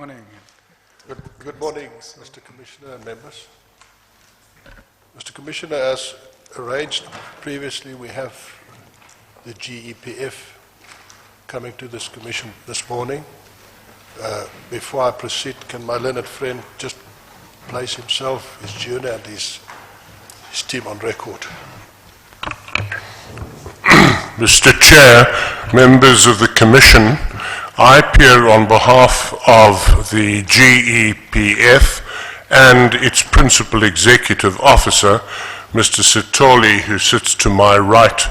morning. Good morning, Mr. Commissioner and members. Mr. Commissioner, as arranged previously, we have the GEPF coming to this commission this morning. Before I proceed, can my learned friend just place himself, his junior and his team on record? Mr. Chair, members of the Commission, I appear on behalf of the GEPF and its Principal Executive Officer, Mr. Sithole, who sits to my right.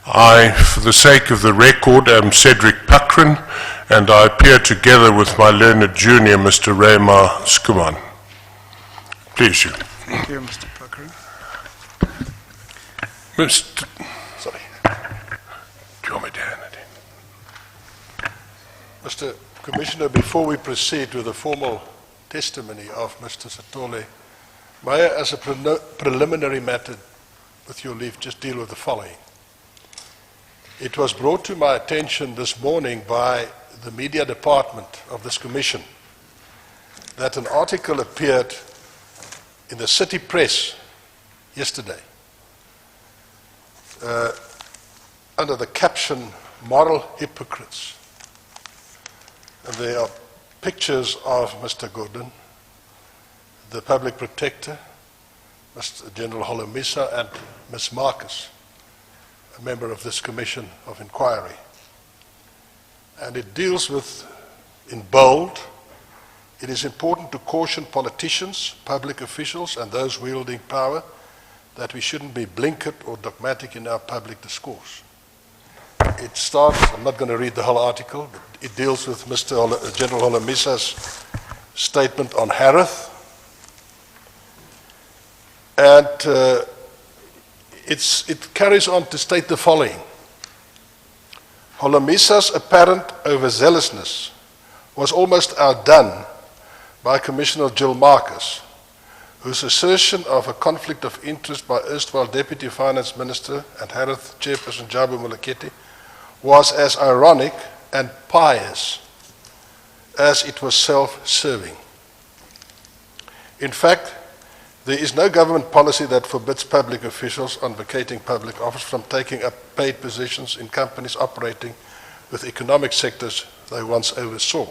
I, for the sake of the record, am Cedric Pakrin, and I appear together with my learned junior, Mr. Raymar Skuman. Please, you. Thank you, Mr. Pakrin. Sorry. Do you want me to hand it in? Mr. Commissioner, before we proceed with the formal testimony of Mr. Sithole, may I, as a preliminary matter, with your leave, just deal with the following. It was brought to my attention this morning by the media department of this commission that an article appeared in the city press yesterday under the caption, "Moral Hypocrites." And there are pictures of Mr. Gordon, the public protector, Mr. General Holomisa, and Ms. Marcus, a member of this commission of inquiry. And it deals with, in bold, it is important to caution politicians, public officials, and those wielding power that we shouldn't be blinkered or dogmatic in our public discourse. It starts, I'm not going to read the whole article, but it deals with General Holomisa's statement on Harith. And it carries on to state the following. Holomisa's apparent overzealousness was almost outdone by Commissioner Jill Marcus, whose assertion of a conflict of interest by erstwhile Deputy Finance Minister and Harith Chairperson Jabu Moleketi was as ironic and pious as it was self-serving. In fact, there is no government policy that forbids public officials on vacating public office from taking up paid positions in companies operating with economic sectors they once oversaw.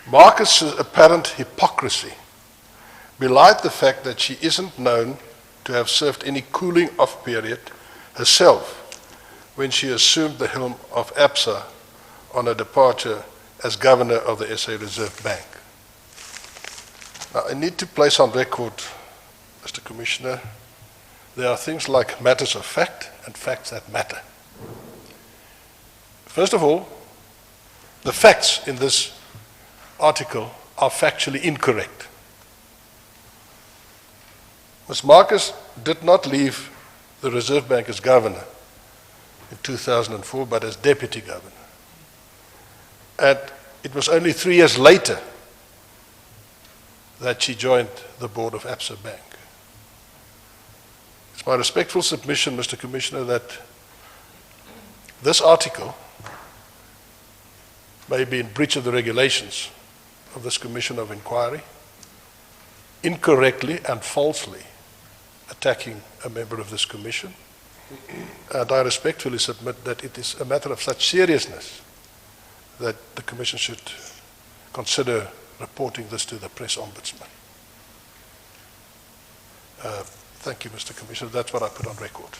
Marcus' apparent hypocrisy belied the fact that she isn't known to have served any cooling off period herself when she assumed the helm of ABSA on her departure as governor of the SA Reserve Bank. Now, I need to place on record, Mr. Commissioner, there are things like matters of fact and facts that matter. First of all, the facts in this article are factually incorrect. Ms. Marcus did not leave the Reserve Bank as governor in 2004, but as deputy governor. And it was only 3 years later that she joined the board of ABSA Bank. It's my respectful submission, Mr. Commissioner, that this article may be in breach of the regulations of this Commission of Inquiry, incorrectly and falsely attacking a member of this commission. And I respectfully submit that it is a matter of such seriousness that the Commission should consider reporting this to the Press Ombudsman. Thank you, Mr. Commissioner. That's what I put on record.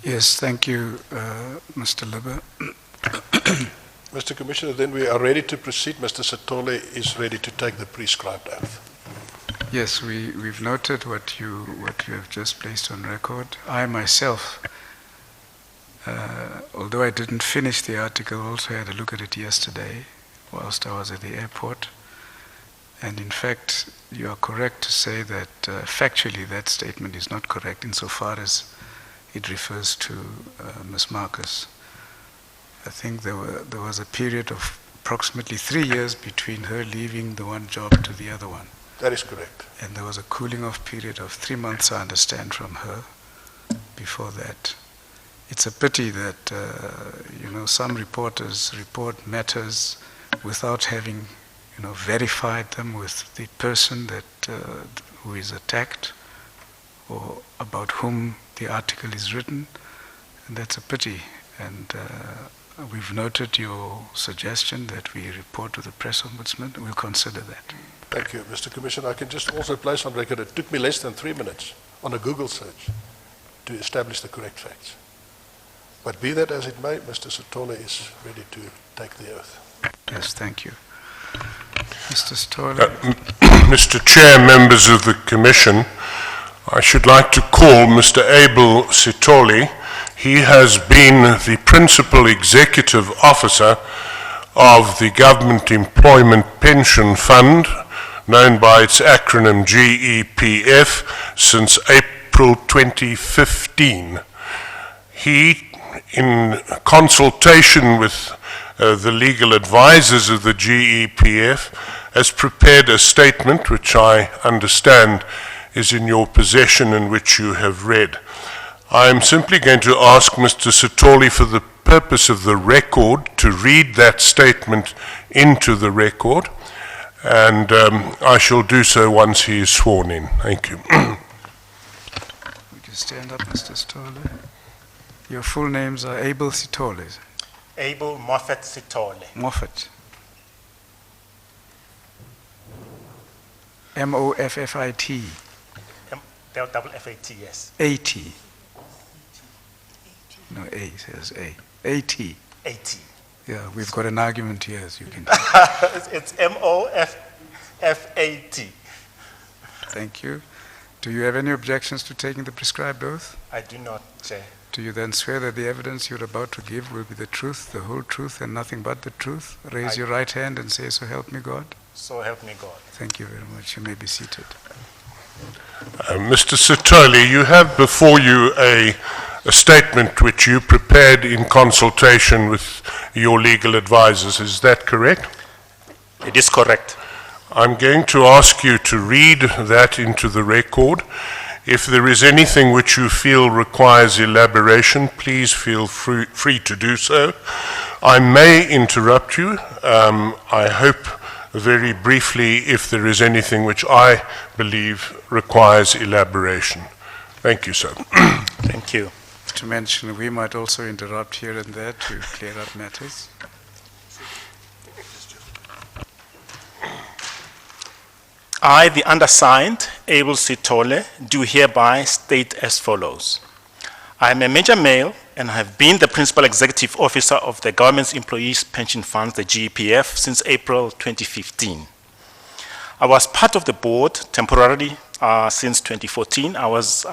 Yes, thank you, Mr. Libber. Mr. Commissioner, then we are ready to proceed. Mr. Sithole is ready to take the prescribed oath. Yes, we've noted what you have just placed on record. I myself, although I didn't finish the article, also had a look at it yesterday whilst I was at the airport. And in fact, you are correct to say that factually that statement is not correct insofar as it refers to Ms. Marcus. I think there was a period of approximately 3 years between her leaving the one job to the other one. That is correct. And there was a cooling off period of 3 months, I understand, from her before that. It's a pity that, some reporters report matters without having, verified them with the person that who is attacked or about whom the article is written, and that's a pity. And we've noted your suggestion that we report to the Press Ombudsman. We'll consider that. Thank you, Mr. Commissioner. I can just also place on record it took me less than 3 minutes on a Google search to establish the correct facts. But be that as it may, Mr. Sithole is ready to take the oath. Yes, thank you. Mr. Sithole. Mr. Chair, members of the Commission, I should like to call Mr. Abel Sithole. He has been the Principal Executive Officer of the Government Employment Pension Fund, known by its acronym GEPF, since April 2015. He, in consultation with the legal advisors of the GEPF, has prepared a statement which I understand is in your possession and which you have read. I am simply going to ask Mr. Sithole, for the purpose of the record, to read that statement into the record, and I shall do so once he is sworn in. Thank you. Would you stand up, Mr. Sithole? Your full names are Abel Sithole. Abel Moffat Sithole. Moffat. M-O-F-F-I-T. Double F-A-T, yes. A-T. No, A says A. A-T. A-T. Yeah, we've got an argument here, as you can It's M-O-F-F-A-T. Thank you. Do you have any objections to taking the prescribed oath? I do not, Chair. Do you then swear that the evidence you're about to give will be the truth, the whole truth, and nothing but the truth? Raise your right hand and say, "So help me God." So help me God. Thank you very much. You may be seated. Mr. Sithole, you have before you a statement which you prepared in consultation with your legal advisors. Is that correct? It is correct. I'm going to ask you to read that into the record. If there is anything which you feel requires elaboration, please feel free to do so. I may interrupt you. I hope very briefly if there is anything which I believe requires elaboration. Thank you, sir. Thank you. To mention, we might also interrupt here and there to clear up matters. I, the undersigned, Abel Sithole, do hereby state as follows. I am a major male and have been the Principal Executive Officer of the Government's Employees Pension Funds, the GEPF, since April 2015. I was part of the board temporarily since 2014. I was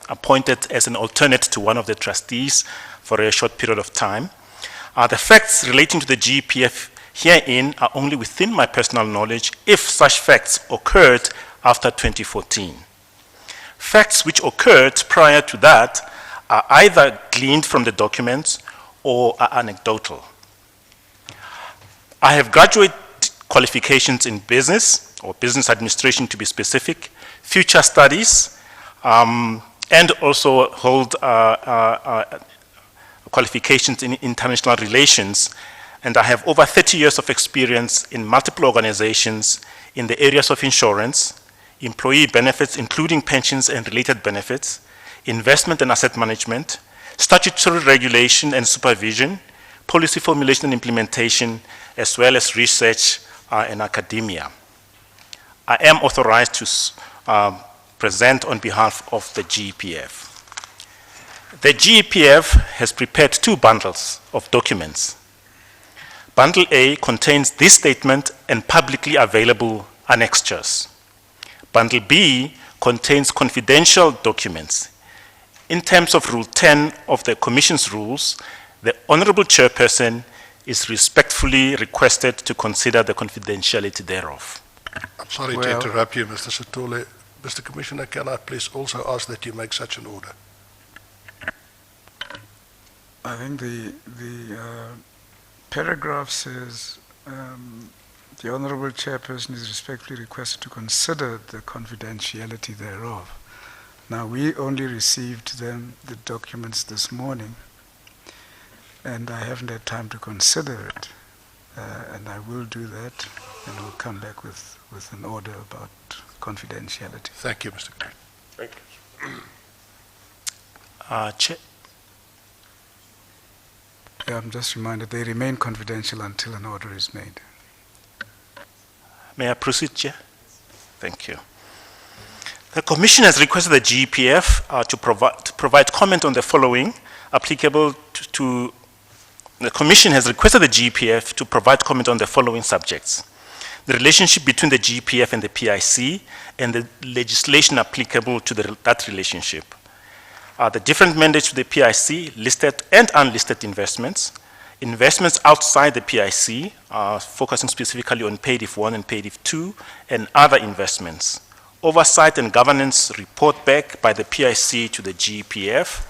appointed as an alternate to one of the trustees for a short period of time. The facts relating to the GEPF herein are only within my personal knowledge if such facts occurred after 2014. Facts which occurred prior to that are either gleaned from the documents or are anecdotal. I have graduate qualifications in business, or business administration to be specific, future studies, and also hold qualifications in international relations. And I have over 30 years of experience in multiple organizations in the areas of insurance, employee benefits, including pensions and related benefits, investment and asset management, statutory regulation and supervision, policy formulation and implementation, as well as research and academia. I am authorized to present on behalf of the GEPF. The GEPF has prepared 2 bundles of documents. Bundle A contains this statement and publicly available annexures. Bundle B contains confidential documents. In terms of Rule 10 of the Commission's rules, the Honorable Chairperson is respectfully requested to consider the confidentiality thereof. I'm sorry to interrupt you, Mr. Sithole. Mr. Commissioner, can I please also ask that you make such an order? I think the paragraph says The Honourable Chairperson is respectfully requested to consider the confidentiality thereof. Now, we only received the documents this morning, and I haven't had time to consider it. And I will do that, and we'll come back with an order about confidentiality. Thank you, Mr. Green. Thank you. Chair. I'm just reminded they remain confidential until an order is made. May I proceed, Chair? Thank you. The Commission has requested the GEPF to provide comment on the following applicable to the Commission has requested the GEPF to provide comment on the following subjects: the relationship between the GEPF and the PIC and the legislation applicable to that relationship, the different mandates to the PIC, listed and unlisted investments, investments outside the PIC, focusing specifically on PADIF 1 and PADIF 2, and other investments, oversight and governance report back by the PIC to the GEPF,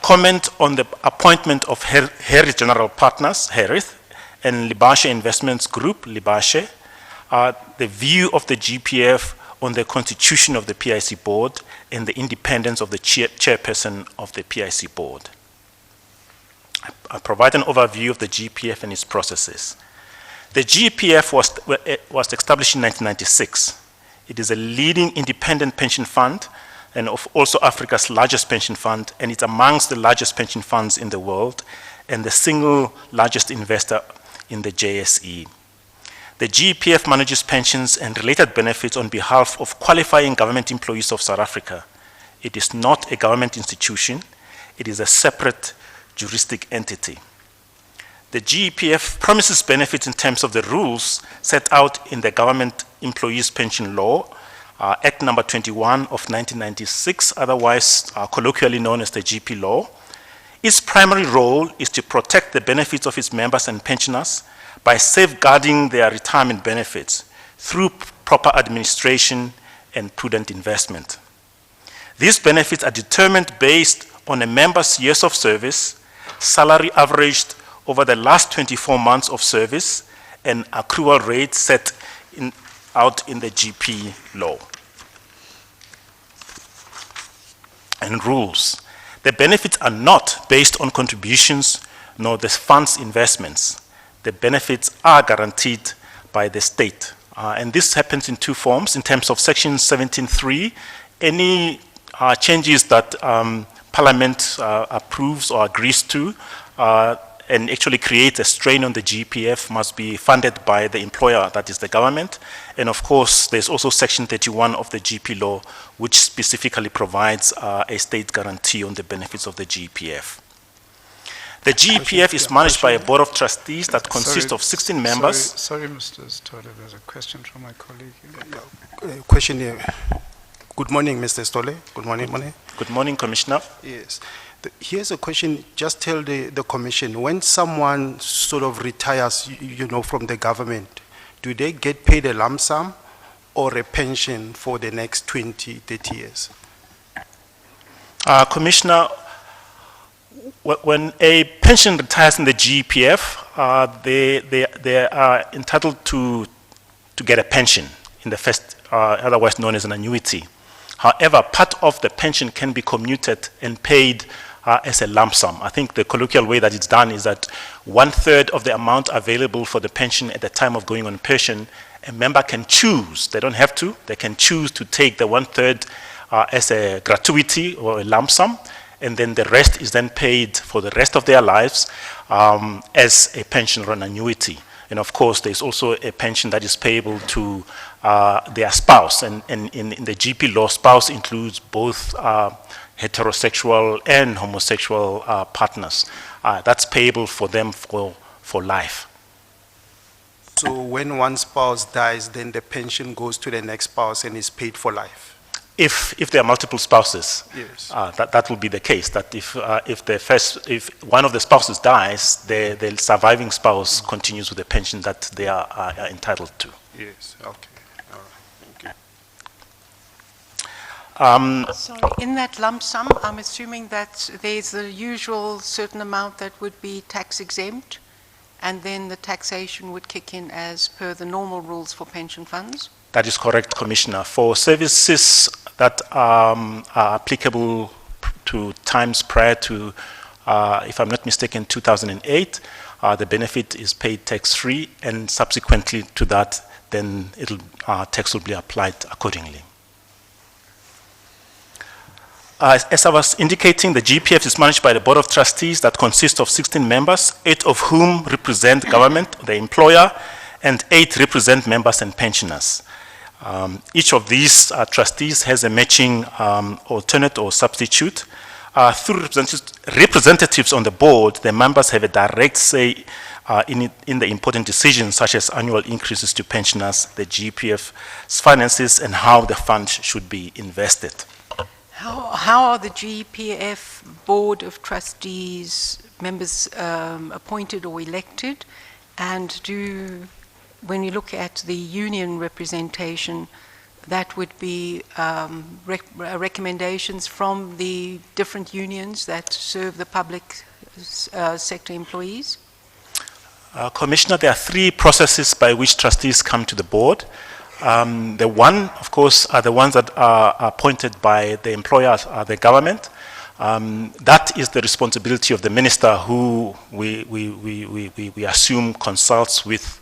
comment on the appointment of Harris General Partners, Harris, and Libashe Investments Group, Libashe, the view of the GPF on the constitution of the PIC board and the independence of the chairperson of the PIC board. I provide an overview of the GPF and its processes. The GPF was established in 1996. It is a leading independent pension fund and also Africa's largest pension fund, and it's amongst the largest pension funds in the world and the single largest investor in the JSE. The GEPF manages pensions and related benefits on behalf of qualifying government employees of South Africa. It is not a government institution. It is a separate juristic entity. The GEPF promises benefits in terms of the rules set out in the Government Employees Pension Law, Act number 21 of 1996, otherwise colloquially known as the GP Law. Its primary role is to protect the benefits of its members and pensioners by safeguarding their retirement benefits through proper administration and prudent investment. These benefits are determined based on a member's years of service, salary averaged over the last 24 months of service, and accrual rates set out in the GP law. And rules. The benefits are not based on contributions nor the fund's investments. The benefits are guaranteed by the state. And this happens in two forms. In terms of Section 17.3, any changes that Parliament approves or agrees to and actually creates a strain on the GPF must be funded by the employer, that is the government. And of course, there's also Section 31 of the GP law, which specifically provides a state guarantee on the benefits of the GPF. The GPF is managed by a Board of Trustees that consists of 16 members. Sorry, Mr. Sithole, there's a question from my colleague. Question here. Good morning, Mr. Sithole. Good morning, Mone. Good morning, Commissioner. Yes. Here's a question. Just tell the Commission, when someone sort of retires, from the government, do they get paid a lump sum or a pension for the next 20, 30 years? Commissioner, when a pension retires in the GPF, they are entitled to get a pension in the first, otherwise known as an annuity. However, part of the pension can be commuted and paid as a lump sum. I think the colloquial way that it's done is that 1/3 of the amount available for the pension at the time of going on pension, a member can choose, they don't have to, they can choose to take the 1/3 as a gratuity or a lump sum, and then the rest is then paid for the rest of their lives as a pension or an annuity. And of course, there's also a pension that is payable to their spouse. And in the GP law, spouse includes both heterosexual and homosexual partners. That's payable for them for life. So when one spouse dies, then the pension goes to the next spouse and is paid for life? If there are multiple spouses, yes. that will be the case. That if one of the spouses dies, the surviving spouse continues with the pension that they are entitled to. Yes. Okay. All right. Thank you. Sorry, in that lump sum, I'm assuming that there's the usual certain amount that would be tax exempt, and then the taxation would kick in as per the normal rules for pension funds? That is correct, Commissioner. For services that are applicable to times prior to, if I'm not mistaken, 2008, the benefit is paid tax-free, and subsequently to that, then tax will be applied accordingly. As I was indicating, the GPF is managed by the Board of Trustees that consists of 16 members, 8 of whom represent government, the employer, and 8 represent members and pensioners. Each of these trustees has a matching alternate or substitute. Through representatives on the board, the members have a direct say in the important decisions such as annual increases to pensioners, the GPF's finances, and how the fund should be invested. How are the GPF Board of Trustees members appointed or elected? And when you look at the union representation, that would be recommendations from the different unions that serve the public sector employees? Commissioner, there are 3 processes by which trustees come to the board. The one, of course, are the ones that are appointed by the employer, the government. That is the responsibility of the minister, who we assume consults with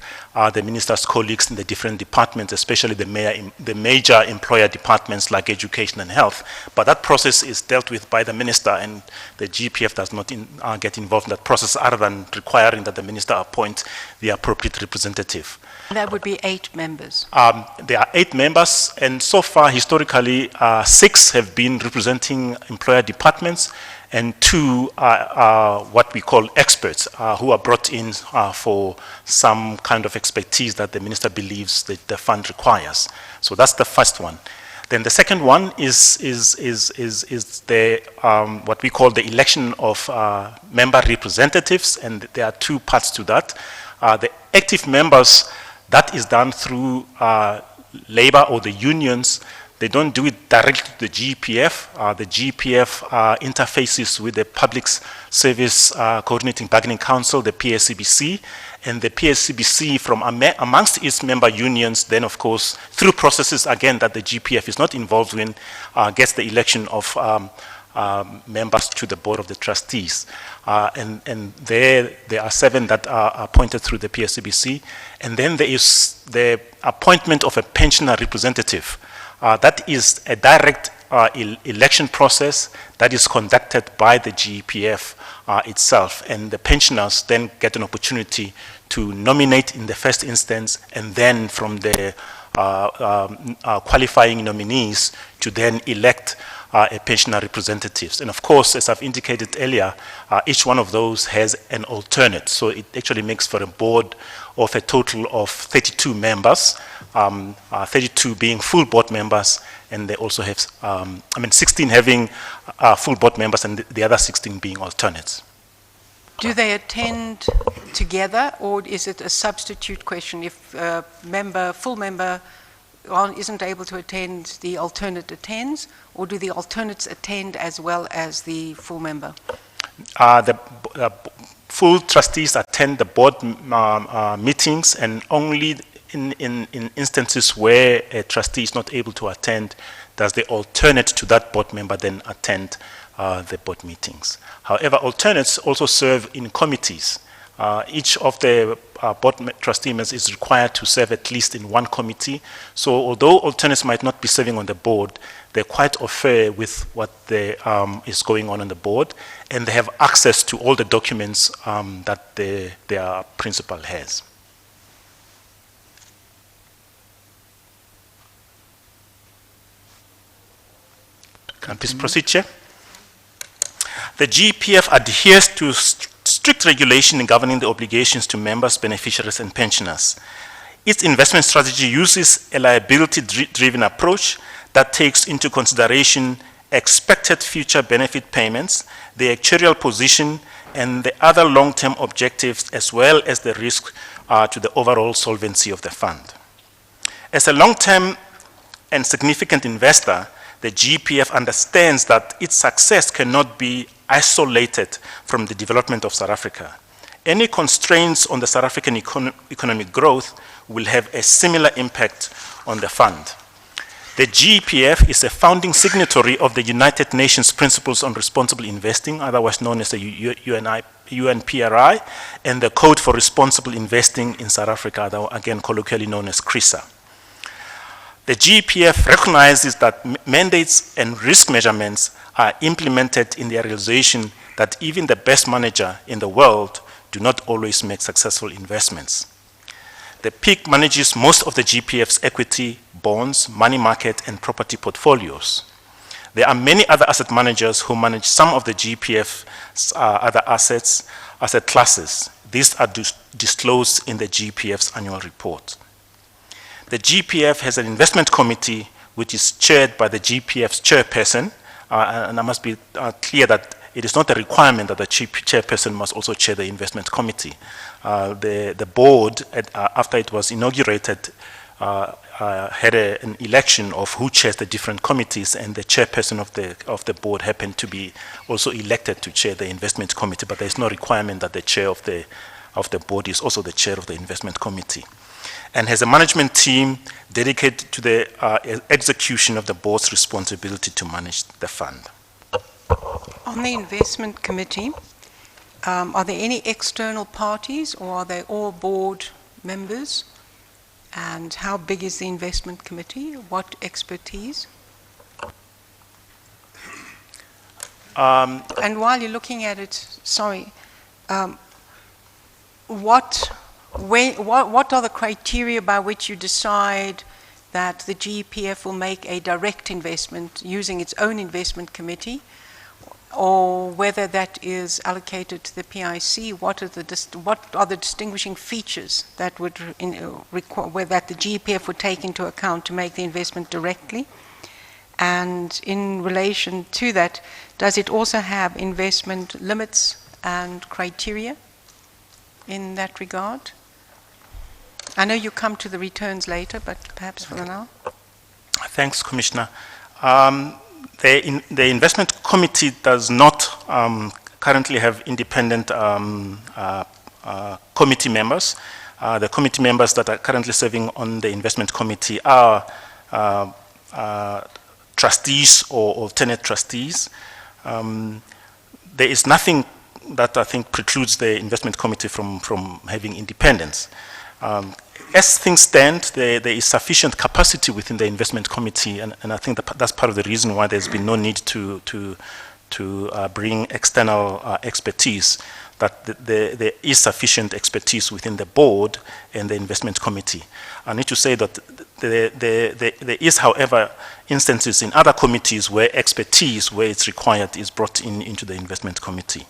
the minister's colleagues in the different departments, especially the major employer departments like education and health. But that process is dealt with by the minister, and the GPF does not get involved in that process, other than requiring that the minister appoint the appropriate representative. That would be 8 members. There are 8 members, and so far, historically, 6 have been representing employer departments, and 2 are what we call experts, who are brought in for some kind of expertise that the minister believes that the fund requires. So that's the first one. Then the second one is the what we call the election of member representatives, and there are 2 parts to that. The active members, that is done through labor or the unions. They don't do it directly to the GPF. The GPF interfaces with the Public Service Coordinating Bargaining Council, the PICBC, and the PICBC from amongst its member unions, then of course, through processes again that the GPF is not involved in, gets the election of members to the Board of the Trustees. And there are 7 that are appointed through the PICBC. And then there is the appointment of a pensioner representative. That is a direct election process that is conducted by the GPF itself. And the pensioners then get an opportunity to nominate in the first instance, and then from the qualifying nominees to then elect a pensioner representatives. And of course, as I've indicated earlier, each one of those has an alternate. So it actually makes for a board of a total of 32 members, 32 being full board members, and they also have, 16 having full board members and the other 16 being alternates. Do they attend together, or is it a substitute question? If a full member isn't able to attend, the alternate attends, or do the alternates attend as well as the full member? The full trustees attend the board meetings, and only in instances where a trustee is not able to attend does the alternate to that board member then attend the board meetings. However, alternates also serve in committees. Each of the board trustee members is required to serve at least in one committee. So although alternates might not be serving on the board, they're quite au fait with what is going on the board, and they have access to all the documents that their principal has. Can I please proceed, Chair? The GPF adheres to strict regulation in governing the obligations to members, beneficiaries, and pensioners. Its investment strategy uses a liability-driven approach that takes into consideration expected future benefit payments, the actuarial position, and the other long-term objectives, as well as the risk to the overall solvency of the fund. As a long-term and significant investor, the GPF understands that its success cannot be isolated from the development of South Africa. any constraints on the South African economic growth will have a similar impact on the fund. The GEPF is a founding signatory of the United Nations Principles on Responsible Investing, otherwise known as the UNPRI, and the Code for Responsible Investing in South Africa, again colloquially known as CRISA. The GEPF recognizes that mandates and risk measurements are implemented in the realization that even the best manager in the world do not always make successful investments. The PIC manages most of the GEPF's equity, bonds, money market, and property portfolios. There are many other asset managers who manage some of the GEPF's other asset classes. These are disclosed in the GEPF's annual report. The GEPF has an investment committee which is chaired by the GEPF's chairperson, and I must be clear that it is not a requirement that the chairperson must also chair the investment committee. The board, after it was inaugurated, had an election of who chairs the different committees, and the chairperson of the board happened to be also elected to chair the investment committee, but there is no requirement that the chair of the board is also the chair of the investment committee, and has a management team dedicated to the execution of the board's responsibility to manage the fund. On the investment committee, are there any external parties, or are they all board members? And how big is the investment committee? What expertise? And while you're looking at it, sorry, what are the criteria by which you decide that the GEPF will make a direct investment using its own investment committee, or whether that is allocated to the PIC? What are the distinguishing features that would require that the GEPF would take into account to make the investment directly? And in relation to that, does it also have investment limits and criteria in that regard? I know you come to the returns later, but perhaps for now. Thanks, Commissioner. The investment committee does not currently have independent committee members. The committee members that are currently serving on the investment committee are trustees or alternate trustees. There is nothing that I think precludes the investment committee from having independence. As things stand, there is sufficient capacity within the investment committee, and I think that's part of the reason why there's been no need to bring external expertise, that there is sufficient expertise within the board and the investment committee. I need to say that there is, however, instances in other committees where expertise, where it's required, is brought into the investment committee.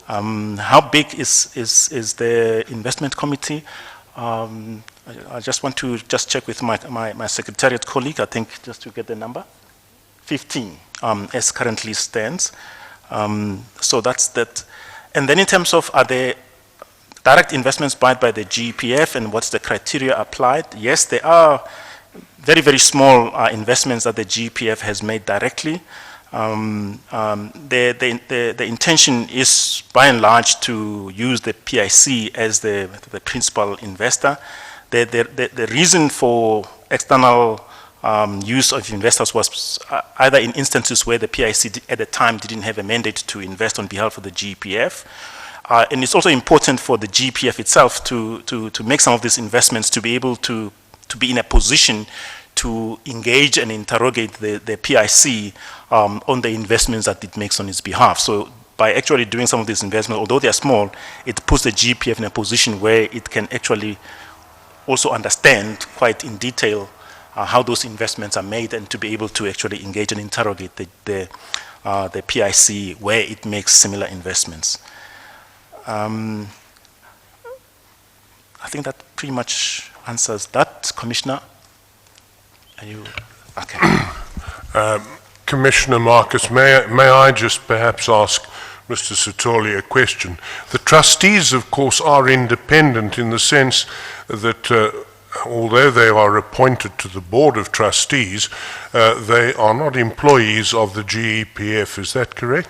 How big is the investment committee? I just want to check with my secretariat colleague, I think, just to get the number. 15, as currently stands. So that's that. And then in terms of are there direct investments by the GEPF and what's the criteria applied? Yes, there are very, very small investments that the GEPF has made directly. The intention is by and large to use the PIC as the principal investor. The reason for external use of investors was either in instances where the PIC at the time didn't have a mandate to invest on behalf of the GEPF. And it's also important for the GEPF itself to make some of these investments to be able to be in a position to engage and interrogate the PIC on the investments that it makes on its behalf. So by actually doing some of these investments, although they are small, it puts the GEPF in a position where it can actually also understand quite in detail how those investments are made, and to be able to actually engage and interrogate the PIC where it makes similar investments. I think that pretty much answers that, Commissioner. Are you okay? Commissioner Marcus, may I just perhaps ask Mr. Sithole a question? The trustees, of course, are independent in the sense that although they are appointed to the Board of Trustees, they are not employees of the GEPF. Is that correct?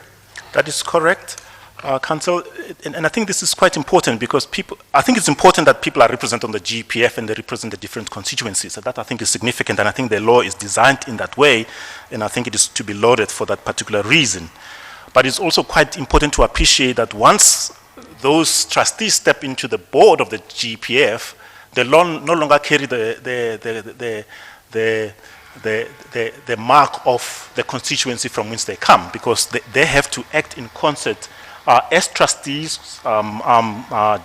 That is correct. Council, and I think this is quite important because I think it's important that people are represented on the GPF and they represent the different constituencies. So that I think is significant, and I think the law is designed in that way, and I think it is to be lauded for that particular reason. But it's also quite important to appreciate that once those trustees step into the board of the GPF, they no longer carry the mark of the constituency from which they come, because they have to act in concert as trustees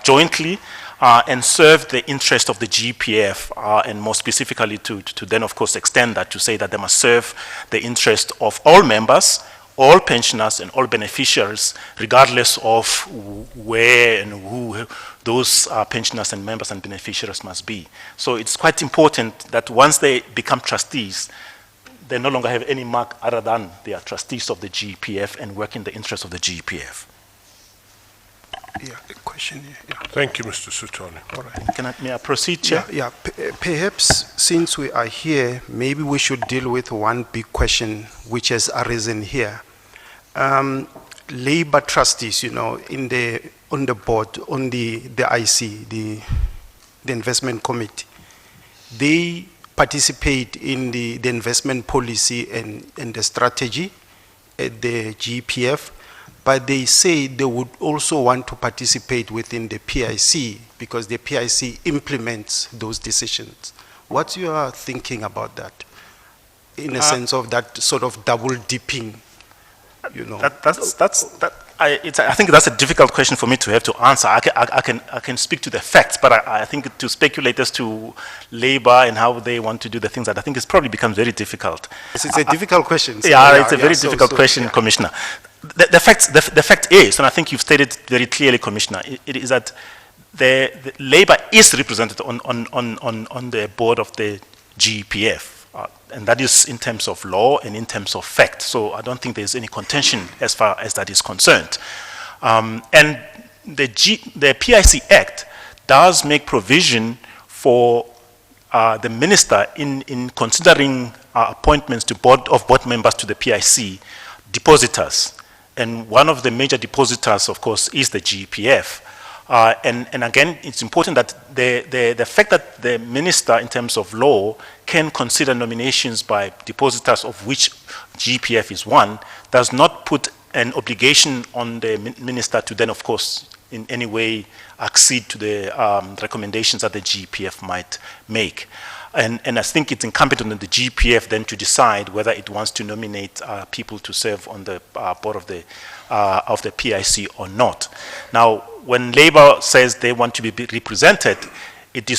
jointly and serve the interest of the GPF, and more specifically to then of course extend that to say that they must serve the interest of all members, all pensioners and all beneficiaries, regardless of where and who those pensioners and members and beneficiaries must be. So it's quite important that once they become trustees, they no longer have any mark other than they are trustees of the GPF and work in the interest of the GPF. Yeah, a question here. Yeah. Thank you, Mr. Sithole. All right. May I proceed, Chair? Yeah, perhaps since we are here, maybe we should deal with one big question which has arisen here. Labor trustees, you know, on the board, on the IC, the investment committee, they participate in the investment policy and the strategy at the GPF, but they say they would also want to participate within the PIC because the PIC implements those decisions. What's your thinking about that? In a sense of that sort of double dipping, you know? I think that's a difficult question for me to have to answer. I can speak to the facts, but I think to speculate as to labor and how they want to do the things, that I think it probably becomes very difficult. It's a difficult question. So it's a very difficult question, Commissioner. The fact is, and I think you've stated very clearly, Commissioner, it is that the labor is represented on the board of the GPF. And that is in terms of law and in terms of fact. So I don't think there's any contention as far as that is concerned. And the PIC Act does make provision for the minister in considering appointments to board members to the PIC depositors. And one of the major depositors, of course, is the GPF. And again, it's important that the fact that the minister, in terms of law, can consider nominations by depositors, of which GPF is one, does not put an obligation on the minister to then, of course, in any way accede to the recommendations that the GPF might make. And I think it's incumbent on the GPF then to decide whether it wants to nominate people to serve on the board of the PIC or not. Now, when Labour says they want to be represented, it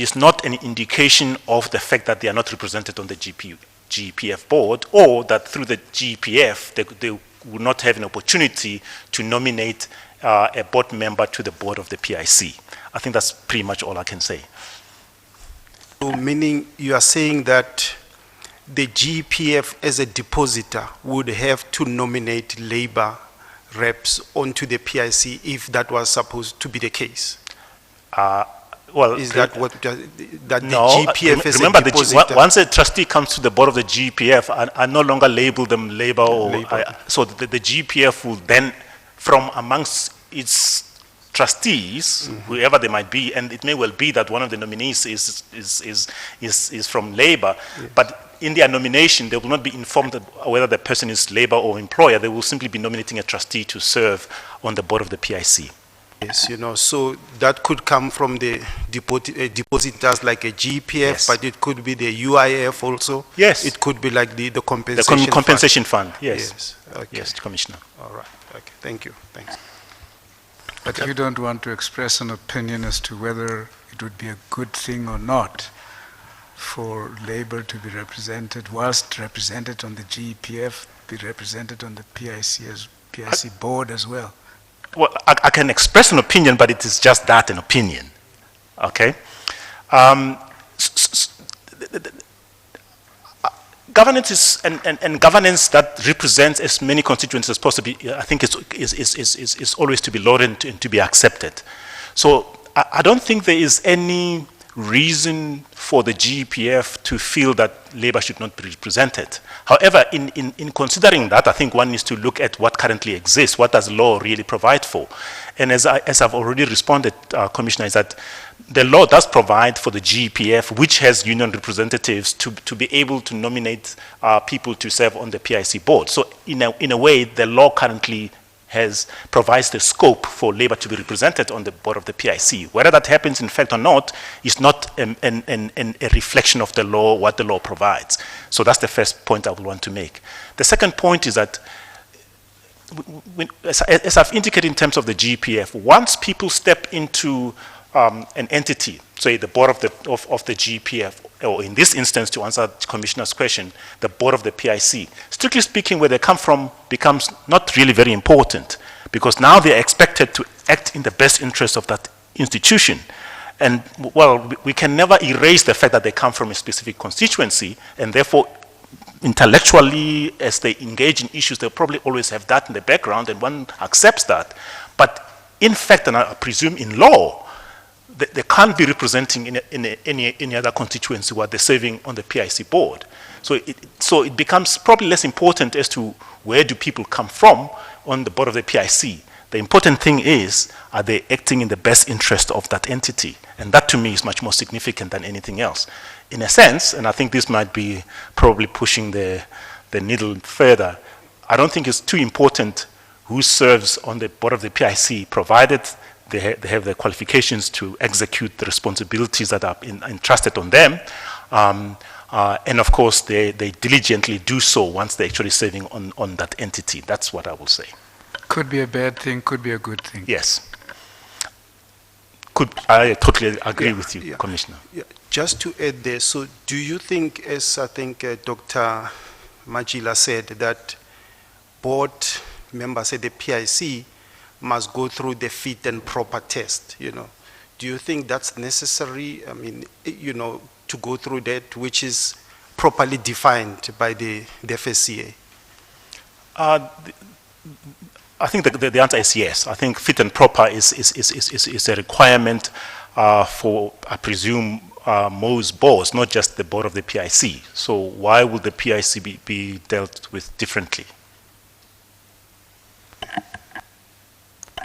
is not an indication of the fact that they are not represented on the GPF board, or that through the GPF they would not have an opportunity to nominate a board member to the board of the PIC. I think that's pretty much all I can say. So meaning you are saying that the GPF as a depositor would have to nominate labor reps onto the PIC if that was supposed to be the case? Well, is that what that no, the GPF is remember, a depositor? once a trustee comes to the board of the GPF, I no longer label them labor, so the GPF will then, from amongst its trustees, whoever they might be, and it may well be that one of the nominees is from labor, but in their nomination, they will not be informed whether the person is labor or employer. They will simply be nominating a trustee to serve on the board of the PIC. Yes, you know, so that could come from the depositors like a GPF, yes, but it could be the UIF also. Yes. It could be like the compensation The compensation fund, yes. Yes, okay. Yes, Commissioner. All right, okay, thank you, thanks. But you don't want to express an opinion as to whether it would be a good thing or not for Labour to be represented, whilst represented on the GPF, be represented on the PIC board as well? Well, I can express an opinion, but it is just that, an opinion. Okay? Governance is, and governance that represents as many constituents as possible, I think is always to be lauded and to be accepted. So I don't think there is any reason for the GEPF to feel that labor should not be represented. However, in considering that, I think one needs to look at what currently exists. What does law really provide for? And as I've already responded, Commissioner, is that the law does provide for the GEPF, which has union representatives, to be able to nominate people to serve on the PIC board. So in a way, the law currently provides the scope for labor to be represented on the board of the PIC. Whether that happens in fact or not is not a reflection of the law, what the law provides. So that's the first point I would want to make. The second point is that, as I've indicated in terms of the GEPF, once people step into an entity, say the board of the GEPF, or in this instance, to answer the Commissioner's question, the board of the PIC, strictly speaking, where they come from becomes not really very important, because now they are expected to act in the best interest of that institution. And, well, we can never erase the fact that they come from a specific constituency, and therefore, intellectually, as they engage in issues, they'll probably always have that in the background, and one accepts that. But in fact, and I presume in law, they can't be representing in any other constituency while they're serving on the PIC board. So it becomes probably less important as to where do people come from on the board of the PIC. The important thing is, are they acting in the best interest of that entity? And that to me is much more significant than anything else. In a sense, and I think this might be probably pushing the needle further, I don't think it's too important who serves on the board of the PIC, provided they have the qualifications to execute the responsibilities that are entrusted on them. And of course, they diligently do so once they're actually serving on that entity. That's what I will say. Could be a bad thing, could be a good thing. Yes. I totally agree with you, Commissioner. Yeah. Just to add there, so do you think, as I think Dr. Majila said, that board members at the PIC must go through the fit and proper test, Do you think that's necessary, to go through that, which is properly defined by the FSCA? I think the answer is yes. I think fit and proper is a requirement for, I presume, most boards, not just the board of the PIC. So why would the PIC be dealt with differently?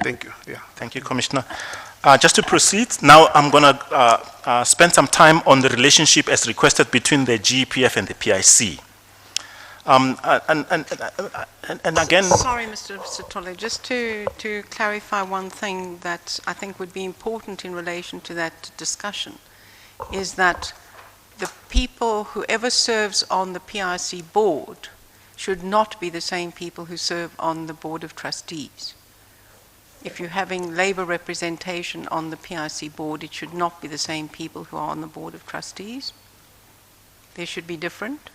Thank you. Yeah. Thank you, Commissioner. Just to proceed, now I'm going to spend some time on the relationship as requested between the GEPF and the PIC. And again... Sorry, Mr. Sithole, just to clarify one thing that I think would be important in relation to that discussion, is that the people, whoever serves on the PIC board, should not be the same people who serve on the Board of Trustees. If you're having labor representation on the PIC board, it should not be the same people who are on the Board of Trustees. They should be different.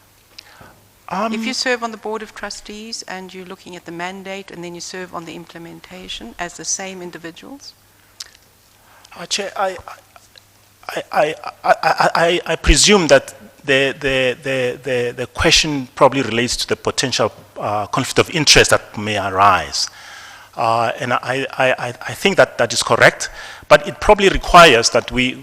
If you serve on the Board of Trustees and you're looking at the mandate and then you serve on the implementation as the same individuals? Chair, I presume that the question probably relates to the potential conflict of interest that may arise. And I think that is correct, but it probably requires that we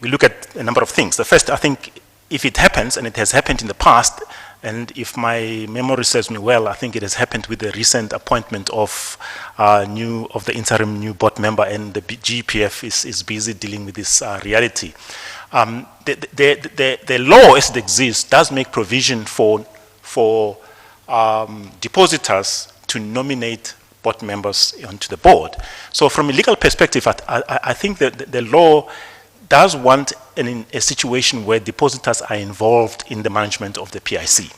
look at a number of things. The first, I think, if it happens, and it has happened in the past, and if my memory serves me well, I think it has happened with the recent appointment of the interim new board member, and the GEPF is busy dealing with this reality. The law as it exists does make provision for depositors to nominate board members onto the board. So from a legal perspective, I think that the law does want a situation where depositors are involved in the management of the PIC.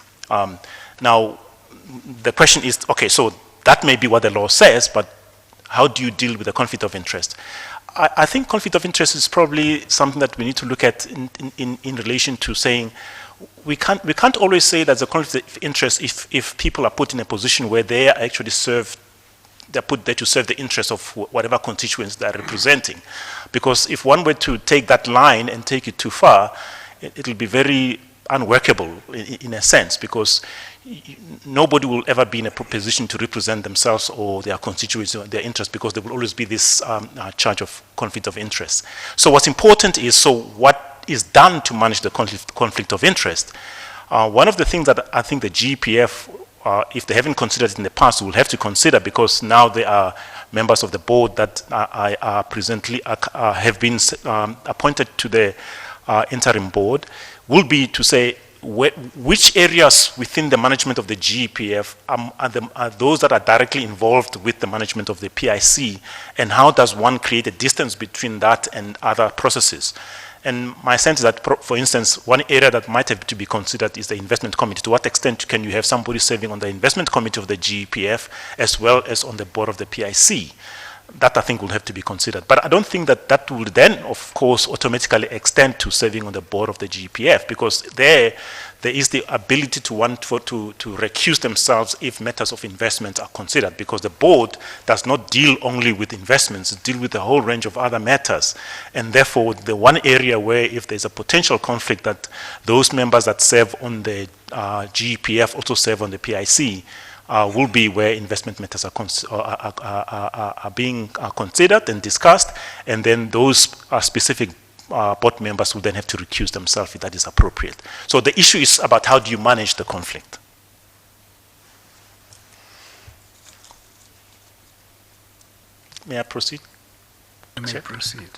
Now, the question is, okay, so that may be what the law says, but how do you deal with the conflict of interest? I think conflict of interest is probably something that we need to look at in relation to saying, we can't always say that the conflict of interest if people are put in a position where they are actually they're put there to serve the interests of whatever constituents they're representing. Because if one were to take that line and take it too far, it'll be very unworkable in a sense, because nobody will ever be in a position to represent themselves or their constituents or their interests, because there will always be this charge of conflict of interest. So what's important is, so what is done to manage the conflict of interest? One of the things that I think the GPF, if they haven't considered it in the past, will have to consider, because now they are members of the board that are presently have been appointed to the interim board, will be to say which areas within the management of the GPF are those that are directly involved with the management of the PIC, and how does one create a distance between that and other processes. And my sense is that, for instance, one area that might have to be considered is the investment committee. To what extent can you have somebody serving on the investment committee of the GPF as well as on the board of the PIC? That, I think, will have to be considered. But I don't think that that will then, of course, automatically extend to serving on the board of the GPF, because there is the ability to recuse themselves if matters of investment are considered, because the board does not deal only with investments, it deals with a whole range of other matters. And therefore, the one area where if there's a potential conflict, that those members that serve on the GPF also serve on the PIC, will be where investment matters are being considered and discussed, and then those specific board members will then have to recuse themselves if that is appropriate. So the issue is about how do you manage the conflict. May I proceed? You may proceed.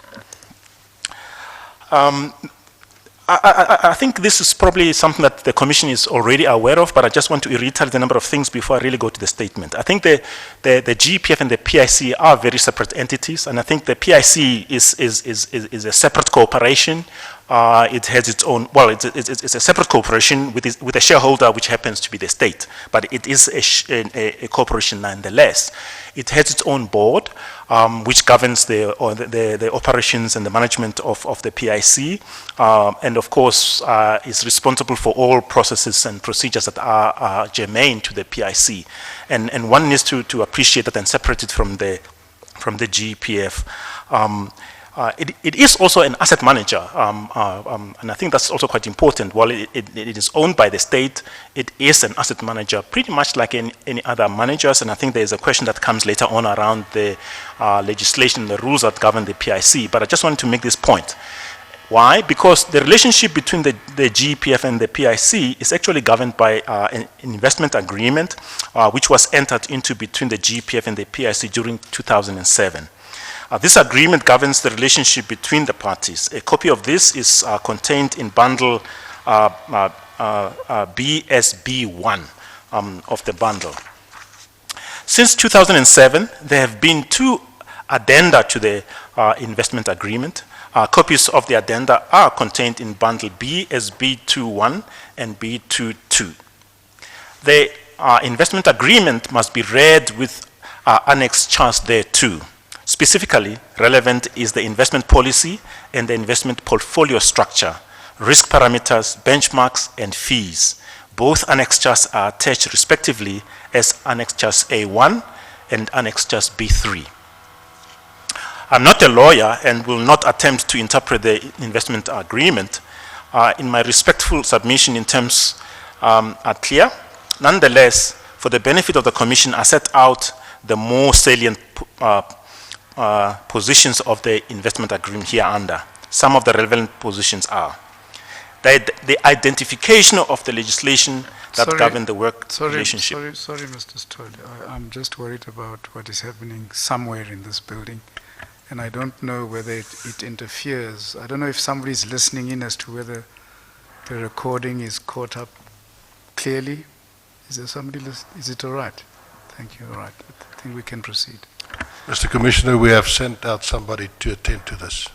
I think this is probably something that the Commission is already aware of, but I just want to reiterate a number of things before I really go to the statement. I think the GPF and the PIC are very separate entities, and I think the PIC is a separate corporation. It has its own, well, it's a separate corporation with a shareholder which happens to be the state, but it is a corporation nonetheless. It has its own board, which governs the operations and the management of the PIC, and of course is responsible for all processes and procedures that are germane to the PIC. And one needs to appreciate that and separate it from the GPF. It is also an asset manager, and I think that's also quite important. While it is owned by the state, it is an asset manager, pretty much like any other managers, and I think there is a question that comes later on around the legislation, the rules that govern the PIC, but I just wanted to make this point. Why? Because the relationship between the GPF and the PIC is actually governed by an investment agreement, which was entered into between the GPF and the PIC during 2007. This agreement governs the relationship between the parties. A copy of this is contained in bundle BSB1 of the bundle. Since 2007, there have been two addenda to the investment agreement. Copies of the addenda are contained in bundle BSB21 and B22. The investment agreement must be read with annex charts thereto. Specifically, relevant is the investment policy and the investment portfolio structure, risk parameters, benchmarks, and fees. Both annex charts are attached respectively as annex charts A1 and annex charts B3. I'm not a lawyer and will not attempt to interpret the investment agreement. In my respectful submission in terms are clear. Nonetheless, for the benefit of the Commission, I set out the more salient positions of the investment agreement here under. Some of the relevant positions are the identification of the legislation that govern the work relationship. Sorry, Mr. Sithole. I'm just worried about what is happening somewhere in this building, and I don't know whether it interferes. I don't know if somebody is listening in as to whether the recording is caught up clearly. Is there somebody listening? Is it all right? Thank you. All right. I think we can proceed. Mr. Commissioner, we have sent out somebody to attend to this.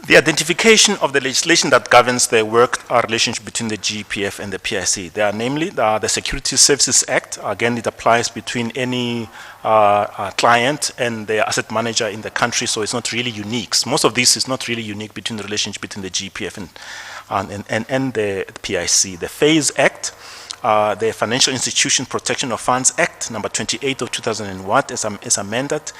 The identification of the legislation that governs the work relationship between the GPF and the PIC. They are namely the Security Services Act. Again, it applies between any client and the asset manager in the country, so it's not really unique. Most of this is not really unique between the relationship between the GPF and the PIC. The FASE Act, the Financial Institution Protection of Funds Act, number 28 of 2001, as amended,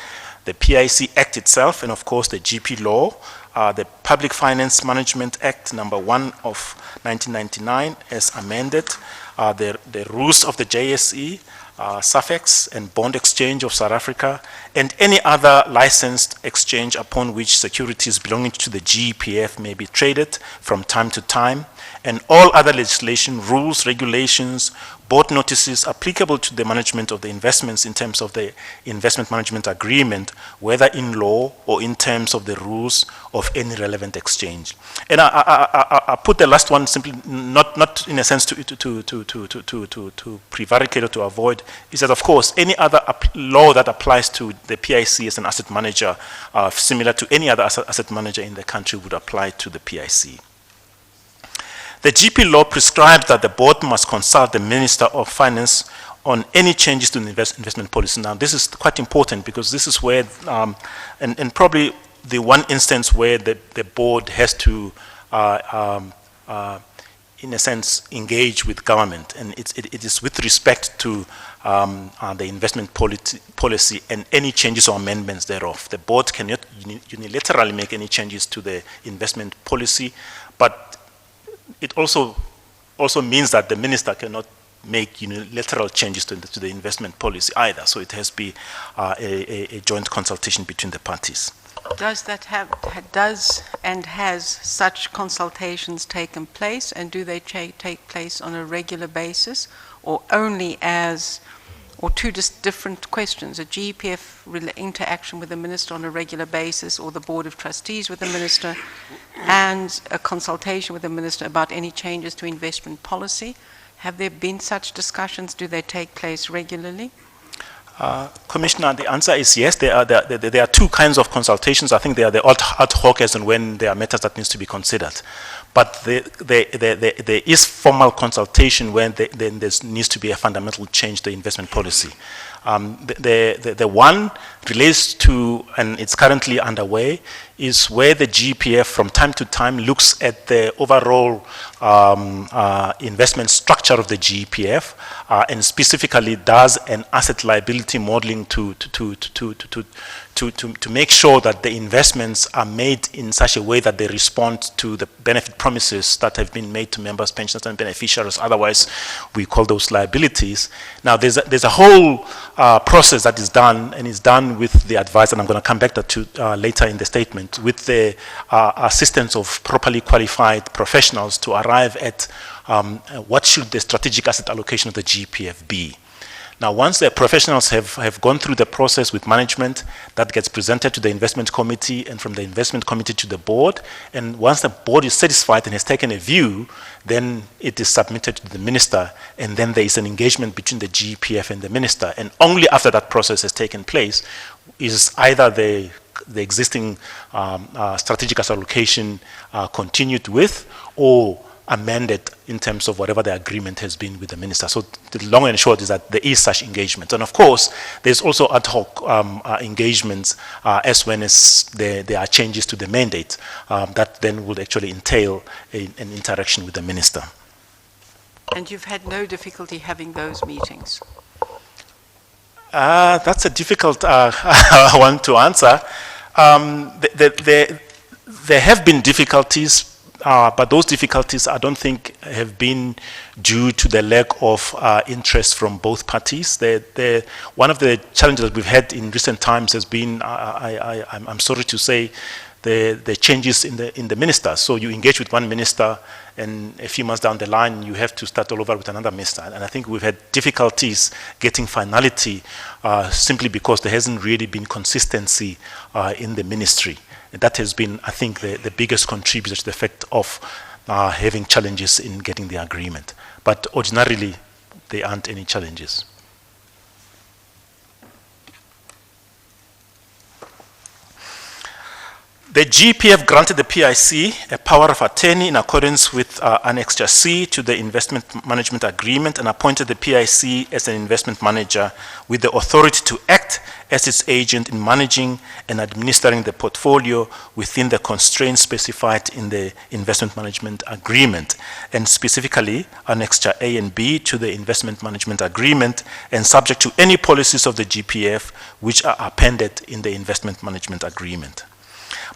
the PIC Act itself, and of course the GP law, the Public Finance Management Act number 1 of 1999 as amended, the rules of the JSE, SAFEX and Bond Exchange of South Africa, and any other licensed exchange upon which securities belonging to the GEPF may be traded from time to time, and all other legislation, rules, regulations, board notices applicable to the management of the investments in terms of the investment management agreement, whether in law or in terms of the rules of any relevant exchange. And I put the last one simply not in a sense to prevaricate or to avoid, is that of course any other law that applies to the PIC as an asset manager, similar to any other asset manager in the country, would apply to the PIC. The GP law prescribes that the board must consult the Minister of Finance on any changes to the investment policy. Now, this is quite important because this is where, and probably the one instance where the board has to, in a sense, engage with government. And it is with respect to the investment policy and any changes or amendments thereof. The board cannot unilaterally make any changes to the investment policy, but it also means that the minister cannot make unilateral changes to the investment policy either. So it has to be a joint consultation between the parties. Does and has such consultations taken place, and do they take place on a regular basis, or only as, or two different questions, a GEPF interaction with the minister on a regular basis, or the Board of Trustees with the minister, and a consultation with the minister about any changes to investment policy? Have there been such discussions? Do they take place regularly? Commissioner, the answer is yes. There are two kinds of consultations. I think they are the ad hoc as and when there are matters that needs to be considered. But there is formal consultation when there needs to be a fundamental change to investment policy. The one relates to, and it's currently underway, is where the GPF from time to time looks at the overall investment structure of the GPF and specifically does an asset liability modeling to make sure that the investments are made in such a way that they respond to the benefit promises that have been made to members, pensioners, and beneficiaries. Otherwise, we call those liabilities. Now, there's a whole process that is done, and is done with the advice, and I'm going to come back to later in the statement, with the assistance of properly qualified professionals to arrive at what should the strategic asset allocation of the GPF be. Now, once the professionals have gone through the process with management, that gets presented to the investment committee, and from the investment committee to the board. And once the board is satisfied and has taken a view, then it is submitted to the minister, and then there is an engagement between the GPF and the minister. And only after that process has taken place is either the existing strategic asset allocation continued with, or amended in terms of whatever the agreement has been with the minister. So the long and short is that there is such engagement. And of course, there's also ad hoc engagements as when there are changes to the mandate that then would actually entail an interaction with the minister. And you've had no difficulty having those meetings? That's a difficult one to answer. There have been difficulties, but those difficulties I don't think have been due to the lack of interest from both parties. One of the challenges that we've had in recent times has been, I'm sorry to say, the changes in the minister. So you engage with one minister, and a few months down the line, you have to start all over with another minister. And I think we've had difficulties getting finality simply because there hasn't really been consistency in the ministry. And that has been, I think, the biggest contributor to the effect of having challenges in getting the agreement. But ordinarily, there aren't any challenges. The GPF granted the PIC a power of attorney in accordance with Annexure C to the Investment Management Agreement, and appointed the PIC as an investment manager with the authority to act as its agent in managing and administering the portfolio within the constraints specified in the Investment Management Agreement, and specifically Annexure A and B to the Investment Management Agreement, and subject to any policies of the GPF which are appended in the Investment Management Agreement.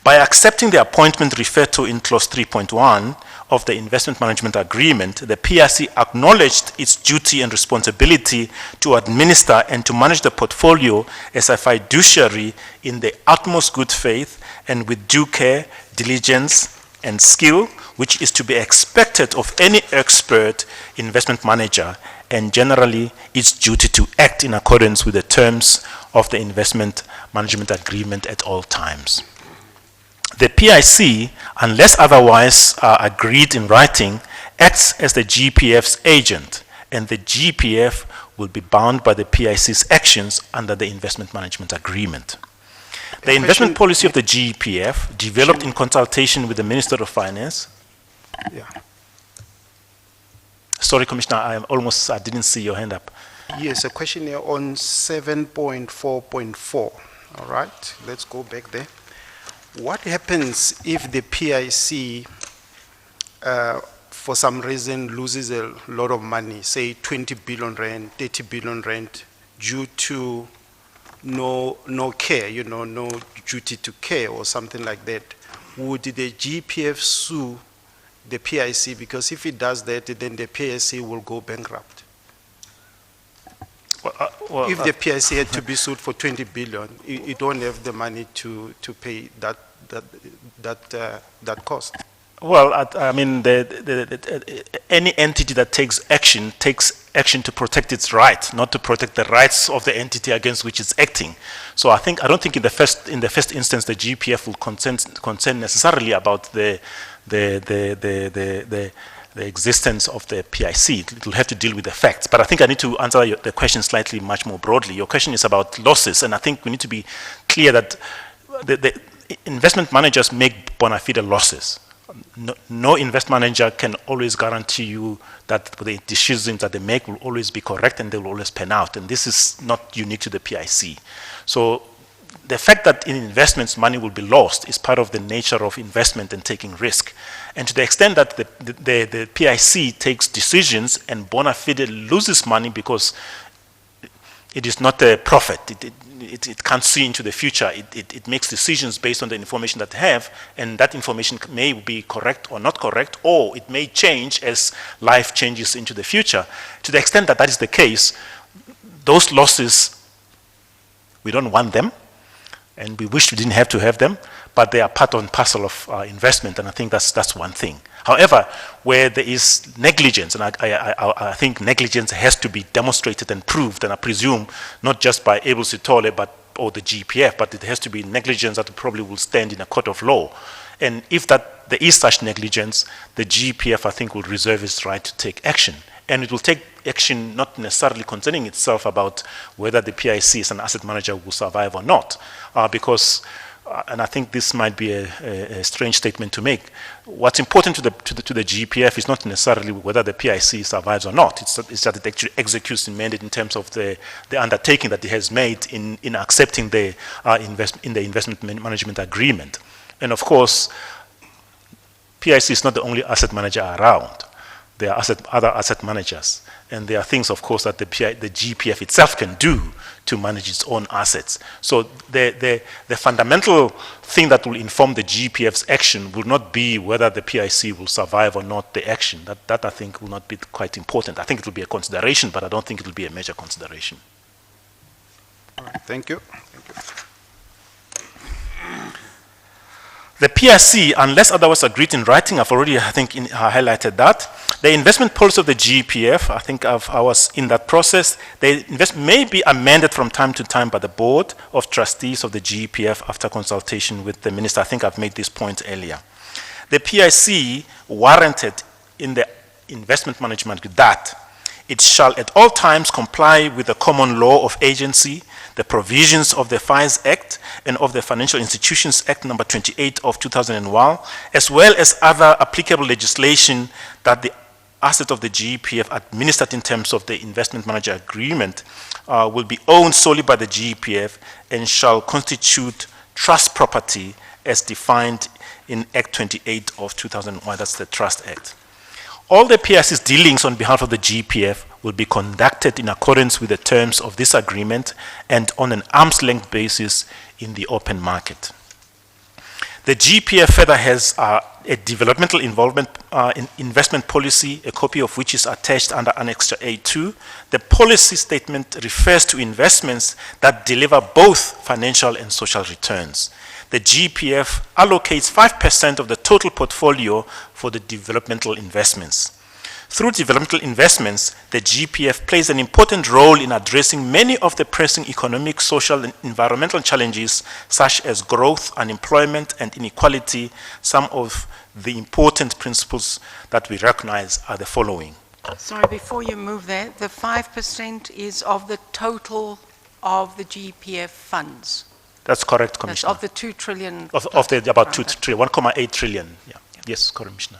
By accepting the appointment referred to in clause 3.1 of the Investment Management Agreement, the PIC acknowledged its duty and responsibility to administer and to manage the portfolio as a fiduciary in the utmost good faith and with due care, diligence, and skill, which is to be expected of any expert investment manager, and generally its duty to act in accordance with the terms of the Investment Management Agreement at all times. The PIC, unless otherwise agreed in writing, acts as the GPF's agent, and the GPF will be bound by the PIC's actions under the Investment Management Agreement. The investment policy of the GPF, developed in consultation with the Minister of Finance. Yeah. Sorry, Commissioner, I didn't see your hand up. Yes, a question here on 7.4.4. All right, let's go back there. What happens if the PIC, for some reason, loses a lot of money, say 20 billion rand, 30 billion rand, due to no care, no duty to care or something like that? Would the GPF sue the PIC? Because if it does that, then the PIC will go bankrupt. If the PIC had to be sued for 20 billion, you don't have the money to pay that cost. Well, I mean, any entity that takes action to protect its right, not to protect the rights of the entity against which it's acting. So I don't think in the first instance the GPF will concern necessarily about the existence of the PIC. It will have to deal with the facts. But I think I need to answer the question slightly much more broadly. Your question is about losses, and I think we need to be clear that the investment managers make bona fide losses. No investment manager can always guarantee you that the decisions that they make will always be correct and they will always pan out. And this is not unique to the PIC. So the fact that in investments money will be lost is part of the nature of investment and taking risk. And to the extent that the PIC takes decisions and bona fide loses money because it is not a profit, it can't see into the future, it makes decisions based on the information that they have, and that information may be correct or not correct, or it may change as life changes into the future. To the extent that that is the case, those losses, we don't want them, and we wish we didn't have to have them, but they are part and parcel of investment, and I think that's one thing. However, where there is negligence, and I think negligence has to be demonstrated and proved, and I presume not just by Abel Sithole or the GPF, but it has to be negligence that probably will stand in a court of law. And if there is such negligence, the GPF, I think, will reserve its right to take action. And it will take action not necessarily concerning itself about whether the PIC as an asset manager will survive or not, because and I think this might be a strange statement to make. What's important to the GPF is not necessarily whether the PIC survives or not. It's that it actually executes the mandate in terms of the undertaking that it has made in accepting the investment management agreement. And of course, PIC is not the only asset manager around. There are other asset managers. And there are things, of course, that the GPF itself can do to manage its own assets. So the fundamental thing that will inform the GPF's action will not be whether the PIC will survive or not the action. That I think will not be quite important. I think it will be a consideration, but I don't think it will be a major consideration. All right, thank you. Thank you. The PIC, unless otherwise agreed in writing, I've already, I think, highlighted that. The investment policy of the GPF, I think I was in that process. May be amended from time to time by the Board of Trustees of the GPF after consultation with the Minister. I think I've made this point earlier. The PIC warranted in the investment management that it shall at all times comply with the common law of agency, the provisions of the Fines Act and of the Financial Institutions Act number 28 of 2001, as well as other applicable legislation that the asset of the GPF administered in terms of the investment manager agreement will be owned solely by the GPF and shall constitute trust property as defined in Act 28 of 2001, that's the Trust Act. All the PIC's dealings on behalf of the GPF will be conducted in accordance with the terms of this agreement and on an arm's length basis in the open market. The GPF further has a developmental investment policy, a copy of which is attached under Annex A2. The policy statement refers to investments that deliver both financial and social returns. The GPF allocates 5% of the total portfolio for the developmental investments. Through developmental investments, the GPF plays an important role in addressing many of the pressing economic, social, and environmental challenges, such as growth, unemployment, and inequality. Some of the important principles that we recognize are the following. Sorry, before you move there, the 5% is of the total of the GPF funds. That's correct, That's Commissioner. of the 2 trillion. Of the about 2 trillion, 1.8 trillion. Yeah. Yes, Commissioner.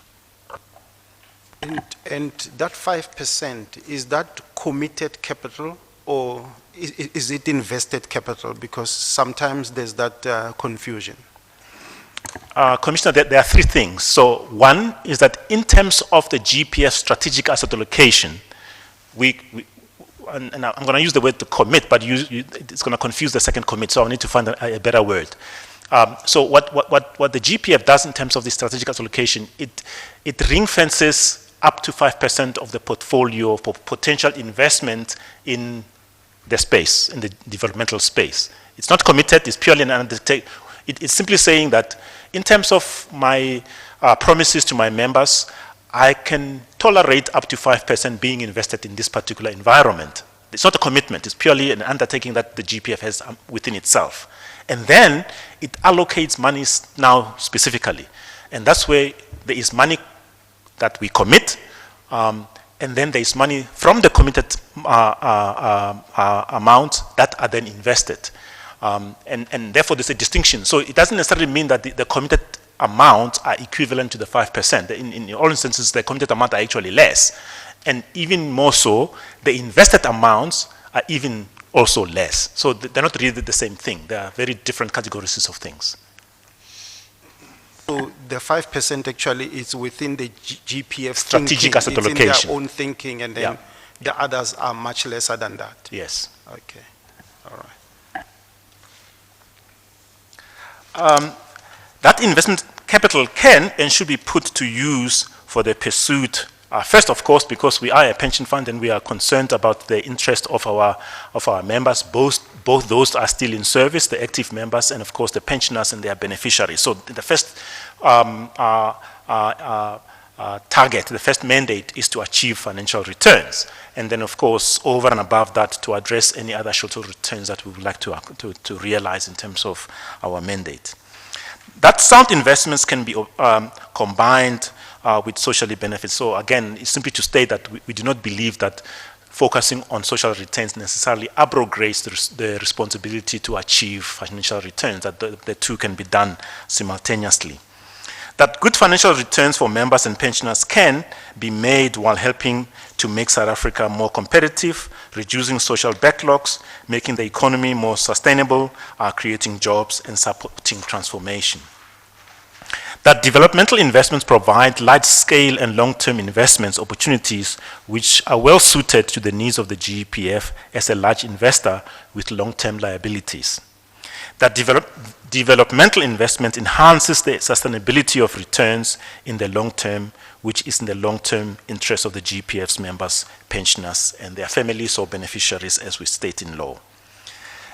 And that 5%, is that committed capital or is it invested capital? Because sometimes there's that confusion. Commissioner, there are three things. So one is that in terms of the GPF strategic asset allocation, and I'm going to use the word to commit, but it's going to confuse the second commit, so I need to find a better word. So what the GPF does in terms of the strategic asset allocation, it ring fences up to 5% of the portfolio for potential investment in the space, in the developmental space. It's not committed, it's purely an undertaking. It's simply saying that in terms of my promises to my members, I can tolerate up to 5% being invested in this particular environment. It's not a commitment, it's purely an undertaking that the GPF has within itself. And then it allocates monies now specifically. And that's where there is money that we commit, and then there is money from the committed amount that are then invested. And therefore there's a distinction. So it doesn't necessarily mean that the committed amounts are equivalent to the 5%. In all instances, the committed amount are actually less. And even more so, the invested amounts are even also less. So they're not really the same thing. They are very different categories of things. So the 5% actually is within the GPF strategic asset allocation. It's in their own thinking, and then the others are much lesser than that. Yes. Okay. All right. That investment capital can and should be put to use for the pursuit. First, of course, because we are a pension fund and we are concerned about the interest of our members. Both those are still in service, the active members, and of course the pensioners and their beneficiaries. So the first target, the first mandate is to achieve financial returns. And then, of course, over and above that, to address any other social returns that we would like to realize in terms of our mandate. That sound investments can be combined with socially benefits. So again, it's simply to state that we do not believe that focusing on social returns necessarily abrogates the responsibility to achieve financial returns, that the two can be done simultaneously. That good financial returns for members and pensioners can be made while helping to make South Africa more competitive, reducing social backlogs, making the economy more sustainable, creating jobs and supporting transformation. That developmental investments provide large-scale and long-term investments opportunities which are well suited to the needs of the GPF as a large investor with long-term liabilities. That developmental investment enhances the sustainability of returns in the long term, which is in the long-term interest of the GPF's members, pensioners, and their families or beneficiaries, as we state in law.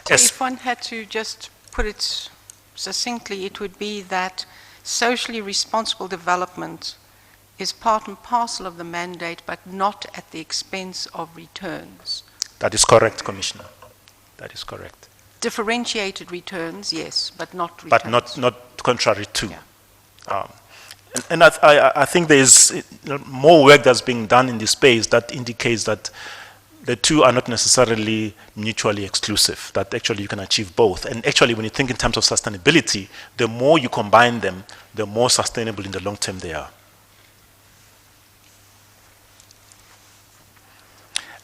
So if one had to just put it succinctly, it would be that socially responsible development is part and parcel of the mandate, but not at the expense of returns. That is correct, Commissioner. That is correct. Differentiated returns, yes, but not returns. But not contrary to. Yeah. And I think there is more work that's being done in this space that indicates that the two are not necessarily mutually exclusive, that actually you can achieve both. And actually, when you think in terms of sustainability, the more you combine them, the more sustainable in the long term they are.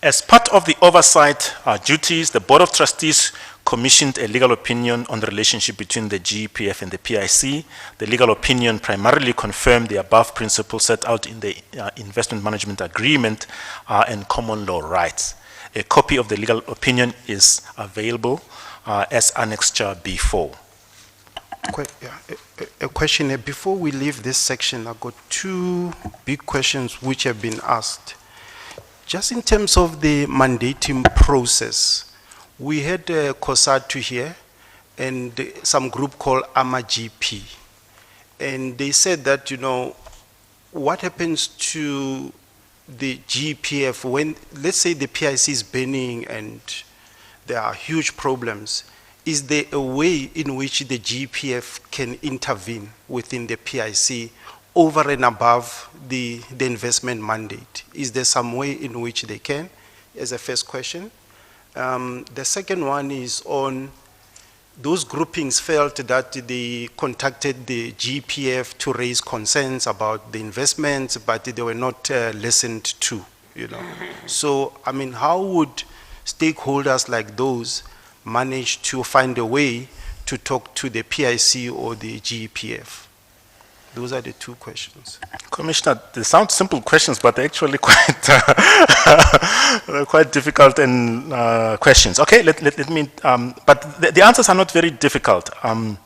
As part of the oversight duties, the Board of Trustees commissioned a legal opinion on the relationship between the GPF and the PIC. The legal opinion primarily confirmed the above principles set out in the Investment Management Agreement and common law rights. A copy of the legal opinion is available as Annexure B4. A question. Before we leave this section, I've got two big questions which have been asked. Just in terms of the mandating process, we had COSATU here and some group called AMA-GP. And they said that, you know, what happens to the GPF when, let's say, the PIC is burning and there are huge problems? Is there a way in which the GPF can intervene within the PIC over and above the investment mandate? Is there some way in which they can, as a first question? The second one is on those groupings felt that they contacted the GPF to raise concerns about the investments, but they were not listened to, you know. So, I mean, how would stakeholders like those manage to find a way to talk to the PIC or the GPF? Those are the two questions. Commissioner, they sound simple questions, but they're actually quite quite difficult and questions. Okay, let me. But the answers are not very difficult. I'm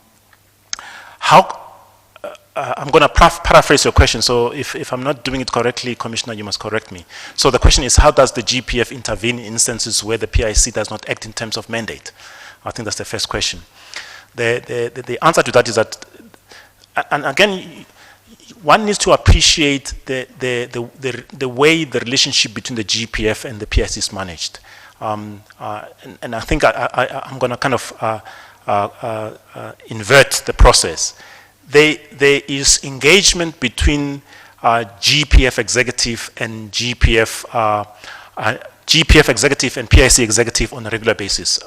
going to paraphrase your question. So if I'm not doing it correctly, Commissioner, you must correct me. So the question is, how does the GPF intervene in instances where the PIC does not act in terms of mandate? I think that's the first question. The answer to that is that, and again, one needs to appreciate the way the relationship between the GPF and the PIC is managed. And I think I'm going to kind of invert the process. There is engagement between GPF executive and GPF executive and PIC executive on a regular basis,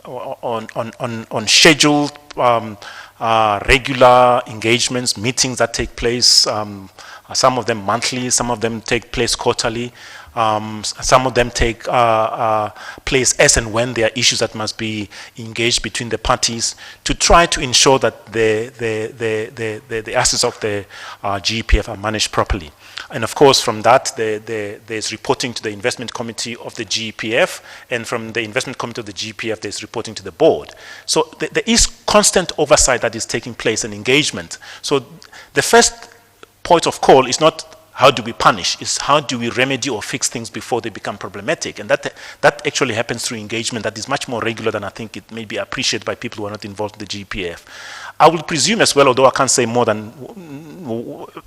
on scheduled regular engagements, meetings that take place, some of them monthly, some of them take place quarterly, some of them take place as and when there are issues that must be engaged between the parties to try to ensure that the assets of the GPF are managed properly. And of course, from that, there's reporting to the investment committee of the GPF, and from the investment committee of the GPF, there's reporting to the board. So there is constant oversight that is taking place and engagement. So the first point of call is not how do we punish, it's how do we remedy or fix things before they become problematic. And that actually happens through engagement that is much more regular than I think it may be appreciated by people who are not involved in the GPF. I will presume as well, although I can't say more than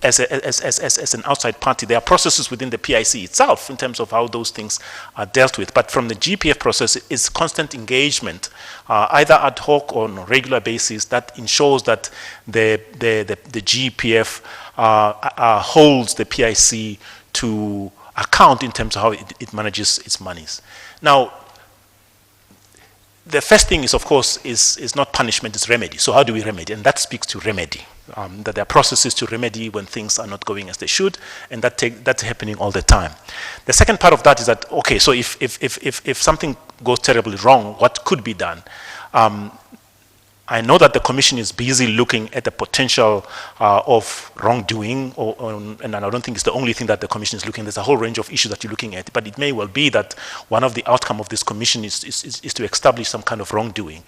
as an outside party, there are processes within the PIC itself in terms of how those things are dealt with. But from the GPF process, it's constant engagement, either ad hoc or on a regular basis, that ensures that the GPF holds the PIC to account in terms of how it manages its monies. Now, the first thing is, of course, is not punishment, it's remedy. So how do we remedy? And that speaks to remedy. That there are processes to remedy when things are not going as they should, and that's happening all the time. The second part of that is that, okay, so if something goes terribly wrong, what could be done? I know that the Commission is busy looking at the potential of wrongdoing, and I don't think it's the only thing that the Commission is looking at. There's a whole range of issues that you're looking at, but it may well be that one of the outcome of this Commission is to establish some kind of wrongdoing.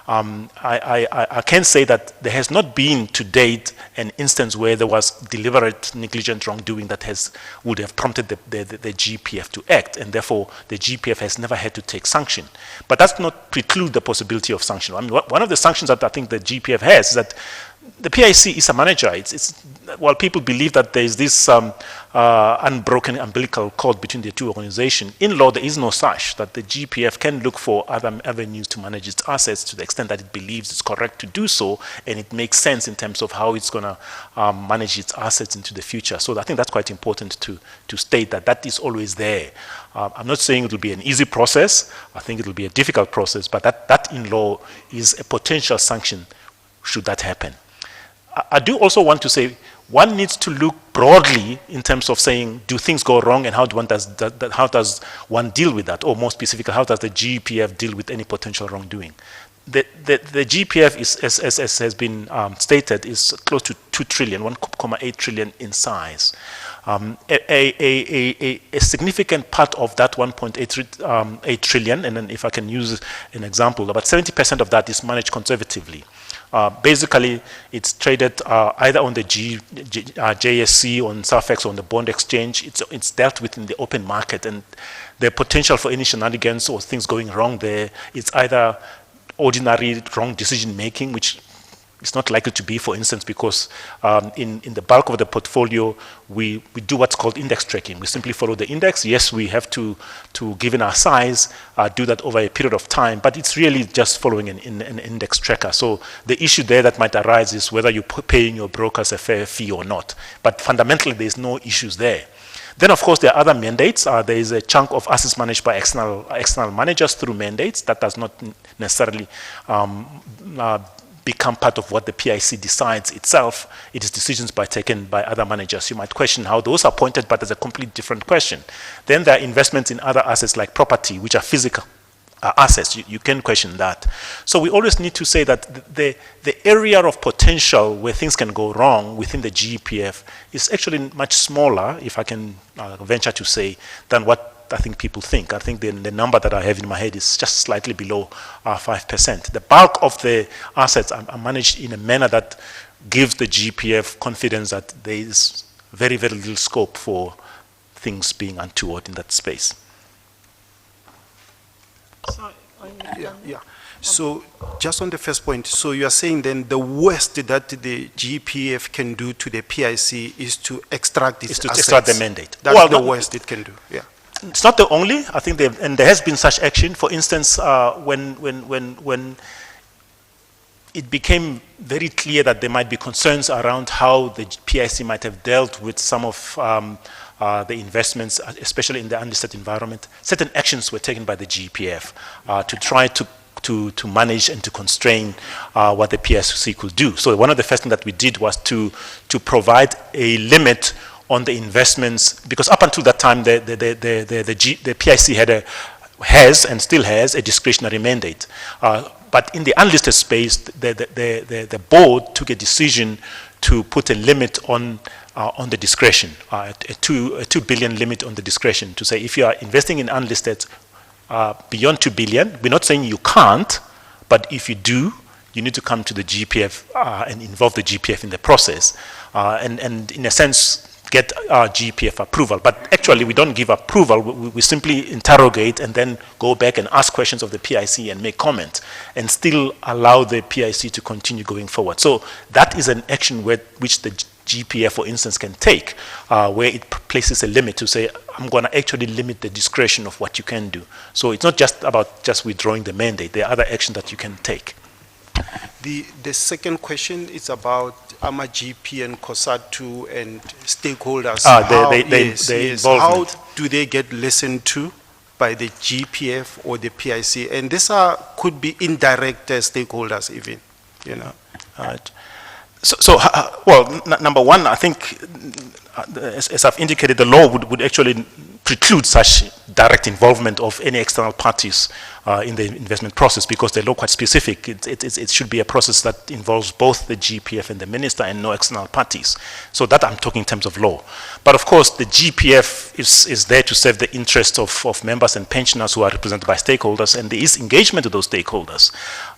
I can say that there has not been to date an instance where there was deliberate negligent wrongdoing that would have prompted the GPF to act, and therefore the GPF has never had to take sanction. But that's not preclude the possibility of sanction. I mean, one of the sanctions that I think the GPF has is that the PIC is a manager. While people believe that there is this unbroken umbilical cord between the two organizations, in law there is no such, that the GPF can look for other avenues to manage its assets to the extent that it believes it's correct to do so, and it makes sense in terms of how it's going to manage its assets into the future. So I think that's quite important to state that is always there. I'm not saying it will be an easy process. I think it will be a difficult process, but that in law is a potential sanction should that happen. I do also want to say one needs to look broadly in terms of saying, do things go wrong, and how does one deal with that? Or more specifically, how does the GPF deal with any potential wrongdoing? The GPF is, as has been stated, is close to 2 trillion, 1.8 trillion in size. A significant part of that 1.8 trillion, and then if I can use an example, about 70% of that is managed conservatively. Basically, it's traded either on the JSC, on SAFEX, on the bond exchange. It's dealt with in the open market, and the potential for any shenanigans or things going wrong there, it's either ordinary wrong decision making, which it's not likely to be, for instance, because in the bulk of the portfolio, we do what's called index tracking. We simply follow the index. Yes, we have to given our size, do that over a period of time, but it's really just following an index tracker. So the issue there that might arise is whether you're paying your brokers a fair fee or not. But fundamentally, there's no issues there. Then, of course, there are other mandates. There is a chunk of assets managed by external managers through mandates. That does not necessarily become part of what the PIC decides itself. It is decisions taken by other managers. You might question how those are appointed, but there's a completely different question. Then there are investments in other assets like property, which are physical assets. You can question that. So we always need to say that the area of potential where things can go wrong within the GEPF is actually much smaller, if I can venture to say, than what I think people think. I think the number that I have in my head is just slightly below 5%. The bulk of the assets are managed in a manner that gives the GPF confidence that there is very, very little scope for things being untoward in that space. Yeah. So just on the first point, so you are saying then the worst that the GPF can do to the PIC is to extract its assets. Extract the mandate. That's the worst it can do, yeah. It's not the only. I think and there has been such action. For instance, when it became very clear that there might be concerns around how the PIC might have dealt with some of the investments, especially in the unlisted environment, certain actions were taken by the GPF to try to manage and to constrain what the PIC could do. So one of the first things that we did was to provide a limit on the investments, because up until that time, the PIC has and still has a discretionary mandate. But in the unlisted space, the board took a decision to put a limit on the discretion, a 2 billion limit on the discretion, to say if you are investing in unlisted beyond 2 billion, we're not saying you can't, but if you do, you need to come to the GPF and involve the GPF in the process, and in a sense, get our GPF approval. But actually, we don't give approval. We simply interrogate and then go back and ask questions of the PIC and make comment and still allow the PIC to continue going forward. So that is an action which the GPF, for instance, can take, where it places a limit to say, I'm going to actually limit the discretion of what you can do. So it's not just about just withdrawing the mandate. There are other actions that you can take. The second question is about AMA-GP and COSATU and stakeholders. How do they get listened to by the GPF or the PIC? And these could be indirect stakeholders even, you know. Well, number one, I think, as I've indicated, the law would actually preclude such direct involvement of any external parties in the investment process, because the law quite specific. It should be a process that involves both the GPF and the minister and no external parties. So that I'm talking in terms of law. But of course, the GPF is there to serve the interests of members and pensioners who are represented by stakeholders, and there is engagement with those stakeholders.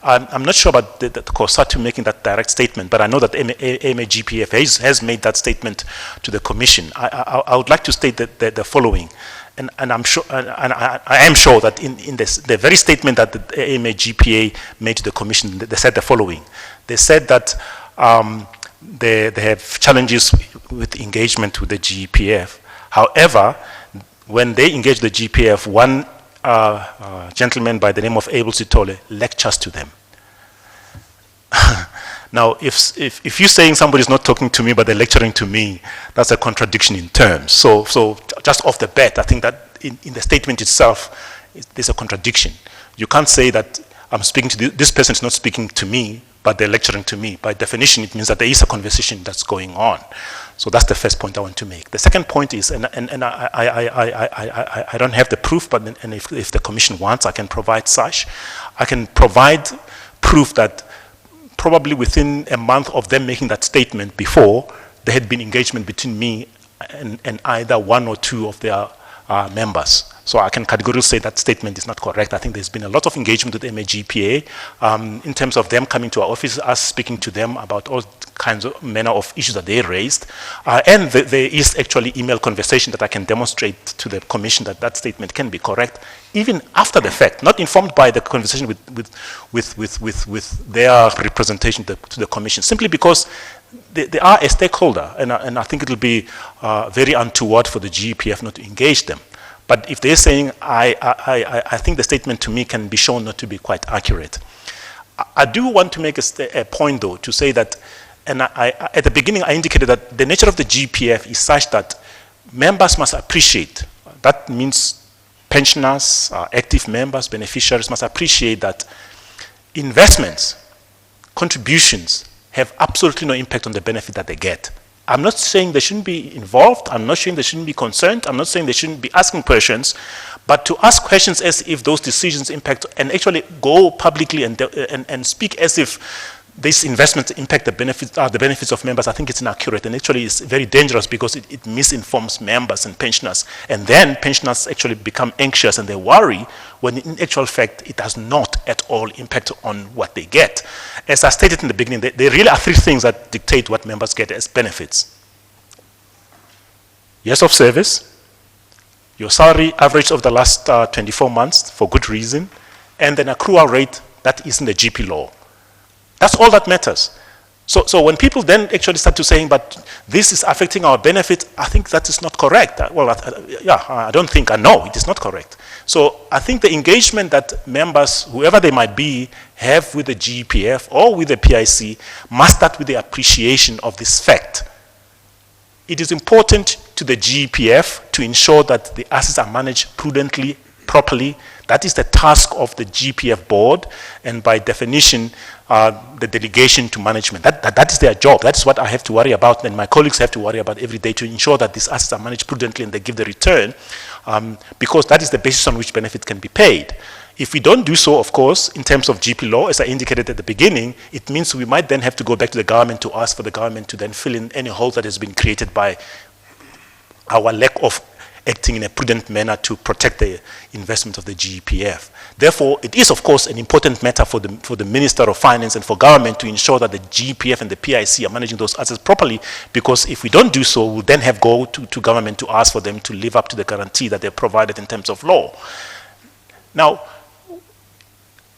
I'm not sure about the COSATU making that direct statement, but I know that AMA-GPF has made that statement to the Commission. I would like to state that the following. And I'm sure, and I am sure that in the very statement that the AMA-GPA made to the Commission, they said the following. They said that they have challenges with engagement with the GPF. However, when they engage the GPF, one gentleman by the name of Abel Sithole lectures to them. Now, if you're saying somebody's not talking to me but they're lecturing to me, that's a contradiction in terms. So just off the bat, I think that in the statement itself, there's a contradiction. You can't say that I'm speaking to this person is not speaking to me, but they're lecturing to me. By definition, it means that there is a conversation that's going on. So that's the first point I want to make. The second point is, and I don't have the proof, but if the Commission wants, I can provide such. I can provide proof that probably within a month of them making that statement before, there had been engagement between me and either one or two of their members. So I can categorically say that statement is not correct. I think there's been a lot of engagement with MAGPA in terms of them coming to our office, us speaking to them about all kinds of manner of issues that they raised. And there is actually email conversation that I can demonstrate to the Commission that that statement can be correct, even after the fact, not informed by the conversation with their representation to the Commission, simply because they are a stakeholder, and I think it will be very untoward for the GEPF not to engage them. But if they're saying, I think the statement to me can be shown not to be quite accurate. I do want to make a point, though, to say that, and at the beginning I indicated that the nature of the GEPF is such that members must appreciate, that means pensioners, active members, beneficiaries must appreciate that investments, contributions, have absolutely no impact on the benefit that they get. I'm not saying they shouldn't be involved, I'm not saying they shouldn't be concerned, I'm not saying they shouldn't be asking questions, but to ask questions as if those decisions impact, and actually go publicly and speak as if these investments impact the benefits of members, I think it's inaccurate, and actually it's very dangerous because it misinforms members and pensioners, and then pensioners actually become anxious and they worry when in actual fact it does not at all impact on what they get. As I stated in the beginning, there really are three things that dictate what members get as benefits. Years of service, your salary average of the last 24 months for good reason, and an accrual rate that is in the GP law. That's all that matters. So when people then actually start to saying, but this is affecting our benefit, I think that is not correct. Well, I don't think, I know it is not correct. So I think the engagement that members, whoever they might be, have with the GEPF or with the PIC must start with the appreciation of this fact. It is important to the GEPF to ensure that the assets are managed prudently, properly. That is the task of the GEPF board, and by definition, the delegation to management. That is their job. That's what I have to worry about, and my colleagues have to worry about every day to ensure that these assets are managed prudently and they give the return, because that is the basis on which benefit can be paid. If we don't do so, of course, in terms of GP law, as I indicated at the beginning, it means we might then have to go back to the government to ask for the government to then fill in any hole that has been created by our lack of acting in a prudent manner to protect the investment of the GEPF. Therefore, it is, of course, an important matter for the Minister of Finance and for government to ensure that the GEPF and the PIC are managing those assets properly, because if we don't do so, we'll then have go to government to ask for them to live up to the guarantee that they're provided in terms of law. Now,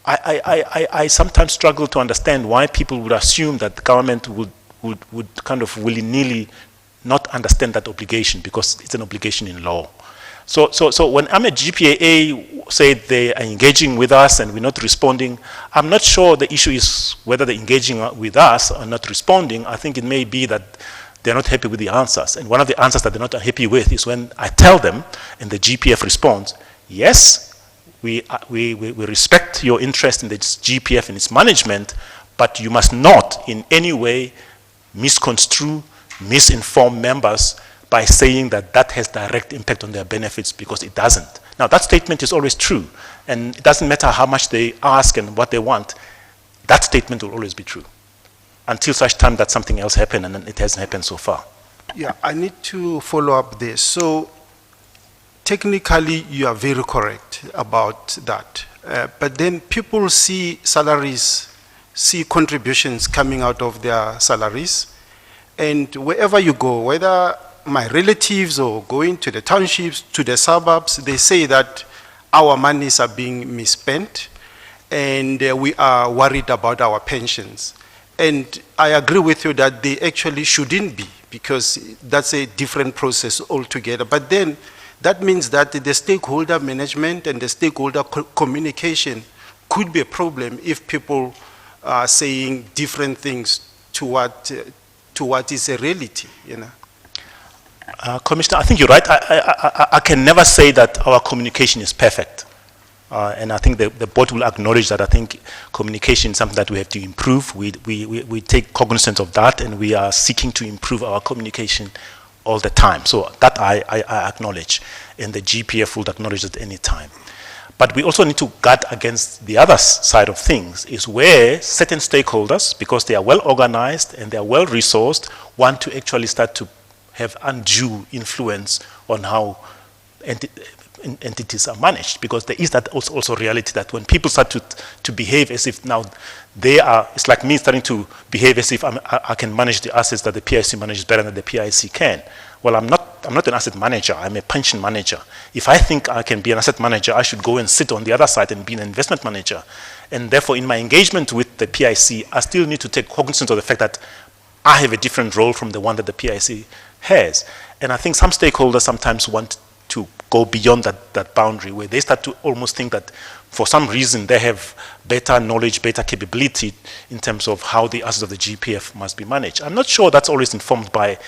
I sometimes struggle to understand why people would assume that the government would kind of willy-nilly not understand that obligation, because it's an obligation in law. So when I'm a GPAA say they are engaging with us and we're not responding, I'm not sure the issue is whether they're engaging with us or not responding. I think it may be that they're not happy with the answers. And one of the answers that they're not happy with is when I tell them, and the GPF responds, yes, we respect your interest in the GPF and its management, but you must not in any way misconstrue, misinform members by saying that that has direct impact on their benefits, because it doesn't. Now, that statement is always true, and it doesn't matter how much they ask and what they want, that statement will always be true, until such time that something else happened, and it hasn't happened so far. Yeah, I need to follow up this. So, technically, you are very correct about that. But then people see salaries, see contributions coming out of their salaries, and wherever you go, whether my relatives or going to the townships, to the suburbs, they say that our monies are being misspent, and we are worried about our pensions. And I agree with you that they actually shouldn't be, because that's a different process altogether. But then that means that the stakeholder management and the stakeholder communication could be a problem if people are saying different things to what is a reality, you know. Commissioner, I think you're right. I can never say that our communication is perfect. And I think the board will acknowledge that. I think communication is something that we have to improve. We take cognizance of that, and we are seeking to improve our communication all the time. So that I acknowledge, and the GPF will acknowledge it at any time. But we also need to guard against the other side of things, is where certain stakeholders, because they are well organized and they are well resourced, want to actually start to have undue influence on how entities are managed, because there is that also reality that when people start to behave as if now they are, it's like me starting to behave as if I can manage the assets that the PIC manages better than the PIC can. Well, I'm not an asset manager, I'm a pension manager. If I think I can be an asset manager, I should go and sit on the other side and be an investment manager. And therefore, in my engagement with the PIC, I still need to take cognizance of the fact that I have a different role from the one that the PIC has. And I think some stakeholders sometimes want to go beyond that boundary, where they start to almost think that for some reason they have better knowledge, better capability in terms of how the assets of the GPF must be managed. I'm not sure that's always informed by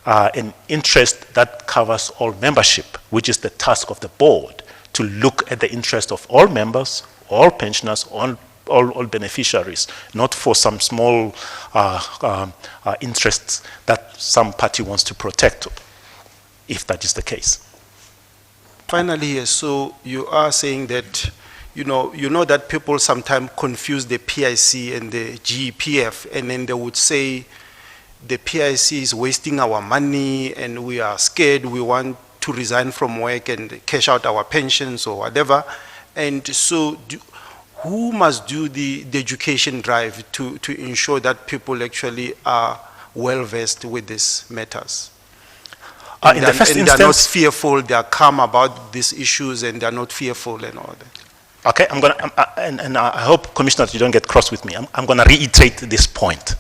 an interest that covers all membership, which is the task of the board, to look at the interest of all members, all pensioners, all beneficiaries, not for some small interests that some party wants to protect, if that is the case. Finally, so you are saying that, you know that people sometimes confuse the PIC and the GEPF, and then they would say the PIC is wasting our money and we are scared, we want to resign from work and cash out our pensions or whatever. And so who must do the education drive to ensure that people actually are well versed with these matters? In the first instance, they're not fearful, they are calm about these issues and they're not fearful and all that. Okay, and I hope, Commissioner, you don't get cross with me. I'm going to reiterate this point.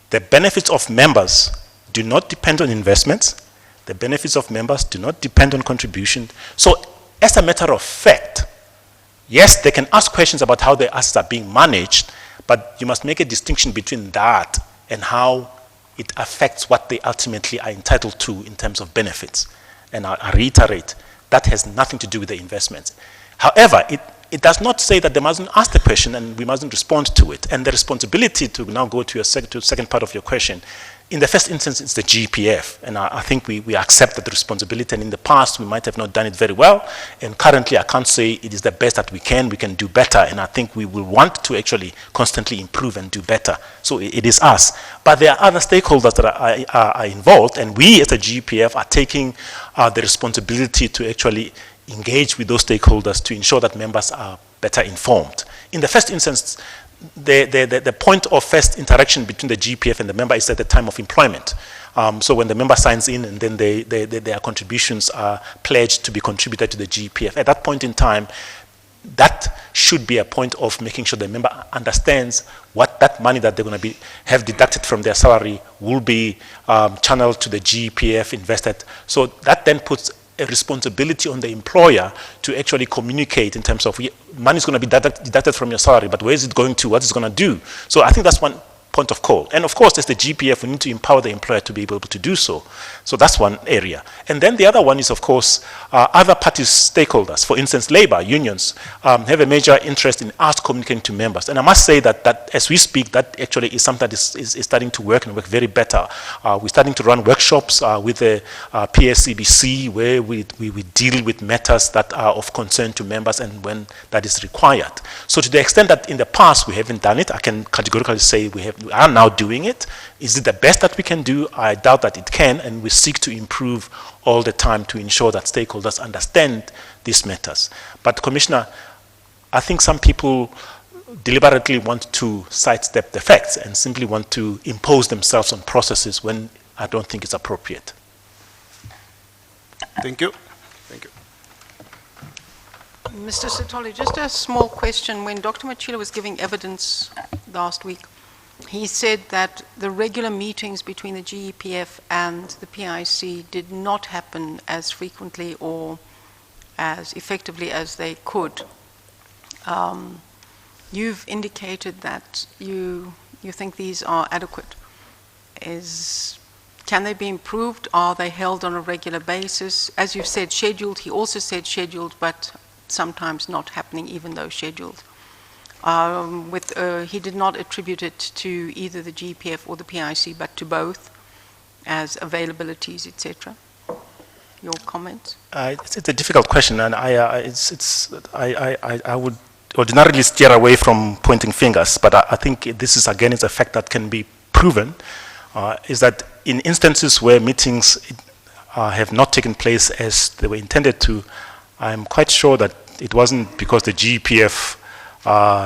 The benefits of members do not depend on investments. The benefits of members do not depend on contribution. So, as a matter of fact, yes, they can ask questions about how their assets are being managed, but you must make a distinction between that and how it affects what they ultimately are entitled to in terms of benefits. And I reiterate, that has nothing to do with the investments. However, it does not say that they mustn't ask the question and we mustn't respond to it. And the responsibility, to now go to the second part of your question, in the first instance, it's the GPF, and I think we accept that responsibility, and in the past, we might have not done it very well, and currently, I can't say it is the best that we can do better, and I think we will want to actually constantly improve and do better. So it is us. But there are other stakeholders that are involved, and we as a GPF are taking the responsibility to actually engage with those stakeholders to ensure that members are better informed. In the first instance, the point of first interaction between the GPF and the member is at the time of employment. So when the member signs in and then their contributions are pledged to be contributed to the GPF, at that point in time, that should be a point of making sure the member understands what that money that they're going to have deducted from their salary will be channeled to the GPF, invested. So that then puts a responsibility on the employer to actually communicate in terms of money is going to be deducted from your salary, but where is it going to, what is it going to do? So I think that's one point of call. And of course, as the GPF, we need to empower the employer to be able to do so. So that's one area. And then the other one is, of course, other parties, stakeholders. For instance, labor unions have a major interest in us communicating to members. And I must say that as we speak, that actually is something that is starting to work and work very better. We're starting to run workshops with the SABC where we deal with matters that are of concern to members and when that is required. So to the extent that in the past we haven't done it, I can categorically say we are now doing it. Is it the best that we can do? I doubt that it can, and we seek to improve all the time to ensure that stakeholders understand these matters. But Commissioner, I think some people deliberately want to sidestep the facts and simply want to impose themselves on processes when I don't think it's appropriate. Thank you. Thank you. Mr. Sithole, just a small question. When Dr. Machila was giving evidence last week, he said that the regular meetings between the GEPF and the PIC did not happen as frequently or as effectively as they could. You've indicated that you think these are adequate. Can they be improved? Are they held on a regular basis? As you've said, scheduled. He also said scheduled, but sometimes not happening even though scheduled. He did not attribute it to either the GPF or the PIC, but to both as availabilities, etc. Your comments? It's a difficult question, and I would ordinarily steer away from pointing fingers, but I think this is again a fact that can be proven. Is that in instances where meetings have not taken place as they were intended to, I'm quite sure that it wasn't because the GEPF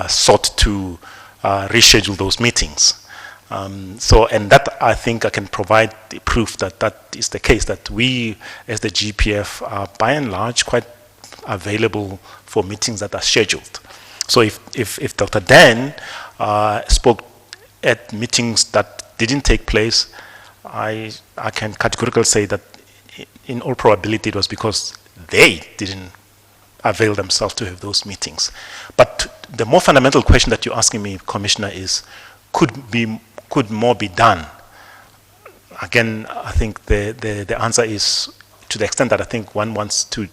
sought to reschedule those meetings. And that, I think I can provide the proof that that is the case, that we, as the GPF, are by and large quite available for meetings that are scheduled. So if Dr. Dan spoke at meetings that didn't take place, I can categorically say that in all probability it was because they didn't avail themselves to have those meetings. But the more fundamental question that you're asking me, Commissioner, is could more be done? Again, I think the answer is, to the extent that I think one wants to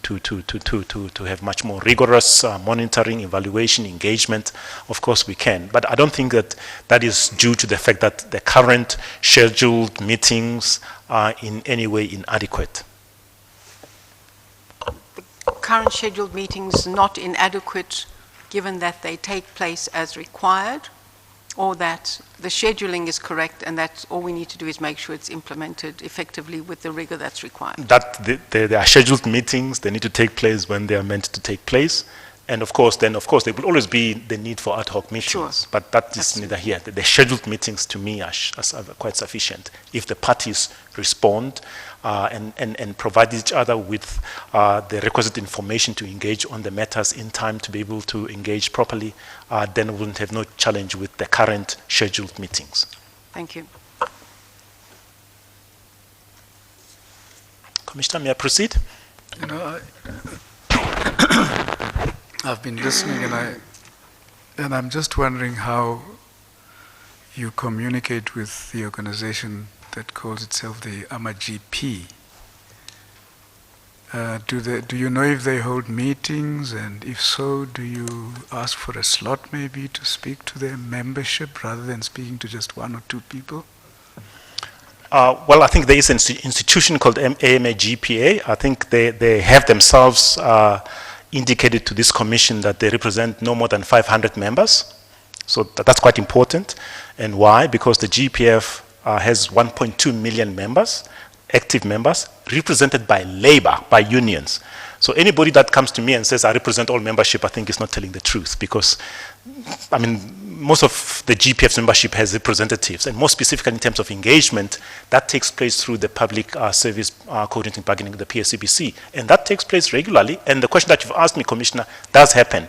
have much more rigorous monitoring, evaluation, engagement, of course we can. But I don't think that that is due to the fact that the current scheduled meetings are in any way inadequate. Current scheduled meetings not inadequate, given that they take place as required, or that the scheduling is correct and that all we need to do is make sure it's implemented effectively with the rigor that's required? That there are scheduled meetings, they need to take place when they are meant to take place. And of course, there will always be the need for ad hoc meetings. Sure. But that is neither here. The scheduled meetings, to me, are quite sufficient. If the parties respond and provide each other with the requisite information to engage on the matters in time to be able to engage properly, then we wouldn't have no challenge with the current scheduled meetings. Thank you. Commissioner, may I proceed? You know, I've been listening and I'm just wondering how you communicate with the organization that calls itself the AMA-GP. Do you know if they hold meetings, and if so, do you ask for a slot maybe to speak to their membership rather than speaking to just one or two people? Well, I think there is an institution called AMA-GPA. I think they have themselves indicated to this commission that they represent no more than 500 members. So that's quite important. And why? Because the GPF has 1.2 million members, active members, represented by labor, by unions. So anybody that comes to me and says, I represent all membership, I think is not telling the truth, because, I mean, most of the GPF's membership has representatives, and more specifically in terms of engagement, that takes place through the Public Service Coordinating Bargaining, the PSABC, and that takes place regularly. And the question that you've asked me, Commissioner, does happen.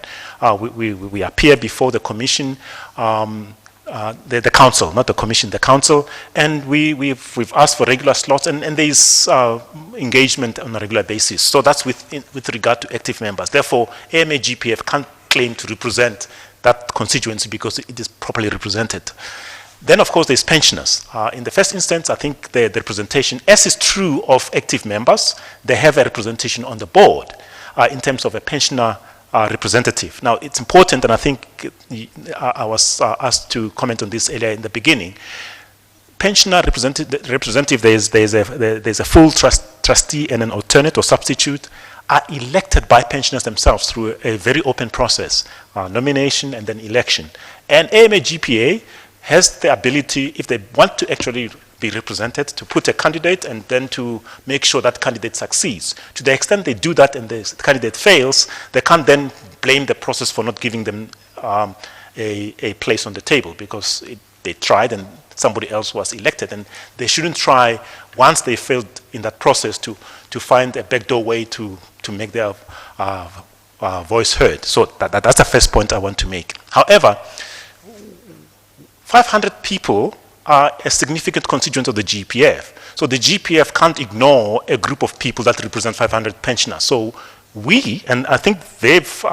We appear before the Commission, the Council, not the Commission, the Council, and we've asked for regular slots, and there is engagement on a regular basis. So that's with regard to active members. Therefore, AMA-GPF can't claim to represent that constituency because it is properly represented. Then, of course, there's pensioners. In the first instance, I think the representation, as is true of active members, they have a representation on the board in terms of a pensioner representative. Now, it's important, and I think I was asked to comment on this earlier in the beginning. Pensioner representative, there's a full trustee and an alternate or substitute, are elected by pensioners themselves through a very open process, nomination and then election. And AMA-GPA has the ability, if they want to actually be represented, to put a candidate and then to make sure that candidate succeeds. To the extent they do that and the candidate fails, they can't then blame the process for not giving them a place on the table, because they tried and somebody else was elected, and they shouldn't try, once they failed in that process, to find a backdoor way to make their voice heard. So that's the first point I want to make. However, 500 people are a significant constituent of the GPF. So the GPF can't ignore a group of people that represent 500 pensioners. So we, and I think they've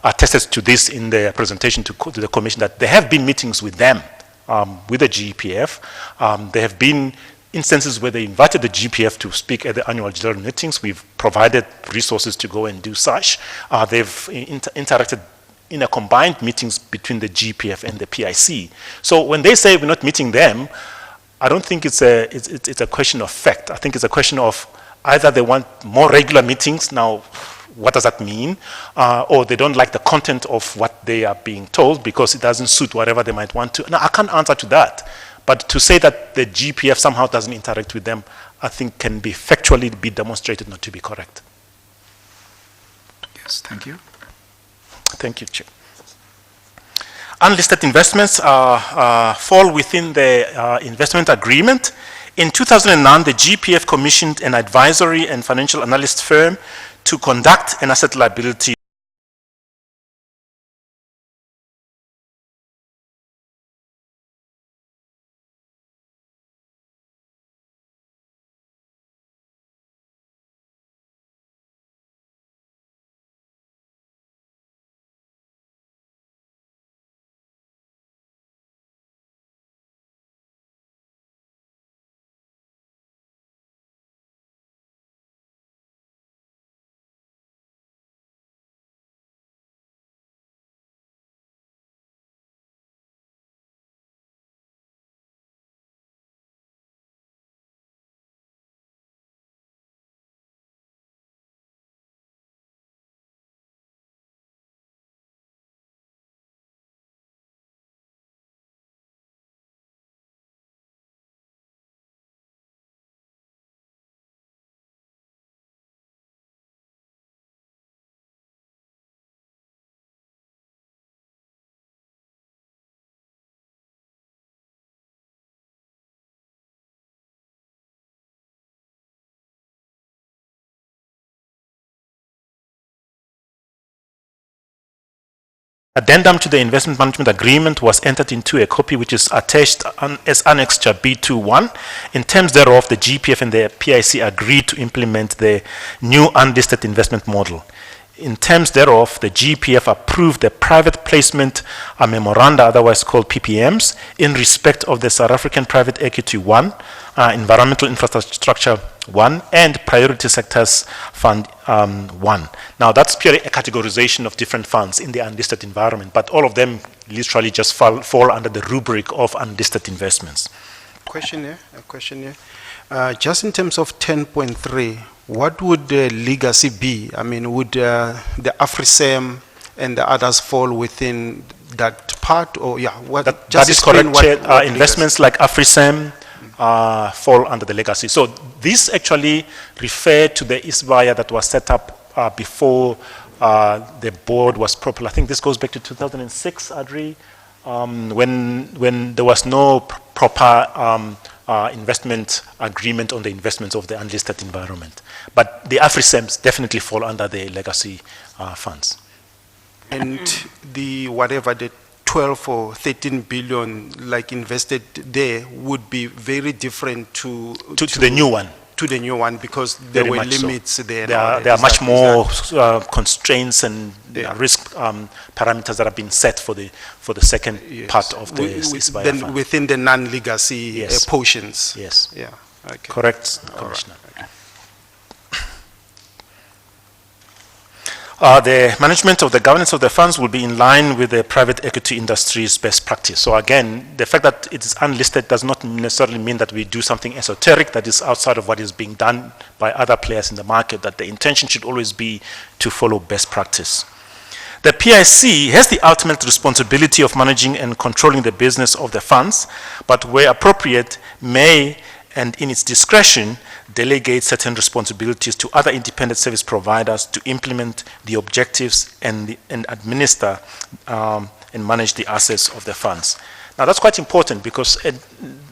attested to this in their presentation to the Commission, that there have been meetings with them, with the GPF. There have been instances where they invited the GPF to speak at the annual general meetings. We've provided resources to go and do such. They've interacted in a combined meetings between the GPF and the PIC. So when they say we're not meeting them, I don't think it's a question of fact. I think it's a question of either they want more regular meetings. Now, what does that mean? Or they don't like the content of what they are being told because it doesn't suit whatever they might want to. Now, I can't answer to that. But to say that the GPF somehow doesn't interact with them, I think can be factually be demonstrated not to be correct. Yes, thank you. Thank you, Chair. Unlisted investments fall within the investment agreement. In 2009, the GPF commissioned an advisory and financial analyst firm to conduct an asset liability addendum to the investment management agreement was entered into a copy which is attached as Annexure B21. In terms thereof, the GPF and the PIC agreed to implement the new unlisted investment model. In terms thereof, the GPF approved the private placement memoranda, otherwise called PPMs, in respect of the South African Private Equity 1, Environmental Infrastructure 1, and Priority Sectors Fund 1. Now, that's purely a categorization of different funds in the unlisted environment, but all of them literally just fall under the rubric of unlisted investments. A question here. Just in terms of 10.3, what would the legacy be? I mean, would the AfriSam and the others fall within that part, or what? That is correct, Chair. Investments like AfriSam fall under the legacy. So these actually refer to the ISBAYA that was set up before the board was proper. I think this goes back to 2006, Adri, when there was no proper investment agreement on the investments of the unlisted environment. But the AfriSams definitely fall under the legacy funds. And the 12 or 13 billion like invested there would be very different to the new one. To the new one, because there were limits there. There are much more constraints and risk parameters that have been set for the second part of the ISBAYA fund. Within the non-legacy portions. Yes. Yeah. Okay. Correct, Commissioner. The management of the governance of the funds will be in line with the private equity industry's best practice. So again, the fact that it is unlisted does not necessarily mean that we do something esoteric that is outside of what is being done by other players in the market, that the intention should always be to follow best practice. The PIC has the ultimate responsibility of managing and controlling the business of the funds, but where appropriate may, and in its discretion, delegate certain responsibilities to other independent service providers to implement the objectives and administer and manage the assets of the funds. Now that's quite important, because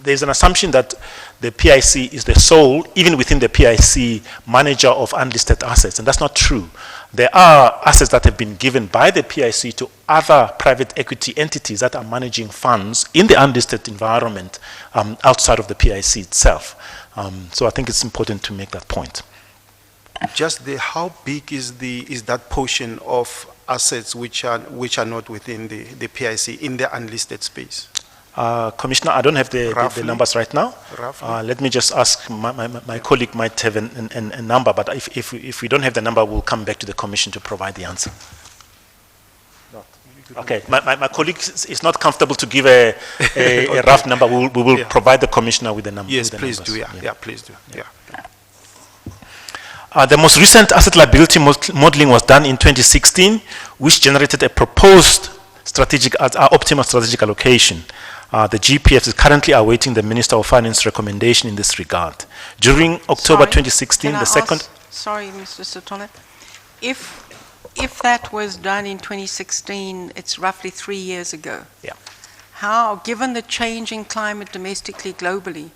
there's an assumption that the PIC is the sole, even within the PIC, manager of unlisted assets, and that's not true. There are assets that have been given by the PIC to other private equity entities that are managing funds in the unlisted environment outside of the PIC itself. So I think it's important to make that point. Just how big is that portion of assets which are not within the PIC in the unlisted space? Commissioner, I don't have the numbers right now. Let me just ask, my colleague might have a number, but if we don't have the number, we'll come back to the Commission to provide the answer. Okay, my colleague is not comfortable to give a rough number. We will provide the Commissioner with the number. Yes, please do. Yeah, please do. Yeah. The most recent asset liability modeling was done in 2016, which generated a proposed optimal strategic allocation. The GPF is currently awaiting the Minister of Finance recommendation in this regard. During October 2016, Sorry, Mr. Sithole. If If that was done in 2016, it's roughly 3 years ago. Yeah. How, given the changing climate domestically, globally,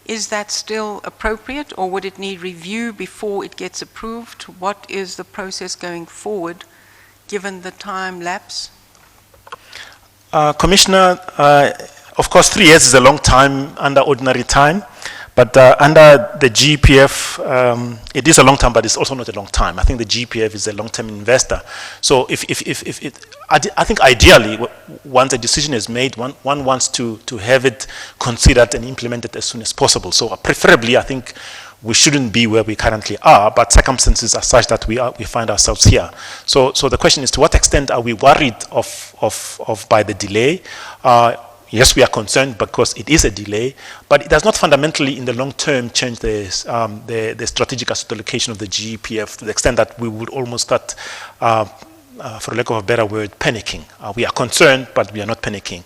is that still appropriate, or would it need review before it gets approved? What is the process going forward, given the time lapse? Commissioner, of course, 3 years is a long time under ordinary time, but under the GPF, it is a long time, but it's also not a long time. I think the GPF is a long-term investor. So I think ideally, once a decision is made, one wants to have it considered and implemented as soon as possible. So preferably, I think we shouldn't be where we currently are, but circumstances are such that we find ourselves here. So the question is, to what extent are we worried of by the delay? Yes, we are concerned because it is a delay, but it does not fundamentally, in the long term, change the strategic asset allocation of the GEPF to the extent that we would almost start, for lack of a better word, panicking. We are concerned, but we are not panicking.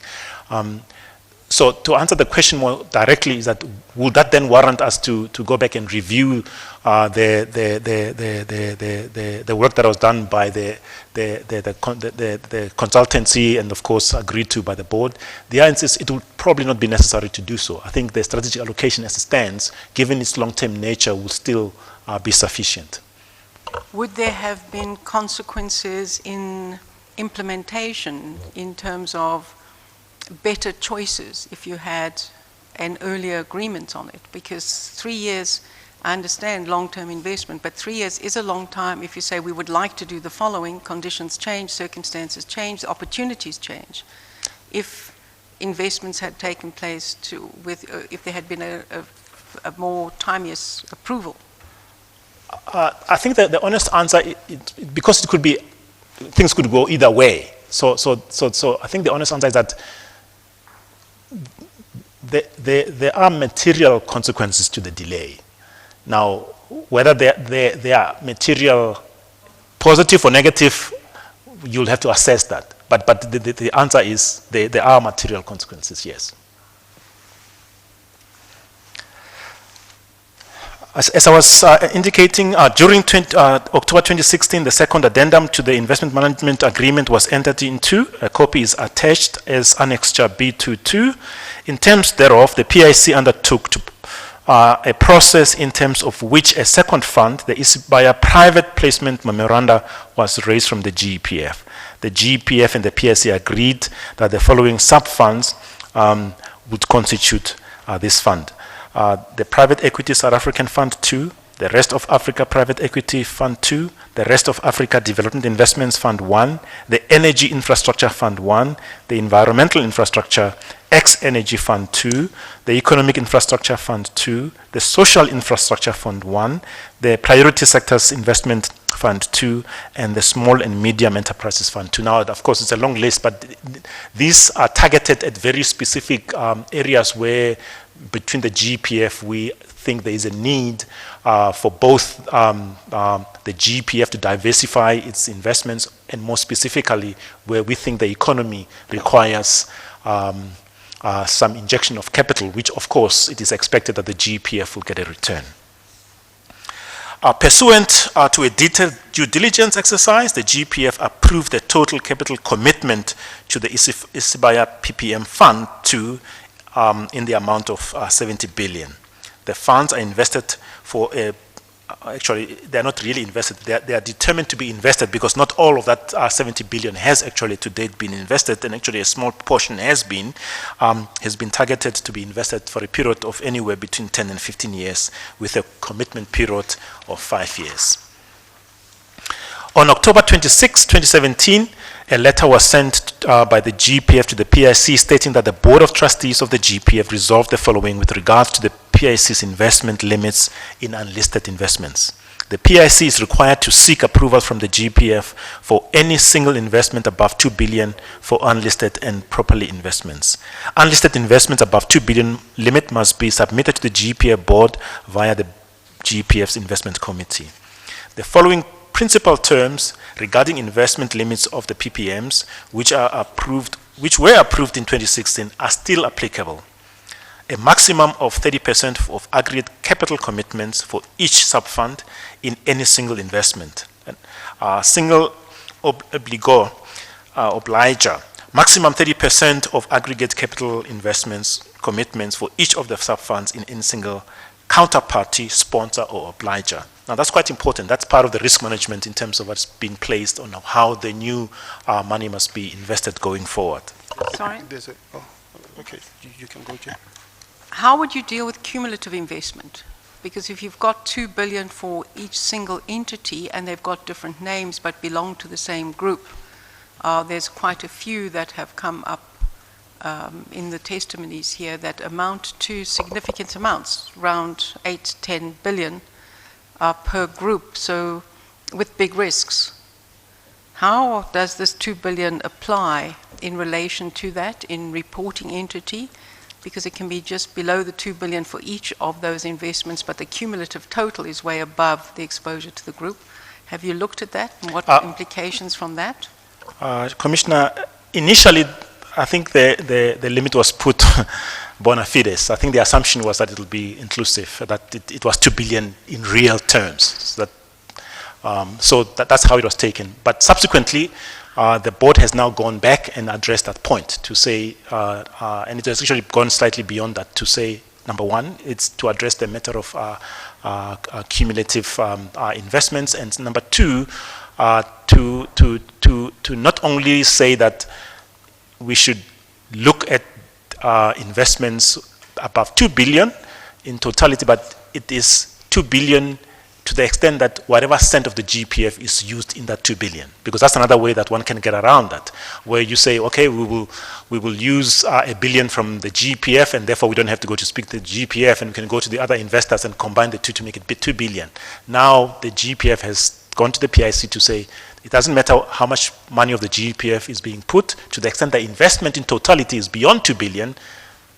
So to answer the question more directly, is that would that then warrant us to go back and review the work that was done by the consultancy and of course agreed to by the board? The answer is it would probably not be necessary to do so. I think the strategic allocation as it stands, given its long-term nature, will still be sufficient. Would there have been consequences in implementation in terms of better choices if you had an earlier agreement on it? Because 3 years, I understand long-term investment, but 3 years is a long time if you say we would like to do the following, conditions change, circumstances change, opportunities change. If investments had taken place if there had been a more timeous approval. I think that the honest answer, because it could be, things could go either way. So I think the honest answer is that there are material consequences to the delay. Now, whether they are material positive or negative, you'll have to assess that. But the answer is there are material consequences, yes. As I was indicating, during October 2016, the second addendum to the investment management agreement was entered into. A copy is attached as Annexure B22. In terms thereof, the PIC undertook a process in terms of which a second fund, the Isibaya private placement memoranda, was raised from the GEPF. The GEPF and the PIC agreed that the following sub-funds would constitute this fund. The Private Equity South African Fund 2, the Rest of Africa Private Equity Fund 2, the Rest of Africa Development Investments Fund 1, the Energy Infrastructure Fund 1, the Environmental Infrastructure Energy Fund 2, the Economic Infrastructure Fund 2, the Social Infrastructure Fund 1, the Priority Sectors Investment Fund 2, and the Small and Medium Enterprises Fund 2. Now, of course, it's a long list, but these are targeted at very specific areas where between the GPF, we think there is a need for both the GPF to diversify its investments, and more specifically, where we think the economy requires some injection of capital, which, of course, it is expected that the GPF will get a return. Pursuant to a detailed due diligence exercise, the GPF approved the total capital commitment to the Isibaya PPM Fund 2 in the amount of 70 billion. The funds are invested for actually, they're not really invested. They are determined to be invested because not all of that 70 billion has actually to date been invested, and actually a small portion has been targeted to be invested for a period of anywhere between 10 and 15 years with a commitment period of 5 years. On October 26, 2017, a letter was sent by the GPF to the PIC stating that the Board of Trustees of the GPF resolved the following with regards to the PIC's investment limits in unlisted investments. The PIC is required to seek approval from the GPF for any single investment above 2 billion for unlisted and properly investments. Unlisted investments above 2 billion limit must be submitted to the GPF board via the GPF's investment committee. The following principal terms regarding investment limits of the PPMs, which were approved in 2016, are still applicable. A maximum of 30% of aggregate capital commitments for each sub-fund in any single investment. obligor, obliger, maximum 30% of aggregate capital investments commitments for each of the sub-funds in any single counterparty, sponsor, or obliger. Now, that's quite important. That's part of the risk management in terms of what's been placed on how the new money must be invested going forward. Sorry? Okay, you can go, Chair. How would you deal with cumulative investment? Because if you've got 2 billion for each single entity and they've got different names but belong to the same group, there's quite a few that have come up in the testimonies here that amount to significant amounts, around 8, 10 billion per group, so with big risks. How does this 2 billion apply in relation to that in reporting entity? Because it can be just below the 2 billion for each of those investments, but the cumulative total is way above the exposure to the group. Have you looked at that and what implications from that? Commissioner, initially, I think the limit was put bona fides. I think the assumption was that it will be inclusive, that it was 2 billion in real terms. So that's how it was taken. But subsequently, the board has now gone back and addressed that point to say, and it has actually gone slightly beyond that to say, number one, it's to address the matter of cumulative investments, and number two, to not only say that we should look at investments above 2 billion in totality, but it is 2 billion to the extent that whatever cent of the GPF is used in that 2 billion, because that's another way that one can get around that, where you say, okay, we will use 1 billion from the GPF, and therefore we don't have to go to speak to the GPF, and we can go to the other investors and combine the two to make it 2 billion. Now the GPF has gone to the PIC to say it doesn't matter how much money of the GPF is being put, to the extent that investment in totality is beyond 2 billion,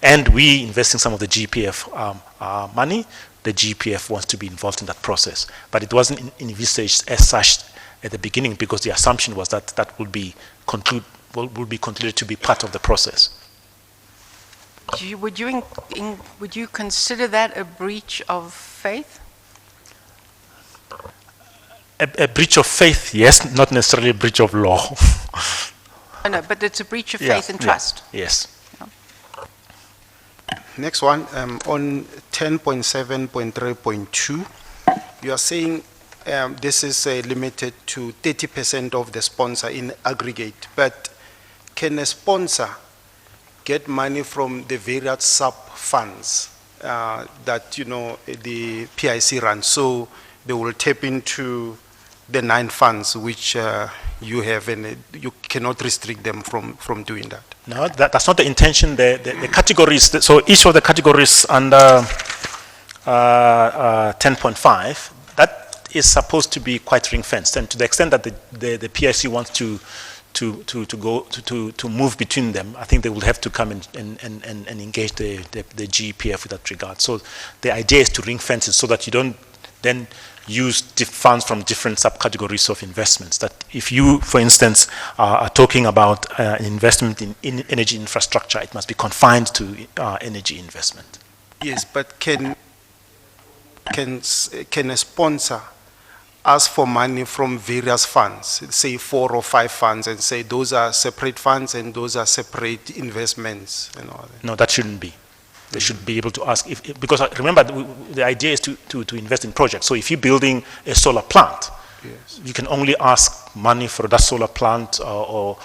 and we investing some of the GPF money, the GPF wants to be involved in that process. But it wasn't envisaged as such at the beginning, because the assumption was that that would be concluded to be part of the process. Would you consider that a breach of faith? A breach of faith, yes, not necessarily a breach of law. No, but it's a breach of faith and trust. Yes. Next one, on 10.7.3.2, you are saying this is limited to 30% of the sponsor in aggregate, but can a sponsor get money from the various sub-funds that, the PIC runs? So they will tap into the 9 funds which you have, and you cannot restrict them from doing that. No, that's not the intention. The categories, so each of the categories under 10.5, that is supposed to be quite ring-fenced, and to the extent that the PIC wants to move between them, I think they will have to come and engage the GPF with that regard. So the idea is to ring-fence it so that you don't then use funds from different subcategories of investments. That if you, for instance, are talking about investment in energy infrastructure, it must be confined to energy investment. Yes, but can a sponsor ask for money from various funds, say 4 or 5 funds, and say those are separate funds and those are separate investments and all that? No, that shouldn't be. They should be able to ask, because remember, the idea is to invest in projects. So if you're building a solar plant, yes, you can only ask money for that solar plant or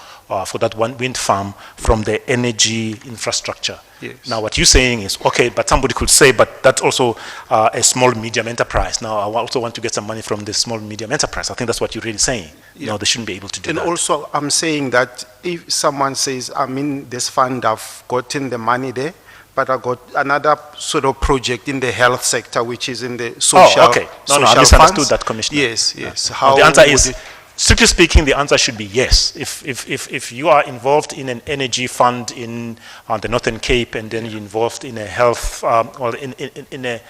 for that one wind farm from the energy infrastructure. Yes. Now what you're saying is, okay, but somebody could say, but that's also a small medium enterprise. Now I also want to get some money from the small medium enterprise. I think that's what you're really saying. Yeah. No, they shouldn't be able to do and that. And also I'm saying that if someone says, I'm in this fund, I've gotten the money there, but I got another sort of project in the health sector, which is in the social. Oh, okay. No, I misunderstood that, Commissioner. Yes, yes. No. How the answer is, strictly speaking, the answer should be yes. If you are involved in an energy fund in the Northern Cape, and then you're involved in a health, or in a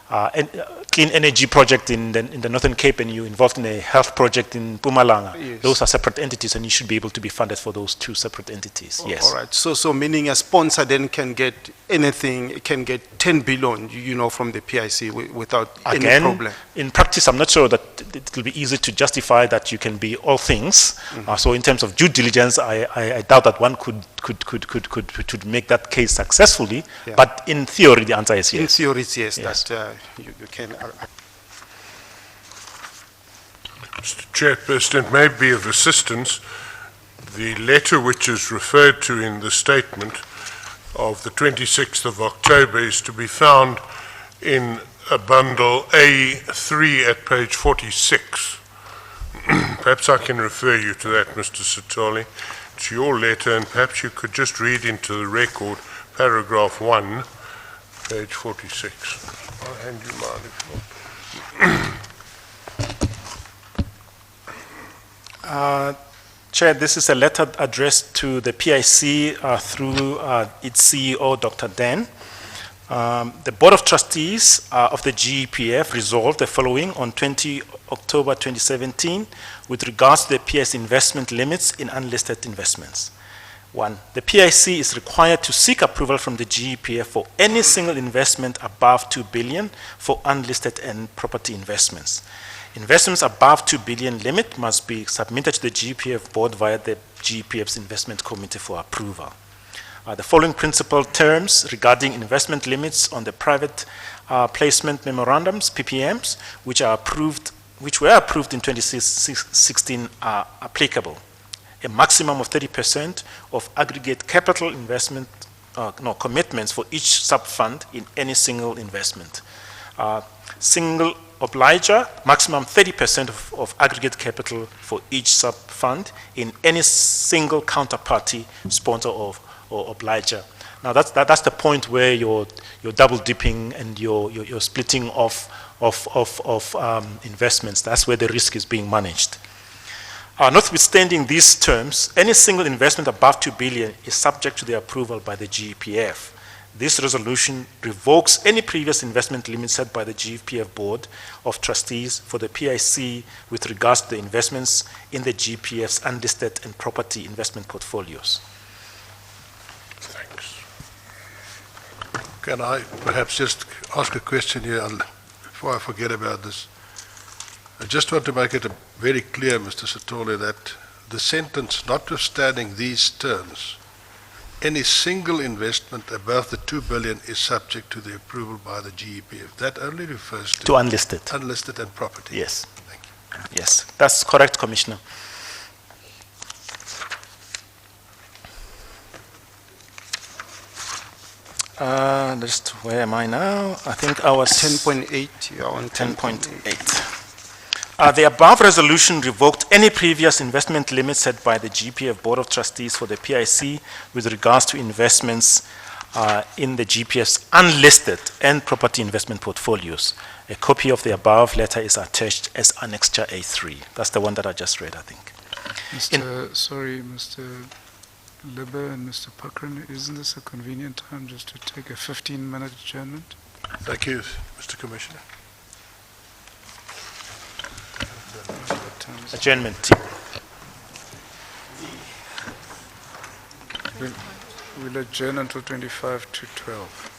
clean energy project in the Northern Cape and you're involved in a health project in Mpumalanga, Yes. those are separate entities and you should be able to be funded for those two separate entities, yes. All right, so meaning a sponsor then can get anything, can get 10 billion, from the PIC without any Again, problem? in practice, I'm not sure that it will be easy to justify that you can be all things. So in terms of due diligence, I doubt that one could make that case successfully. Yeah. But in theory, the answer is yes. In theory, it's yes, Yes. that you can. Mr. Chairperson, it may be of assistance. The letter which is referred to in the statement of the 26th of October is to be found in a bundle A3 at page 46. Perhaps I can refer you to that, Mr. Sithole. It's your letter, and perhaps you could just read into the record paragraph 1, page 46. I'll hand you mine if you want. Chair, this is a letter addressed to the PIC through its CEO, Dr. Dan. The Board of Trustees of the GEPF resolved the following on 20 October 2017 with regards to the PIC investment limits in unlisted investments. 1. The PIC is required to seek approval from the GEPF for any single investment above 2 billion for unlisted and property investments. Investments above 2 billion limit must be submitted to the GEPF board via the GEPF's investment committee for approval. The following principal terms regarding investment limits on the private placement memorandums, PPMs, which were approved in 2016 are applicable. A maximum of 30% of aggregate capital investment commitments for each sub-fund in any single investment. Single obliger, maximum 30% of aggregate capital for each sub-fund in any single counterparty, sponsor or obliger. Now that's the point where you're double dipping and you're splitting off investments. That's where the risk is being managed. Notwithstanding these terms, any single investment above 2 billion is subject to the approval by the GEPF. This resolution revokes any previous investment limit set by the GEPF Board of Trustees for the PIC with regards to the investments in the GEPF's unlisted and property investment portfolios. Thanks. Can I perhaps just ask a question here before I forget about this? I just want to make it very clear, Mr. Sithole, that the sentence, notwithstanding these terms, any single investment above the 2 billion is subject to the approval by the GEPF. That only refers to unlisted. Unlisted and property. Yes. Thank you. Yes, that's correct, Commissioner. Just where am I now? I think I was 10.8, you're on 10.8. The above resolution revoked any previous investment limit set by the GEPF Board of Trustees for the PIC with regards to investments in the GEPF's unlisted and property investment portfolios. A copy of the above letter is attached as Annexure A3. That's the one that I just read, I think. Mr. Libber and Mr. Puckren, isn't this a convenient time just to take a 15-minute adjournment? Thank you, Mr. Commissioner. Adjournment. We'll adjourn until 25 to 12.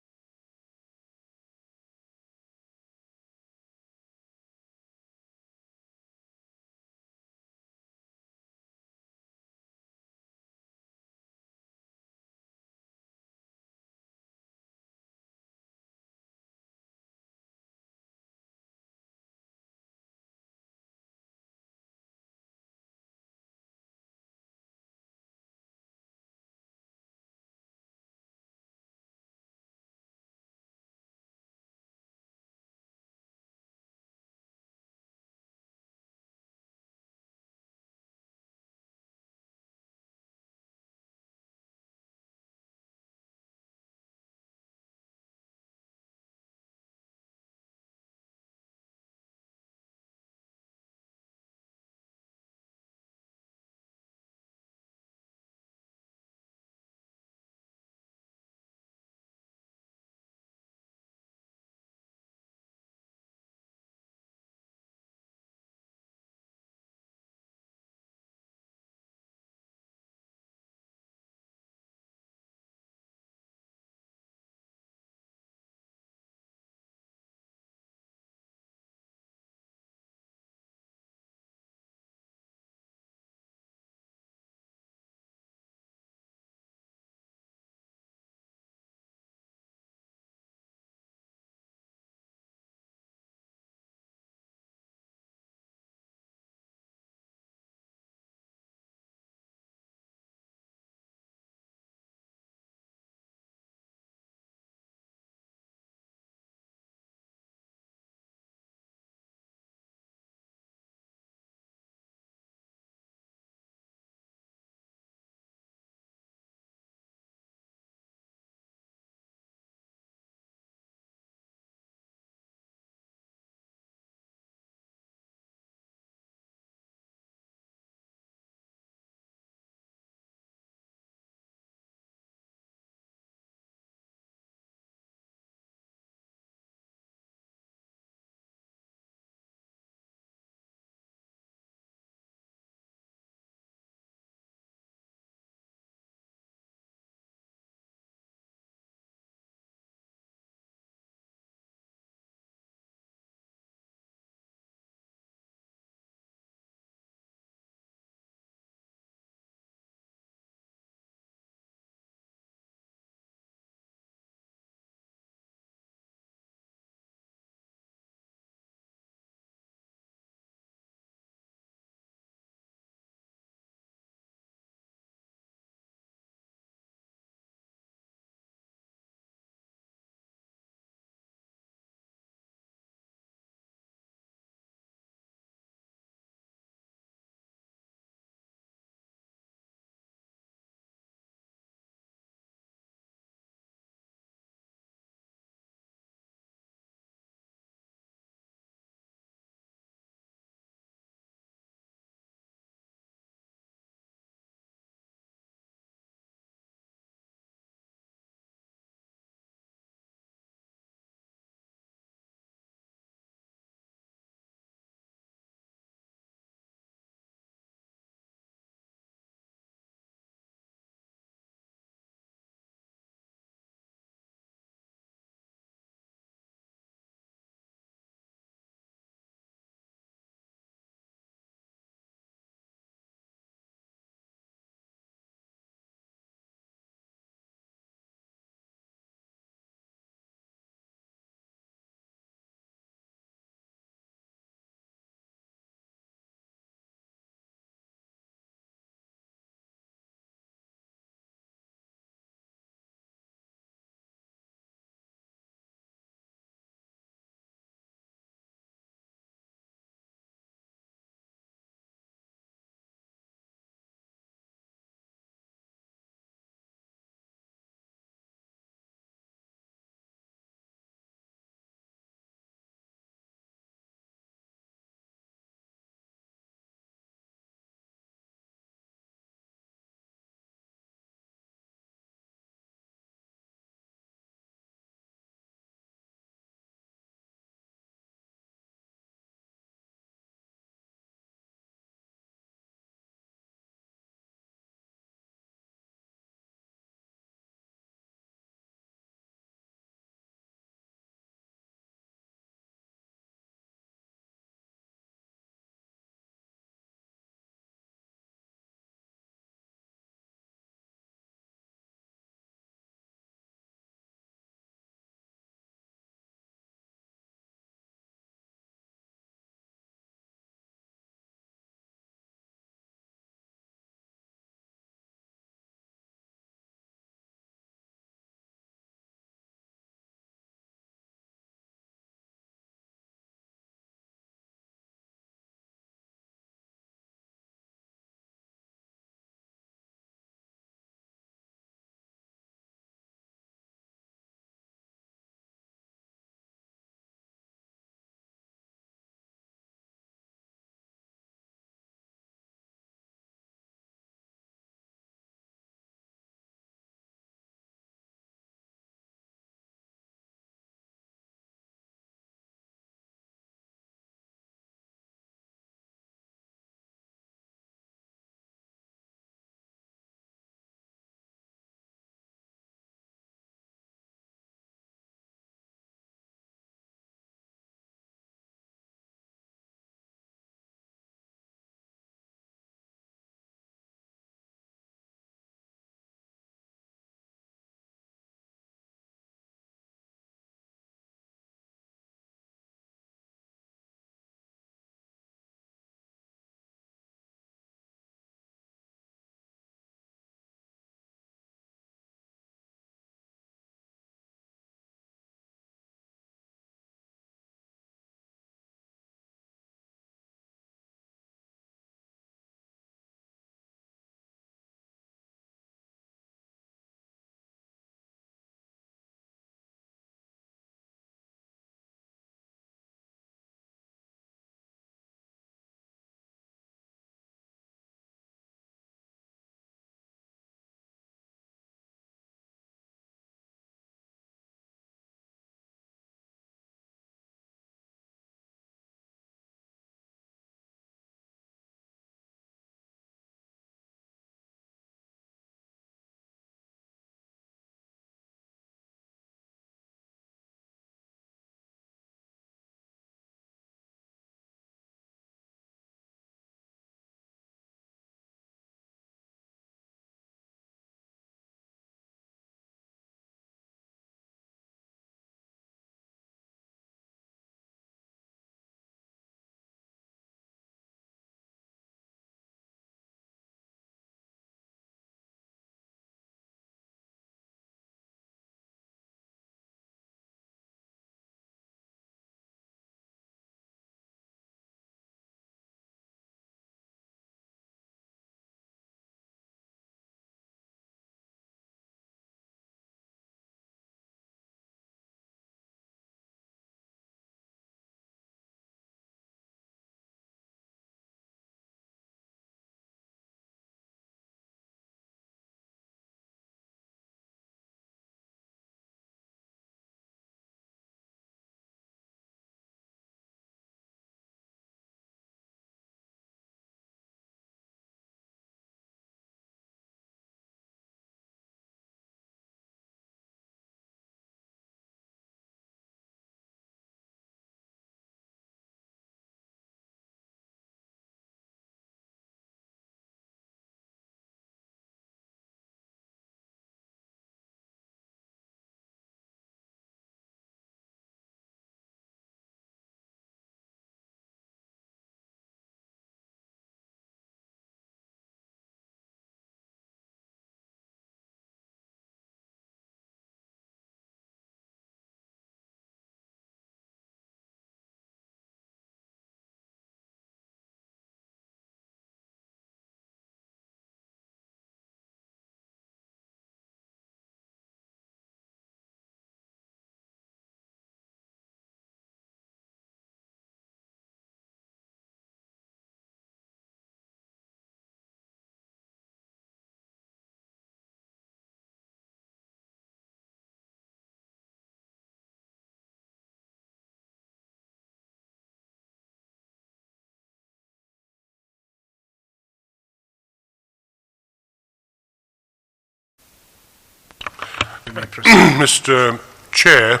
You may proceed. Mr. Chair,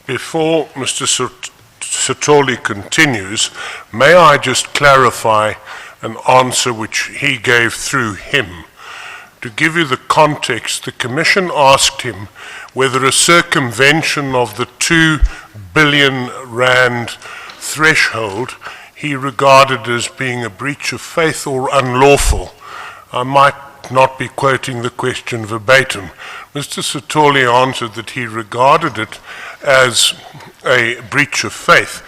before Mr. Sithole continues, may I just clarify an answer which he gave through him? To give you the context, the Commission asked him whether a circumvention of the 2 billion rand threshold he regarded as being a breach of faith or unlawful. I might not be quoting the question verbatim. Mr. Sithole answered that he regarded it as a breach of faith,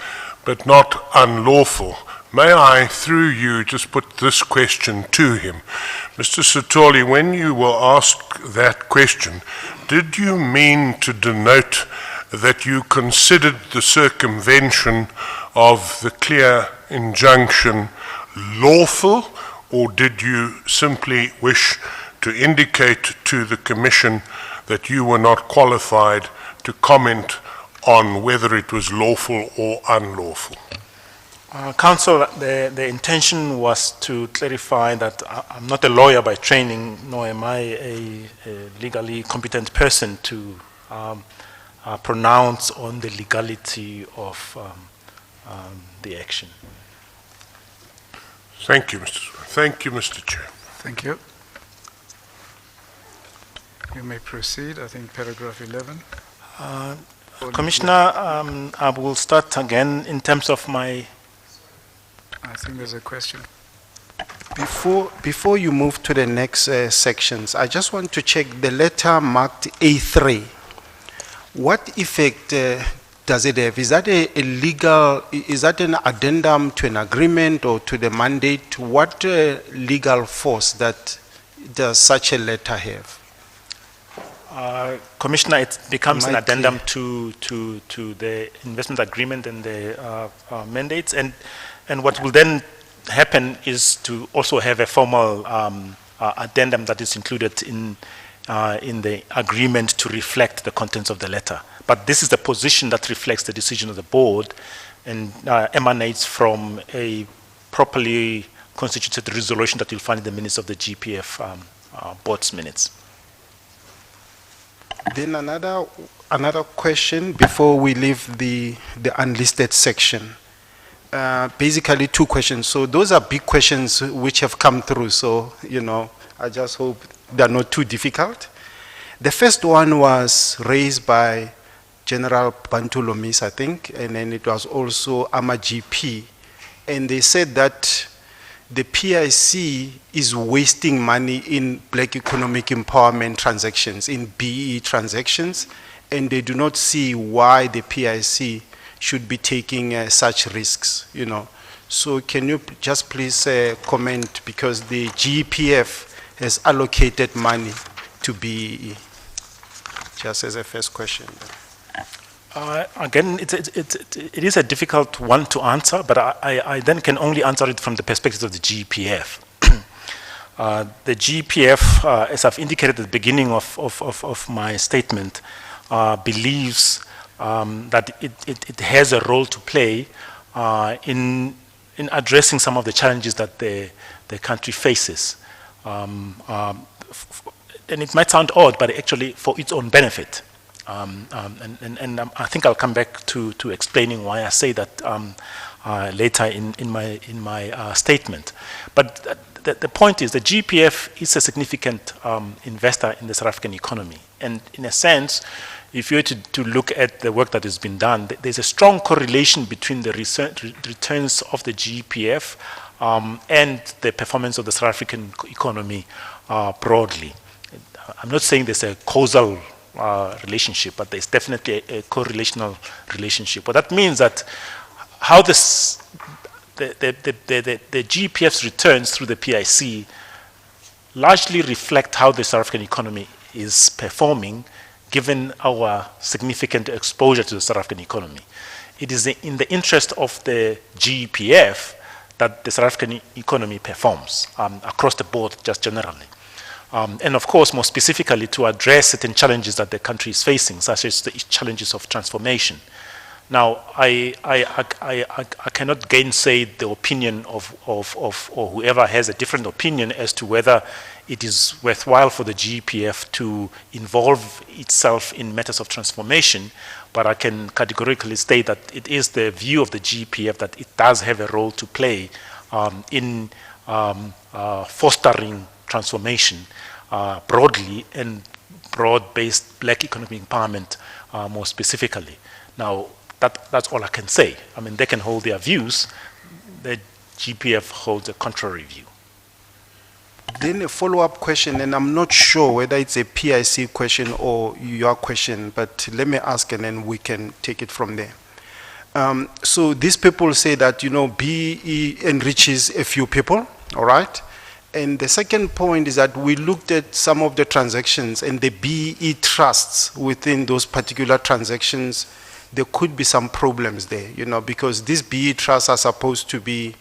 but not unlawful. May I, through you, just put this question to him? Mr. Sithole, when you were asked that question, did you mean to denote that you considered the circumvention of the clear injunction lawful, or did you simply wish to indicate to the Commission that you were not qualified to comment on whether it was lawful or unlawful? Council, the intention was to clarify that I'm not a lawyer by training, nor am I a legally competent person to pronounce on the legality of the action. Thank you, Mr. Chair. Thank you. You may proceed. I think paragraph 11. Commissioner, I will start again in terms of my... I think there's a question. Before you move to the next sections, I just want to check the letter marked A3. What effect does it have? Is that a legal, is that an addendum to an agreement or to the mandate? What legal force does such a letter have? Commissioner, it becomes an addendum to the investment agreement and the mandates, and what will then happen is to also have a formal addendum that is included in the agreement to reflect the contents of the letter. But this is the position that reflects the decision of the board and emanates from a properly constituted resolution that you'll find in the minutes of the GPF board's minutes. Then another question before we leave the unlisted section. Basically 2 questions. So those are big questions which have come through. So, I just hope they're not too difficult. The first one was raised by General Bantu Lomis, I think, and then it was also AMA GP. And they said that the PIC is wasting money in black economic empowerment transactions, in BE transactions, and they do not see why the PIC should be taking such risks, So can you just please comment, because the GPF has allocated money to BE, just as a first question. Again, it is a difficult one to answer, but I then can only answer it from the perspective of the GPF. The GPF, as I've indicated at the beginning of my statement, believes that it has a role to play in addressing some of the challenges that the country faces. And it might sound odd, but actually for its own benefit. And I think I'll come back to explaining why I say that later in my statement. But the point is the GPF is a significant investor in the South African economy. And in a sense, if you were to look at the work that has been done, there's a strong correlation between the returns of the GPF and the performance of the South African economy broadly. I'm not saying there's a causal relationship, but there's definitely a correlational relationship. What that means that how the GPF's returns through the PIC largely reflect how the South African economy is performing, given our significant exposure to the South African economy. It is in the interest of the GPF that the South African economy performs across the board, just generally. And of course, more specifically, to address certain challenges that the country is facing, such as the challenges of transformation. Now, I cannot gainsay the opinion of or whoever has a different opinion as to whether it is worthwhile for the GEPF to involve itself in matters of transformation, but I can categorically state that it is the view of the GEPF that it does have a role to play in fostering transformation broadly and broad-based black economic empowerment more specifically. Now, that's all I can say. I mean, they can hold their views. The GPF holds a contrary view. Then a follow-up question, and I'm not sure whether it's a PIC question or your question, but let me ask and then we can take it from there. So these people say that, you know, BE enriches a few people, all right? And the second point is that we looked at some of the transactions and the BE trusts within those particular transactions. There could be some problems there, you know, because these BE trusts are supposed to be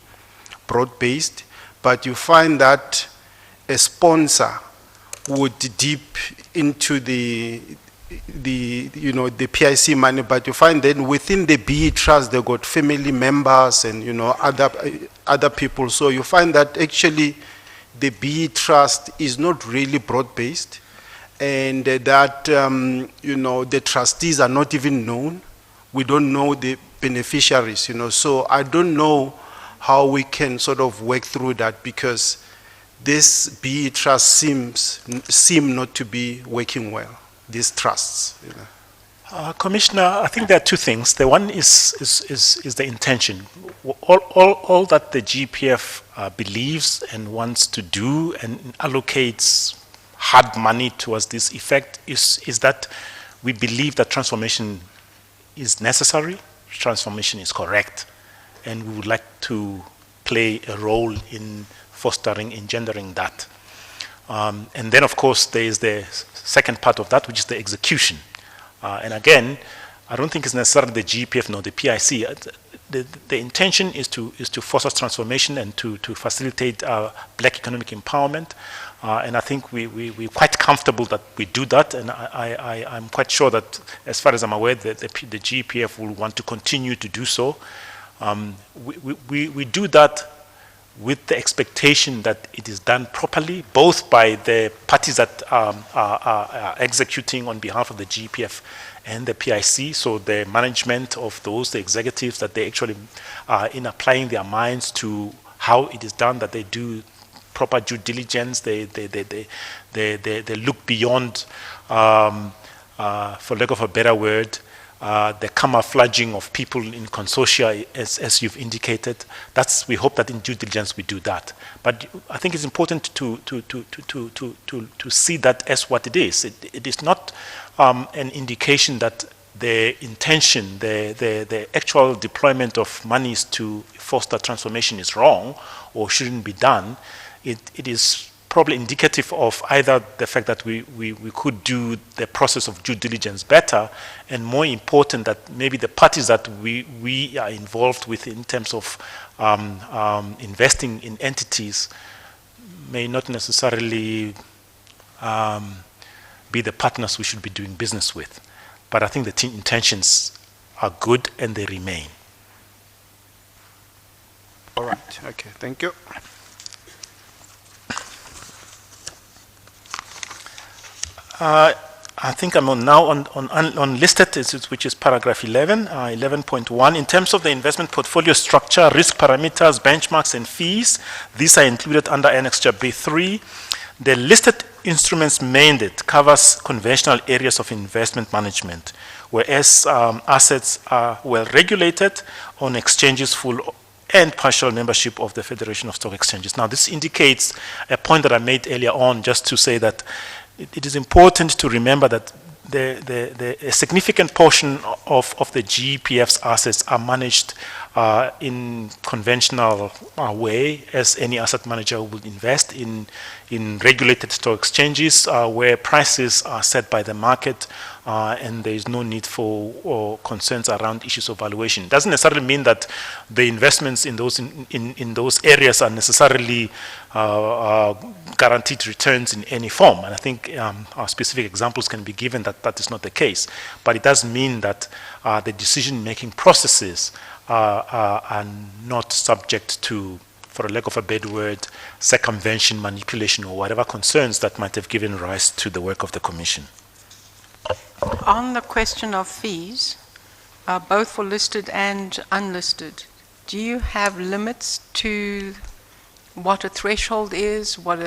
broad-based, but you find that a sponsor would dip into the you know, the PIC money, but you find then within the BE trust they got family members and, you know, other people. So you find that actually the BE trust is not really broad-based, and that you know, the trustees are not even known. We don't know the beneficiaries, you know. So I don't know how we can sort of work through that, because this BE trust seem not to be working well, these trusts, you know. Commissioner, I think there are two things. The one is the intention. All that the GPF believes and wants to do and allocates hard money towards this effect is that we believe that transformation is necessary, transformation is correct, and we would like to play a role in fostering, engendering that. And then, of course, there is the second part of that, which is the execution. And again, I don't think it's necessarily the GPF nor the PIC. The intention is to foster transformation and to facilitate black economic empowerment. And I think we're quite comfortable that we do that. And I'm quite sure that, as far as I'm aware, the GPF will want to continue to do so. We do that with the expectation that it is done properly, both by the parties that are executing on behalf of the GPF and the PIC, so the management of those, the executives, that they actually are in applying their minds to how it is done, that they do proper due diligence, they look beyond, for lack of a better word, the camouflaging of people in consortia, as you've indicated. We hope that in due diligence we do that. But I think it's important to see that as what it is. It is not an indication that the intention, the actual deployment of monies to foster transformation is wrong or shouldn't be done. It is probably indicative of either the fact that we could do the process of due diligence better, and more important, that maybe the parties that we are involved with in terms of investing in entities may not necessarily be the partners we should be doing business with. But I think the intentions are good and they remain. All right, okay, thank you. I think I'm now on listed, which is paragraph 11, 11.1. In terms of the investment portfolio structure, risk parameters, benchmarks, and fees, these are included under Annexure B3. The listed instruments mandate covers conventional areas of investment management, whereas assets are well regulated on exchanges, full and partial membership of the Federation of Stock Exchanges. Now, this indicates a point that I made earlier on, just to say that it is important to remember that a significant portion of the GPF's assets are managed in conventional way, as any asset manager would invest in in regulated stock exchanges where prices are set by the market and there is no need for concerns around issues of valuation. It doesn't necessarily mean that the investments in those areas are necessarily guaranteed returns in any form. And I think specific examples can be given that that is not the case. But it does mean that the decision-making processes are not subject to, for a lack of a better word, circumvention, manipulation, or whatever concerns that might have given rise to the work of the Commission. On the question of fees, both for listed and unlisted, do you have limits to what a threshold is? What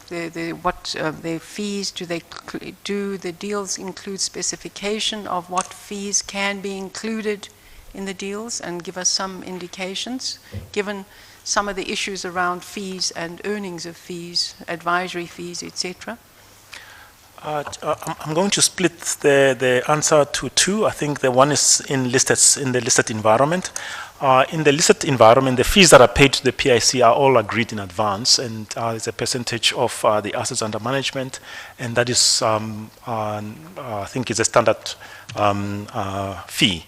their fees? Do the deals include specification of what fees can be included in the deals, and give us some indications, given some of the issues around fees and earnings of fees, advisory fees, etc.? I'm going to split the answer to two. I think the one is in the listed environment. In the listed environment, the fees that are paid to the PIC are all agreed in advance, and it's a percentage of the assets under management, and that is, I think, is a standard fee.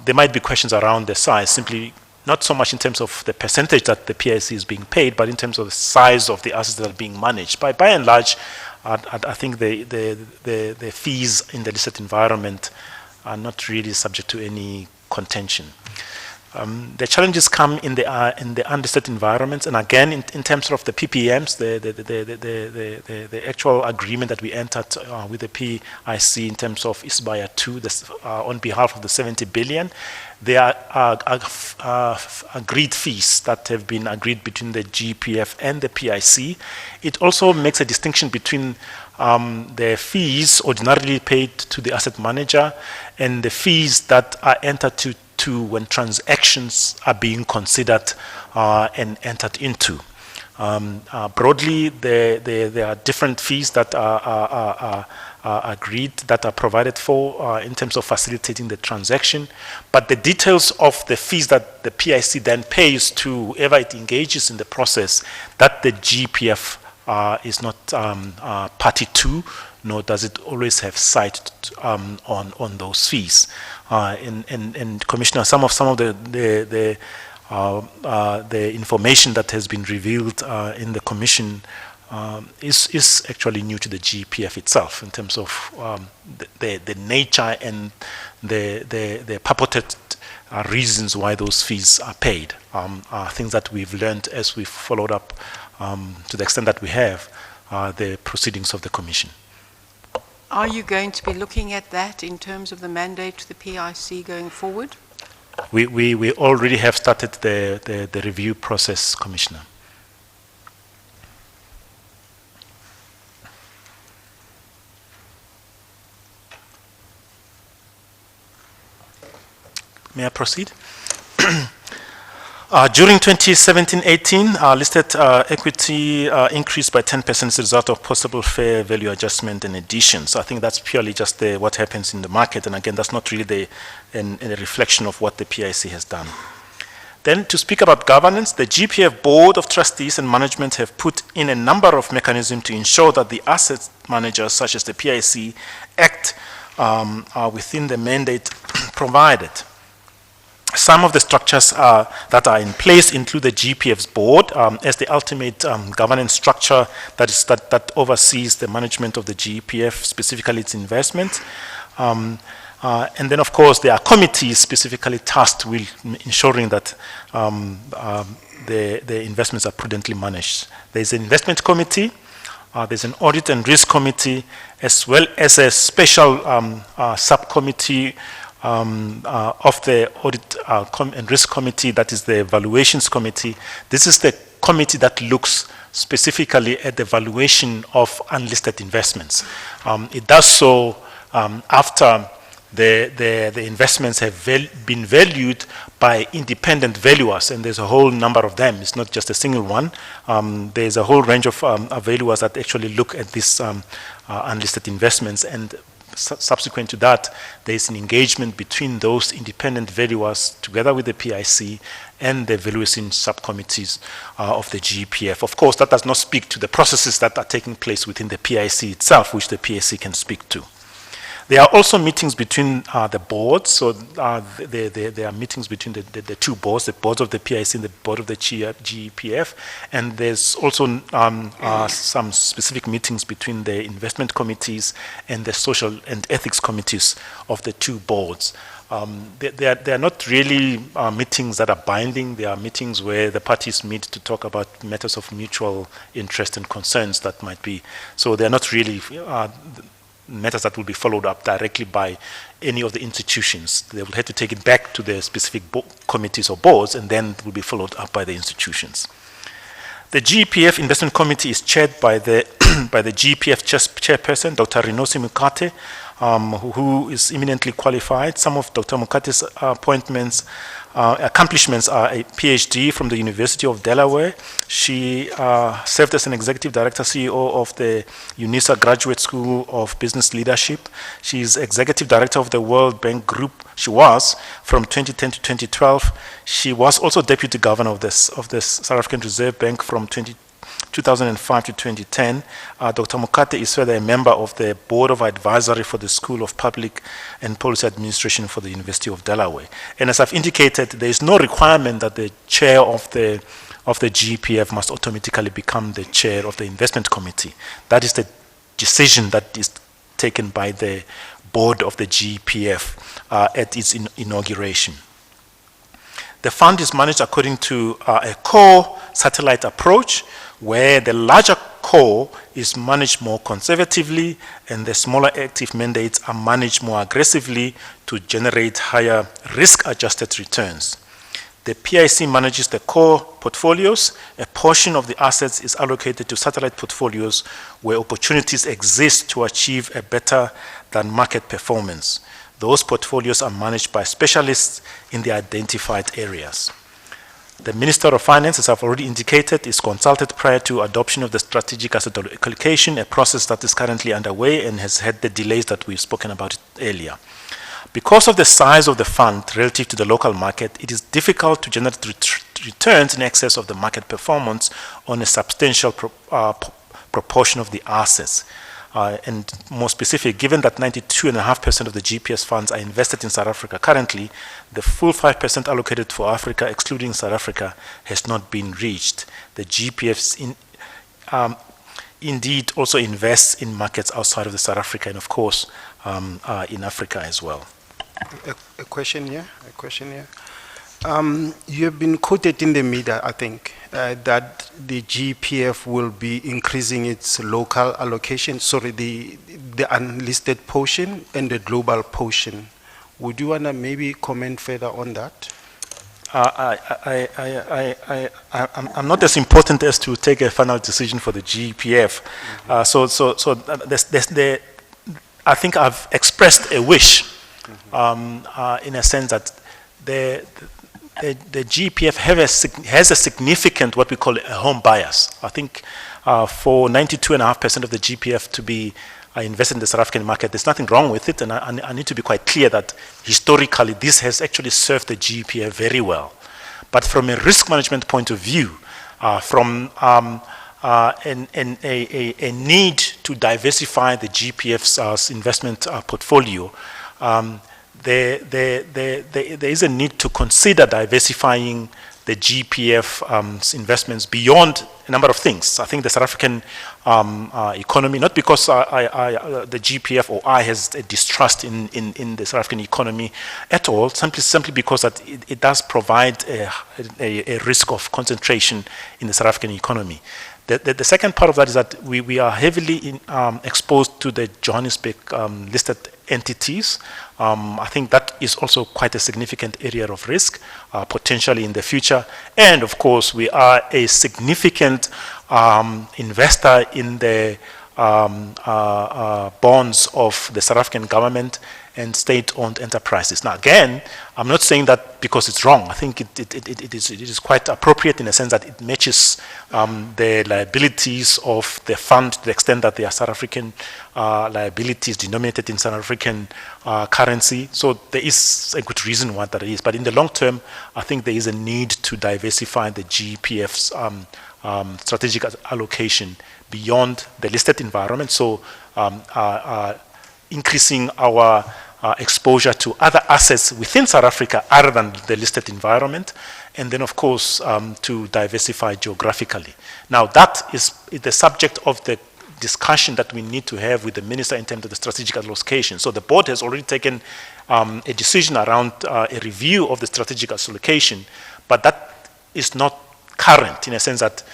There might be questions around the size, simply not so much in terms of the percentage that the PIC is being paid, but in terms of the size of the assets that are being managed. By and large, I think the fees in the listed environment are not really subject to any contention. The challenges come in the unlisted environments, and again, in terms of the PPMs, the actual agreement that we entered with the PIC in terms of Isibaya 2, on behalf of the 70 billion, there are agreed fees that have been agreed between the GPF and the PIC. It also makes a distinction between the fees ordinarily paid to the asset manager and the fees that are entered to when transactions are being considered and entered into. Broadly, there are different fees that are agreed, that are provided for in terms of facilitating the transaction, but the details of the fees that the PIC then pays to whoever it engages in the process, that the GPF is not party to, nor does it always have sight on those fees. And Commissioner, some of the information that has been revealed in the Commission is actually new to the GPF itself in terms of the nature and the purported reasons why those fees are paid. Are things that we've learned as we've followed up to the extent that we have the proceedings of the Commission. Are you going to be looking at that in terms of the mandate to the PIC going forward? We already have started the review process, Commissioner. May I proceed? During 2017-18, listed equity increased by 10% as a result of possible fair value adjustment and additions. So I think that's purely just what happens in the market, and again, that's not really a reflection of what the PIC has done. Then, to speak about governance, the GPF Board of Trustees and management have put in a number of mechanisms to ensure that the asset managers, such as the PIC, act within the mandate provided. Some of the structures that are in place include the GPF's board as the ultimate governance structure that oversees the management of the GPF, specifically its investments. And then, of course, there are committees specifically tasked with ensuring that the investments are prudently managed. There's an investment committee, there's an audit and risk committee, as well as a special subcommittee of the Audit and Risk Committee, that is the Valuations Committee. This is the committee that looks specifically at the valuation of unlisted investments. It does so after the investments have been valued by independent valuers, and there's a whole number of them. It's not just a single one. There's a whole range of valuers that actually look at these unlisted investments, and subsequent to that, there is an engagement between those independent valuers together with the PIC and the valuation subcommittees of the GEPF. Of course, that does not speak to the processes that are taking place within the PIC itself, which the PIC can speak to. There are also meetings between the boards, so there are meetings between the two boards, the boards of the PIC and the board of the GEPF, and there's also some specific meetings between the investment committees and the social and ethics committees of the two boards. They are not really meetings that are binding. They are meetings where the parties meet to talk about matters of mutual interest and concerns that might be. So they are not really matters that will be followed up directly by any of the institutions. They will have to take it back to the specific committees or boards, and then it will be followed up by the institutions. The GEPF Investment Committee is chaired by the by the GEPF chairperson, Dr. Rinosi Mukate, who is eminently qualified. Some of Dr. Mukate's accomplishments are a PhD from the University of Delaware. She served as an executive director, CEO of the UNISA Graduate School of Business Leadership. She is executive director of the World Bank Group. She was from 2010 to 2012. She was also deputy governor of the South African Reserve Bank from 2005 to 2010. Dr. Mukate is further a member of the Board of Advisory for the School of Public and Policy Administration for the University of Delaware. And as I've indicated, there is no requirement that the chair of the GEPF must automatically become the chair of the investment committee. That is the decision that is taken by the board of the GEPF at its inauguration. The fund is managed according to a core satellite approach, where the larger core is managed more conservatively and the smaller active mandates are managed more aggressively to generate higher risk-adjusted returns. The PIC manages the core portfolios. A portion of the assets is allocated to satellite portfolios where opportunities exist to achieve a better than market performance. Those portfolios are managed by specialists in the identified areas. The Minister of Finance, as I've already indicated, is consulted prior to adoption of the strategic asset allocation, a process that is currently underway and has had the delays that we've spoken about earlier. Because of the size of the fund relative to the local market, it is difficult to generate returns in excess of the market performance on a substantial proportion of the assets. And more specific, given that 92.5% of the GPS funds are invested in South Africa currently, the full 5% allocated for Africa, excluding South Africa, has not been reached. The GPFs indeed also invests in markets outside of the South Africa and, of course, in Africa as well. A question here. You have been quoted in the media, I think, that the GPF will be increasing its local allocation, the unlisted portion and the global portion. Would you want to maybe comment further on that? I'm not as important as to take a final decision for the GPF. I think I've expressed a wish in a sense that the GPF has a significant, what we call a home bias. I think for 92.5% of the GPF to be invested in the South African market, there's nothing wrong with it, and I need to be quite clear that historically this has actually served the GPF very well. But from a risk management point of view, from a need to diversify the GPF's investment portfolio, there is a need to consider diversifying the GPF investments beyond a number of things. I think the South African economy, not because the GPF or I has a distrust in the South African economy at all, simply because that it does provide a risk of concentration in the South African economy. The second part of that is that we are heavily exposed to the Johannesburg listed entities. I think that is also quite a significant area of risk, potentially in the future. And of course, we are a significant investor in the bonds of the South African government and state-owned enterprises. Now, again, I'm not saying that because it's wrong. I think it is quite appropriate in a sense that it matches the liabilities of the fund to the extent that they are South African liabilities denominated in South African currency. So there is a good reason why that is. But in the long term, I think there is a need to diversify the GEPF's strategic allocation beyond the listed environment. So increasing our exposure to other assets within South Africa other than the listed environment, and then of course to diversify geographically. Now that is the subject of the discussion that we need to have with the minister in terms of the strategic allocation. So the board has already taken a decision around a review of the strategic allocation, but that is not current in a sense that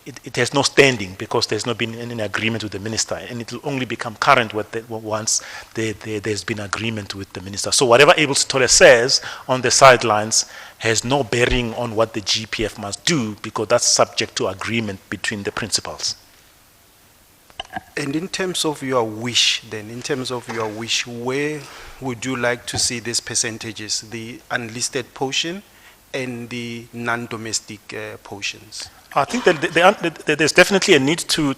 it has no standing because there's not been any agreement with the minister, and it will only become current once there's been agreement with the minister. So whatever Abel Sithole says on the sidelines has no bearing on what the GPF must do because that's subject to agreement between the principals. And in terms of your wish, where would you like to see these percentages, the unlisted portion and the non-domestic portions? I think that there's definitely a need to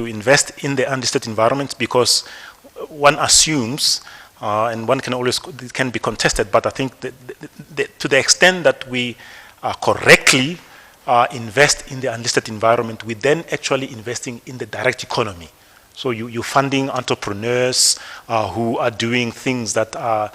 invest in the unlisted environment because one assumes, and one can be contested, but I think that to the extent that we correctly invest in the unlisted environment, we then actually investing in the direct economy. So you're funding entrepreneurs who are doing things that are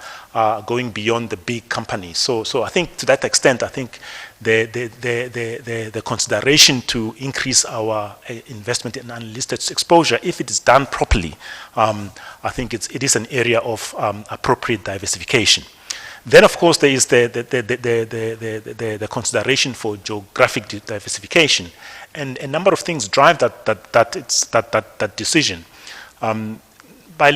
going beyond the big companies. So I think to that extent, I think the consideration to increase our investment in unlisted exposure, if it is done properly, I think it is an area of appropriate diversification. Then, of course, there is the consideration for geographic diversification, and a number of things drive that decision. By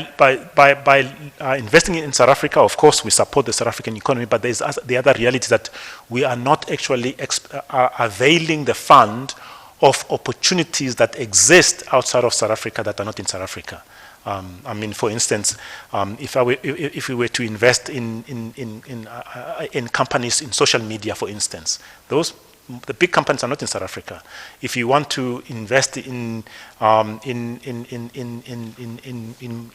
investing in South Africa, of course, we support the South African economy, but there's the other reality that we are not actually availing the fund of opportunities that exist outside of South Africa that are not in South Africa. I mean, for instance, if we were to invest in companies in social media, for instance, the big companies are not in South Africa. If you want to invest in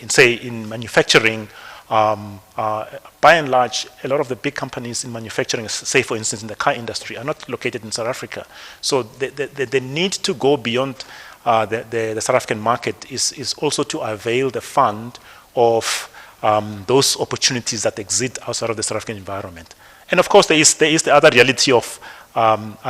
say in manufacturing, by and large, a lot of the big companies in manufacturing, say for instance in the car industry, are not located in South Africa. So the need to go beyond the South African market is also to avail the fund of those opportunities that exist outside of the South African environment. And of course, there is the other reality of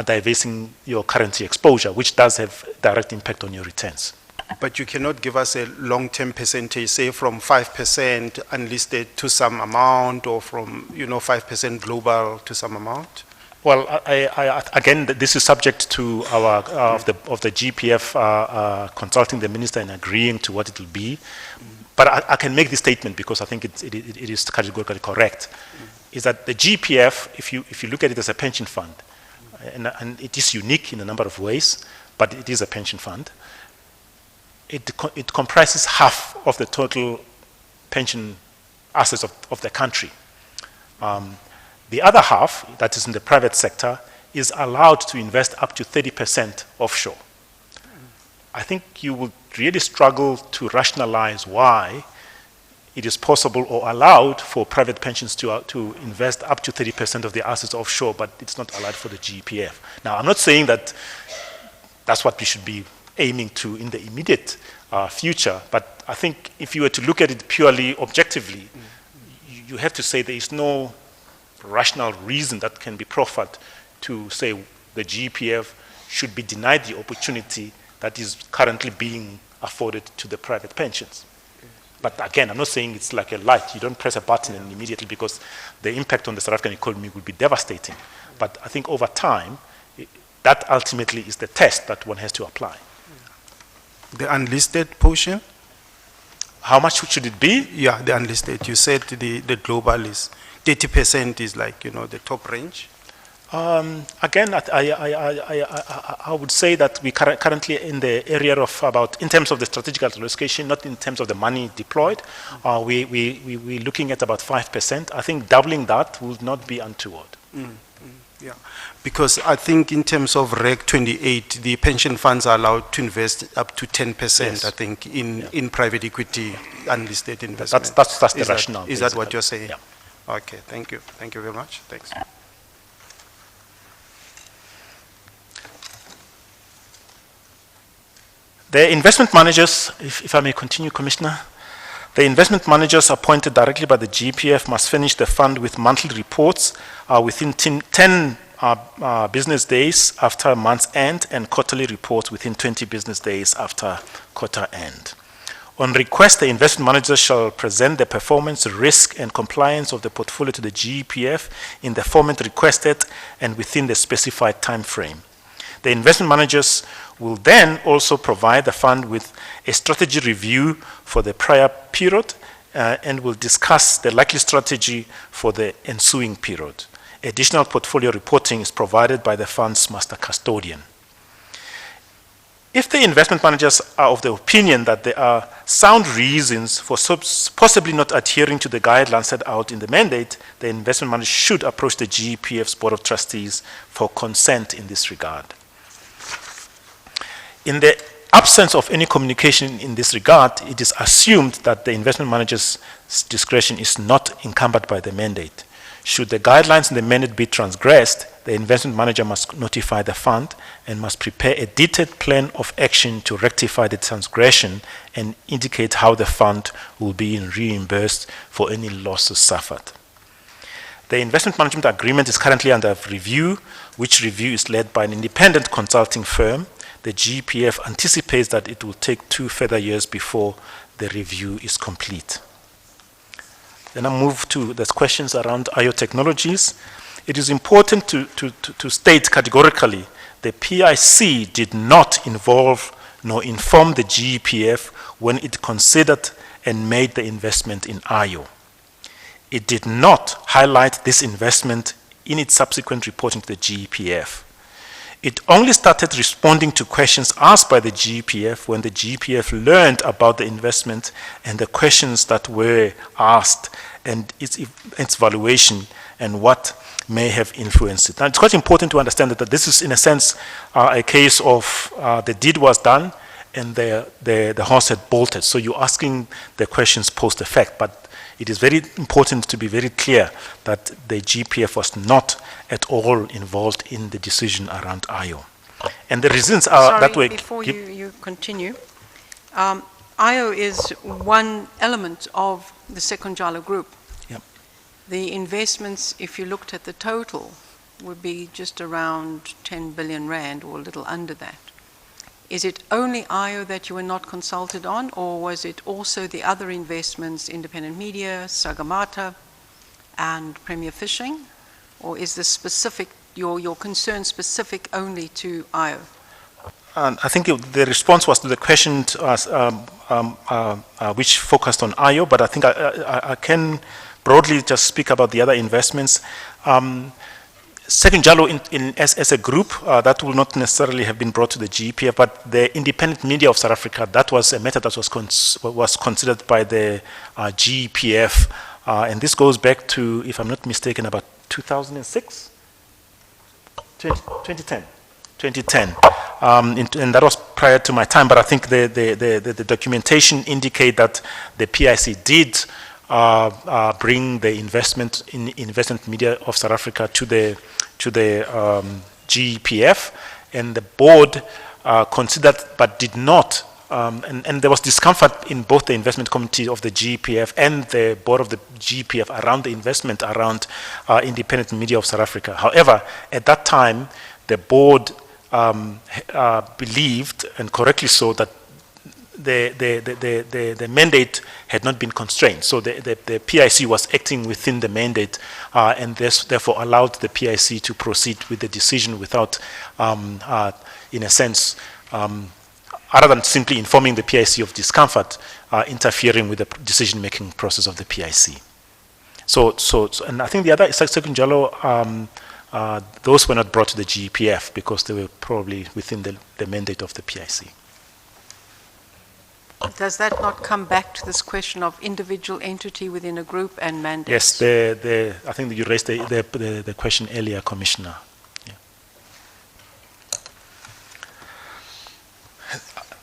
diversing your currency exposure, which does have direct impact on your returns. But you cannot give us a long-term percentage, say from 5% unlisted to some amount, or from 5% global to some amount? Well, again, this is subject to our of the GPF consulting the minister and agreeing to what it will be. But I can make this statement because I think it is categorically correct. Is that the GPF, if you look at it as a pension fund, and it is unique in a number of ways, but it is a pension fund. It comprises half of the total pension assets of the country. The other half, that is in the private sector, is allowed to invest up to 30% offshore. I think you would really struggle to rationalize why it is possible or allowed for private pensions to invest up to 30% of their assets offshore, but it's not allowed for the GPF. Now, I'm not saying that that's what we should be aiming to in the immediate future, but I think if you were to look at it purely objectively, you have to say there is no rational reason that can be proffered to say the GPF should be denied the opportunity that is currently being afforded to the private pensions. But again, I'm not saying it's like a light. You don't press a button and immediately, because the impact on the South African economy would be devastating. But I think over time, that ultimately is the test that one has to apply. The unlisted portion? How much should it be? Yeah, the unlisted. You said the global is 30% is like, the top range. Again, I would say that we currently in the area of about, in terms of the strategic allocation, not in terms of the money deployed, we're looking at about 5%. I think doubling that would not be untoward. Yeah, because I think in terms of Reg 28, the pension funds are allowed to invest up to 10%, Yes. I think, in private equity unlisted investment. That's the Is rationale. Is that what basically. you're saying? Yeah. Okay, thank you. Thank you very much. Thanks. The investment managers, if I may continue, Commissioner, the investment managers appointed directly by the GPF must furnish the fund with monthly reports within 10 business days after month's end and quarterly reports within 20 business days after quarter end. On request, the investment manager shall present the performance, risk, and compliance of the portfolio to the GPF in the format requested and within the specified time frame. The investment managers will then also provide the fund with a strategy review for the prior period and will discuss the likely strategy for the ensuing period. Additional portfolio reporting is provided by the fund's master custodian. If the investment managers are of the opinion that there are sound reasons for possibly not adhering to the guidelines set out in the mandate, the investment manager should approach the GPF's Board of Trustees for consent in this regard. In the absence of any communication in this regard, it is assumed that the investment manager's discretion is not encumbered by the mandate. Should the guidelines in the mandate be transgressed, the investment manager must notify the fund and must prepare a detailed plan of action to rectify the transgression and indicate how the fund will be reimbursed for any losses suffered. The investment management agreement is currently under review, which review is led by an independent consulting firm. The GPF anticipates that it will take 2 further years before the review is complete. Then I move to the questions around IO technologies. It is important to state categorically the PIC did not involve nor inform the GPF when it considered and made the investment in IO. It did not highlight this investment in its subsequent reporting to the GPF. It only started responding to questions asked by the GPF when the GPF learned about the investment and the questions that were asked and its valuation and what may have influenced it. Now, it's quite important to understand that this is, in a sense, a case of the deed was done and the horse had bolted. So you're asking the questions post-effect, but it is very important to be very clear that the GPF was not at all involved in the decision around IO. And the reasons are that way. Before you continue, IO is one element of the Sekunjalo Group. Yep. The investments, if you looked at the total, would be just around 10 billion rand or a little under that. Is it only IO that you were not consulted on, or was it also the other investments, Independent Media, Sagamata, and Premier Fishing? Or is this specific, your concern specific only to IO? I think the response was to the question which focused on IO, but I think I can broadly just speak about the other investments. Sekunjalo as a group, that will not necessarily have been brought to the GPF, but the Independent Media of South Africa, that was a matter that was considered by the GPF, and this goes back to, if I'm not mistaken, about 2006? 2010. And that was prior to my time, but I think the documentation indicate that the PIC did bring the investment in Investment Media of South Africa to the GPF, and the board considered but did not, and there was discomfort in both the investment committee of the GPF and the board of the GPF around the investment around Independent Media of South Africa. However, at that time, the board believed, and correctly so, that the mandate had not been constrained. So the PIC was acting within the mandate and therefore allowed the PIC to proceed with the decision without, in a sense, other than simply informing the PIC of discomfort, interfering with the decision-making process of the PIC. So and I think the other Sekunjalo those were not brought to the GEPF because they were probably within the mandate of the PIC. Does that not come back to this question of individual entity within a group and mandate? Yes, I think that you raised the question earlier, Commissioner. Yeah.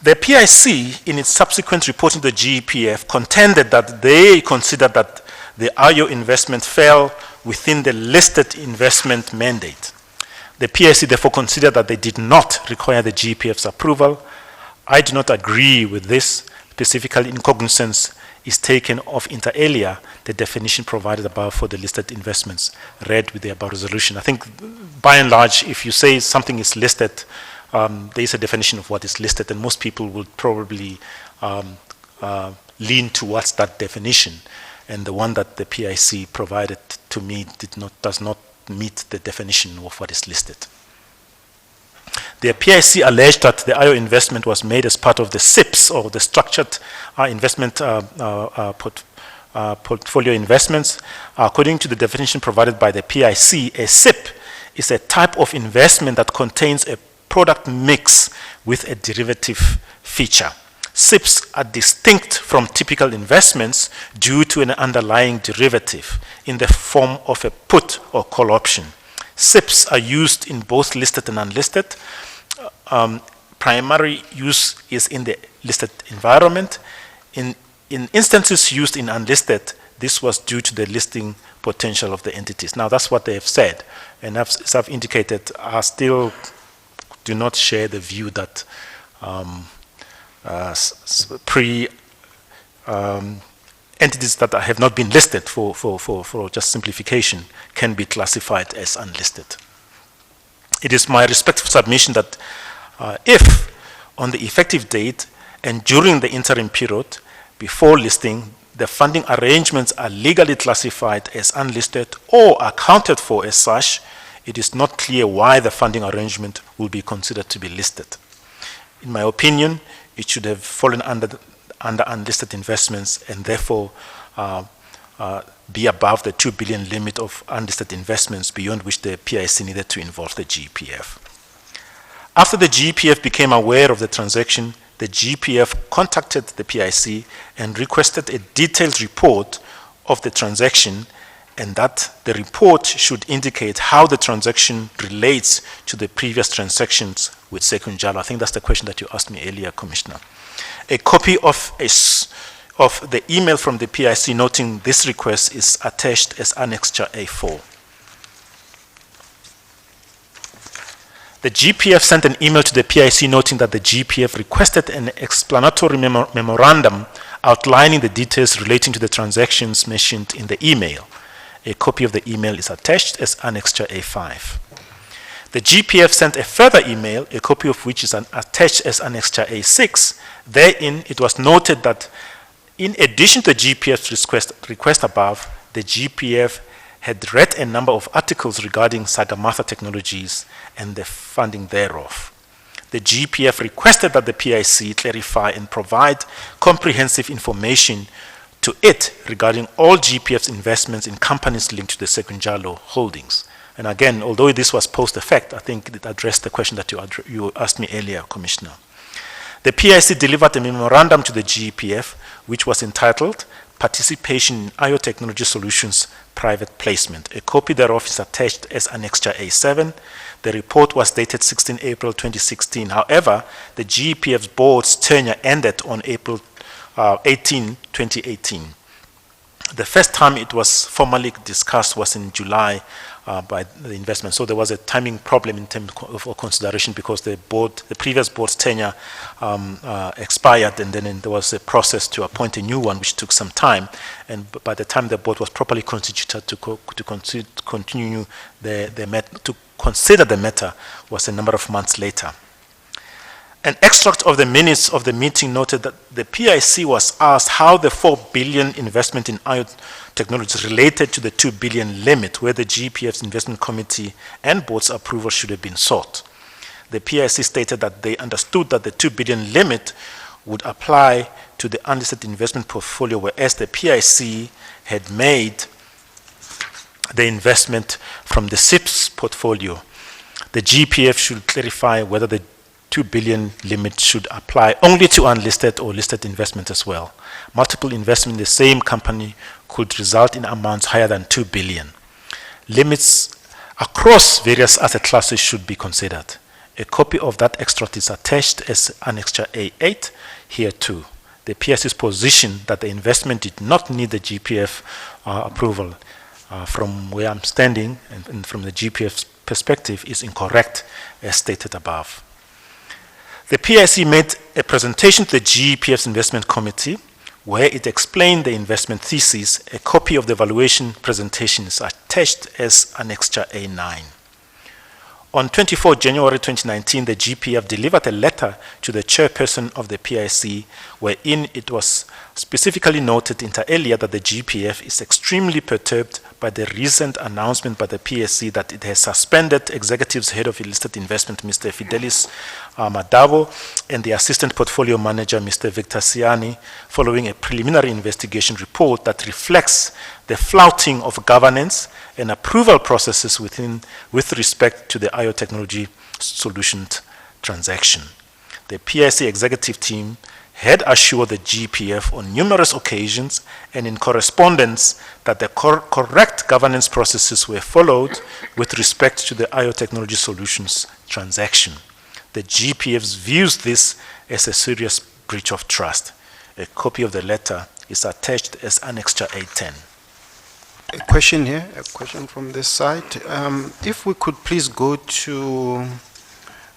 The PIC, in its subsequent reporting to the GEPF, contended that they considered that the IO investment fell within the listed investment mandate. The PIC therefore considered that they did not require the GEPF's approval. I do not agree with this, specifically in cognizance is taken of inter alia, the definition provided above for the listed investments, read with the above resolution. I think by and large, if you say something is listed, there is a definition of what is listed, and most people would probably lean towards that definition. And the one that the PIC provided to me does not meet the definition of what is listed. The PIC alleged that the IO investment was made as part of the SIPs, or the Structured Investment Portfolio Investments. According to the definition provided by the PIC, a SIP is a type of investment that contains a product mix with a derivative feature. SIPs are distinct from typical investments due to an underlying derivative in the form of a put or call option. SIPs are used in both listed and unlisted. Primary use is in the listed environment. In instances used in unlisted, this was due to the listing potential of the entities. Now, that's what they have said. And as I've indicated, I still do not share the view that entities that have not been listed for just simplification can be classified as unlisted. It is my respectful submission that if on the effective date and during the interim period before listing, the funding arrangements are legally classified as unlisted or accounted for as such, it is not clear why the funding arrangement will be considered to be listed. In my opinion, it should have fallen under unlisted investments and therefore be above the 2 billion limit of unlisted investments beyond which the PIC needed to involve the GEPF. After the GEPF became aware of the transaction, the GEPF contacted the PIC and requested a detailed report of the transaction, and that the report should indicate how the transaction relates to the previous transactions with Sekunjalo. I think that's the question that you asked me earlier, Commissioner. A copy of the email from the PIC noting this request is attached as Annexure A4. The GEPF sent an email to the PIC noting that the GEPF requested an explanatory memorandum outlining the details relating to the transactions mentioned in the email. A copy of the email is attached as Annexure A5. The GEPF sent a further email, a copy of which is attached as Annexure A6. Therein, it was noted that in addition to the GEPF's request above, the GEPF had read a number of articles regarding Sagamata Technologies and the funding thereof. The GEPF requested that the PIC clarify and provide comprehensive information to it regarding all GEPF's investments in companies linked to the Sekunjalo holdings. And again, although this was post-effect, I think it addressed the question that you asked me earlier, Commissioner. The PIC delivered a memorandum to the GEPF, which was entitled Participation in IO Technology Solutions Private Placement. A copy thereof is attached as Annexure A7. The report was dated 16 April 2016. However, the GEPF's board's tenure ended on April 18, 2018. The first time it was formally discussed was in July by the investment. So there was a timing problem in terms of consideration because the previous board's tenure expired, and then there was a process to appoint a new one, which took some time. And by the time the board was properly constituted to consider the matter was a number of months later. An extract of the minutes of the meeting noted that the PIC was asked how the 4 billion investment in IO technologies related to the 2 billion limit, where the GEPF's investment committee and board's approval should have been sought. The PIC stated that they understood that the 2 billion limit would apply to the unlisted investment portfolio, whereas the PIC had made the investment from the SIPS portfolio, the GPF should clarify whether the 2 billion limit should apply only to unlisted or listed investment as well. Multiple investment in the same company could result in amounts higher than 2 billion. Limits across various asset classes should be considered. A copy of that extract is attached as Annexure A8 here too. The PIC's position that the investment did not need the GPF approval from where I'm standing and from the GPF's perspective is incorrect as stated above. The PIC made a presentation to the GPF's investment committee where it explained the investment thesis. A copy of the valuation presentation is attached as Annexure A9. On 24 January 2019, the GPF delivered a letter to the chairperson of the PIC wherein it was specifically noted inter alia that the GPF is extremely perturbed by the recent announcement by the PIC that it has suspended executives head of illicit investment, Mr. Fidelis Madavo, and the assistant portfolio manager, Mr. Victor Siani, following a preliminary investigation report that reflects the flouting of governance and approval processes with respect to the IO Technology Solutions transaction. The PIC executive team had assured the GPF on numerous occasions and in correspondence that the correct governance processes were followed with respect to the IO Technology Solutions transaction. The GPF views this as a serious breach of trust. A copy of the letter is attached as Annexure A10. A question here, a question from this side. If we could please go to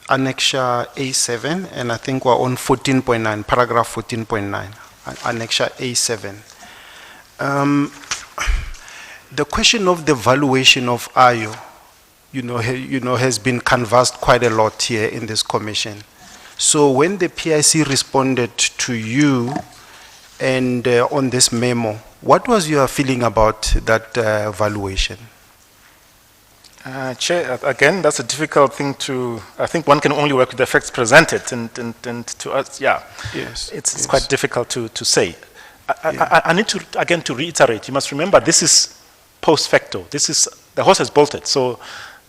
Annexure A7, and I think we're on 14.9, paragraph 14.9, Annexure A7. The question of the valuation of IO, has been canvassed quite a lot here in this commission. So when the PIC responded to you and on this memo, what was your feeling about that valuation? Chair, again, that's a difficult thing to, I think one can only work with the facts presented, and to us, yeah, yes, it's quite difficult to say. I need to, again, to reiterate, you must remember this is post facto. This is, the horse has bolted, so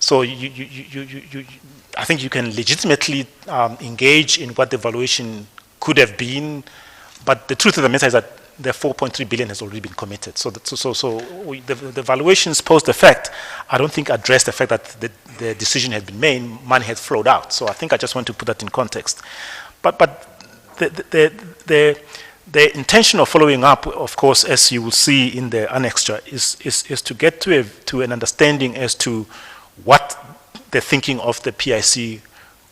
I think you can legitimately engage in what the valuation could have been, but the truth of the matter is that the 4.3 billion has already been committed. So the valuations post the fact, I don't think address the fact that the decision had been made, money had flowed out. So I think I just want to put that in context. But the intention of following up, of course, as you will see in the annexure, is to get to an understanding as to what the thinking of the PIC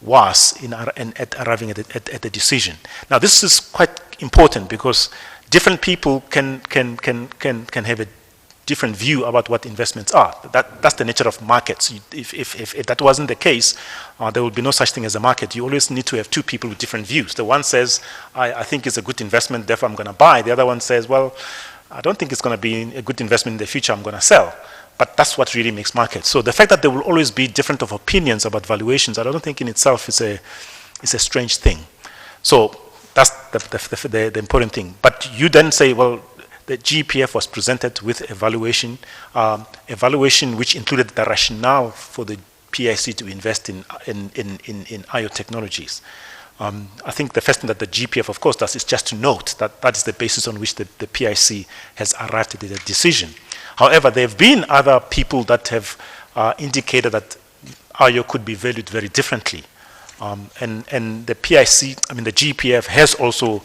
was at arriving at the decision. Now, this is quite important because different people can have a different view about what investments are. That's the nature of markets. If that wasn't the case, there would be no such thing as a market. You always need to have two people with different views. The one says, I think it's a good investment, therefore I'm going to buy. The other one says, well, I don't think it's going to be a good investment in the future, I'm going to sell. But that's what really makes markets. So the fact that there will always be different of opinions about valuations, I don't think in itself is a strange thing. So that's the important thing. But you then say, well, the GPF was presented with a valuation which included the rationale for the PIC to invest in IO technologies. I think the first thing that the GPF, of course, does is just to note that that is the basis on which the PIC has arrived at the decision. However, there have been other people that have indicated that IO could be valued very differently. And the PIC, the GPF has also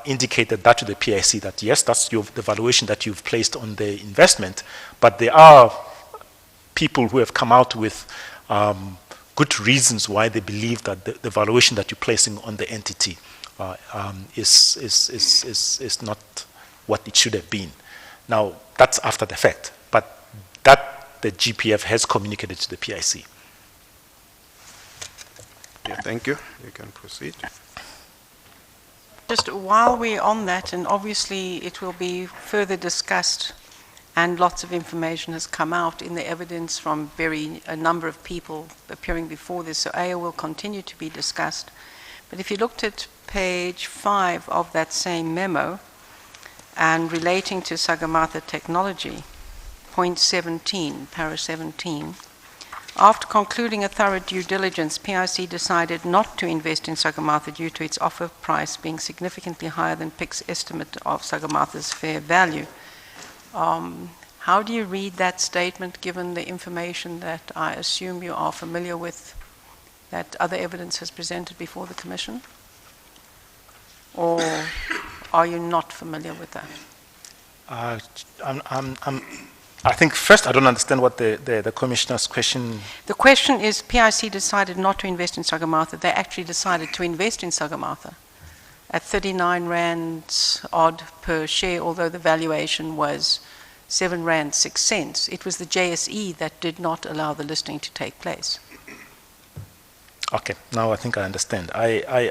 indicated that to the PIC that yes, that's the valuation that you've placed on the investment, but there are people who have come out with good reasons why they believe that the valuation that you're placing on the entity is not what it should have been. Now, that's after the fact, but that the GPF has communicated to the PIC. Yeah, thank you. You can proceed. Just while we're on that, and obviously it will be further discussed, and lots of information has come out in the evidence from a number of people appearing before this, so AO will continue to be discussed. But if you looked at page 5 of that same memo, and relating to Sagarmatha Technology, point 17, para 17. After concluding a thorough due diligence, PIC decided not to invest in Sagarmatha due to its offer price being significantly higher than PIC's estimate of Sagarmatha's fair value. How do you read that statement, given the information that I assume you are familiar with, that other evidence has presented before the Commission? Or are you not familiar with that? I think first I don't understand what the Commissioner's question. The question is, PIC decided not to invest in Sagarmatha. They actually decided to invest in Sagarmatha at 39 Rand odd per share, although the valuation was 7 Rand 6 cents. It was the JSE that did not allow the listing to take place. Okay, now I think I understand. I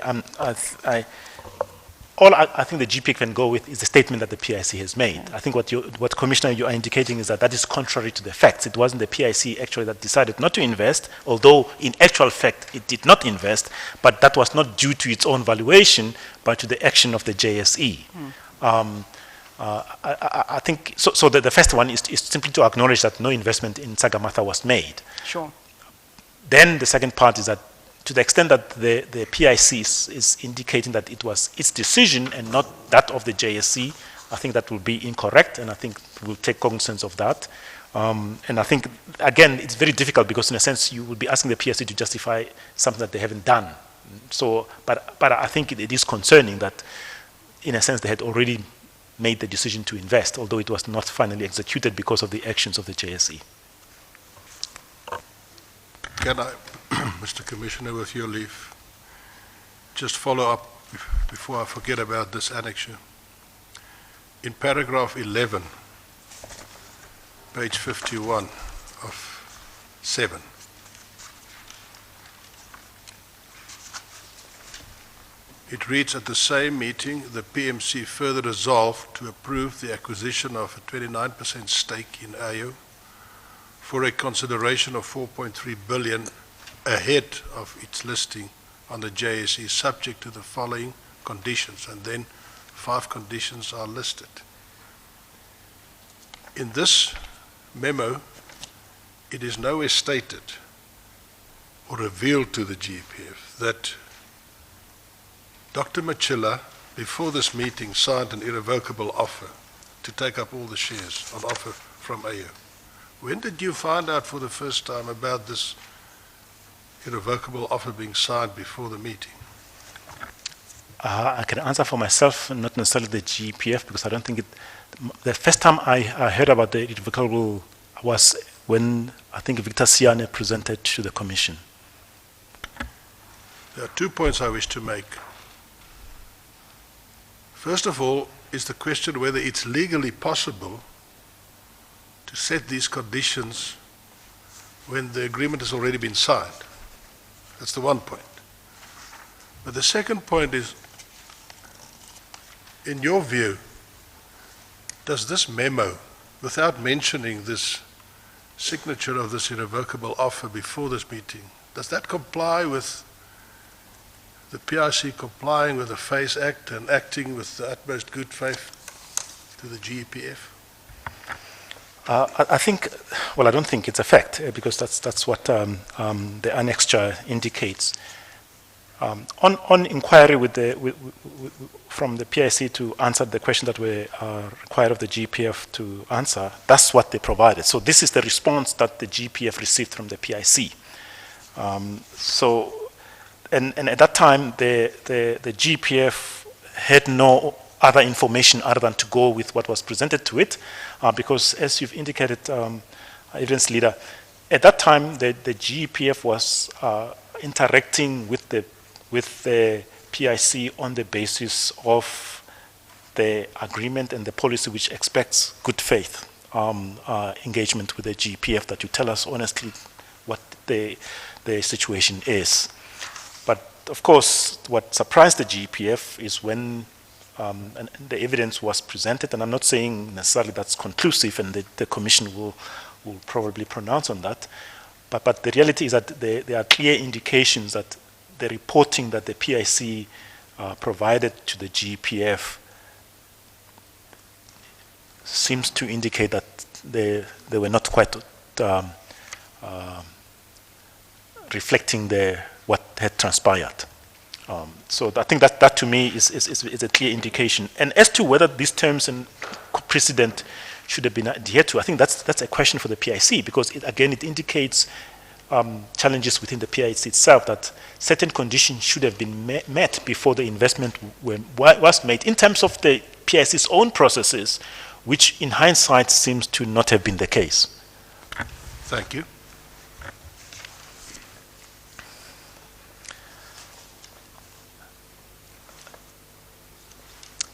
think the GP can go with is the statement that the PIC has made. I think what Commissioner, you are indicating is that is contrary to the facts. It wasn't the PIC actually that decided not to invest, although in actual fact it did not invest, but that was not due to its own valuation, but to the action of the JSE. I think, so the first one is simply to acknowledge that no investment in Sagarmatha was made. Sure. Then the second part is that to the extent that the PIC is indicating that it was its decision and not that of the JSE, I think that will be incorrect, and I think we'll take cognizance of that. And I think, again, it's very difficult because in a sense you will be asking the PIC to justify something that they haven't done. So, but I think it is concerning that, in a sense, they had already made the decision to invest, although it was not finally executed because of the actions of the JSE. Can I, Mr. Commissioner, with your leave, just follow up before I forget about this annexure? In paragraph 11, page 51 of 7, it reads, at the same meeting, the PMC further resolved to approve the acquisition of a 29% stake in AO for a consideration of 4.3 billion ahead of its listing on the JSE, subject to the following conditions, and then 5 conditions are listed. In this memo, it is nowhere stated or revealed to the GPF that Dr. Machilla, before this meeting, signed an irrevocable offer to take up all the shares on offer from AO. When did you find out for the first time about this irrevocable offer being signed before the meeting? I can answer for myself, not necessarily the GPF, because I don't think it. The first time I heard about the irrevocable was when I think Victor Siane presented to the Commission. There are 2 points I wish to make. First of all, is the question whether it's legally possible to set these conditions when the agreement has already been signed. That's the one point. But the second point is, in your view, does this memo, without mentioning this signature of this irrevocable offer before this meeting, does that comply with the PIC complying with the FACE Act and acting with the utmost good faith to the GEPF? I think, well, I don't think it's a fact, because that's what the annexure indicates. On inquiry from the PIC to answer the question that we required of the GPF to answer, that's what they provided. So this is the response that the GPF received from the PIC. And at that time, the GPF had no other information other than to go with what was presented to it, because as you've indicated, evidence leader, at that time the GPF was interacting with the PIC on the basis of the agreement and the policy which expects good faith engagement with the GPF, that you tell us honestly what the situation is. But of course, what surprised the GPF is when and the evidence was presented, and I'm not saying necessarily that's conclusive, and the Commission will probably pronounce on that, but the reality is that there are clear indications that the reporting that the PIC provided to the GPF seems to indicate that they were not quite reflecting what had transpired. So I think that to me is a clear indication. And as to whether these terms and precedent should have been adhered to, I think that's a question for the PIC, because it indicates challenges within the PIC itself, that certain conditions should have been met before the investment was made, in terms of the PIC's own processes, which in hindsight seems to not have been the case. Thank you.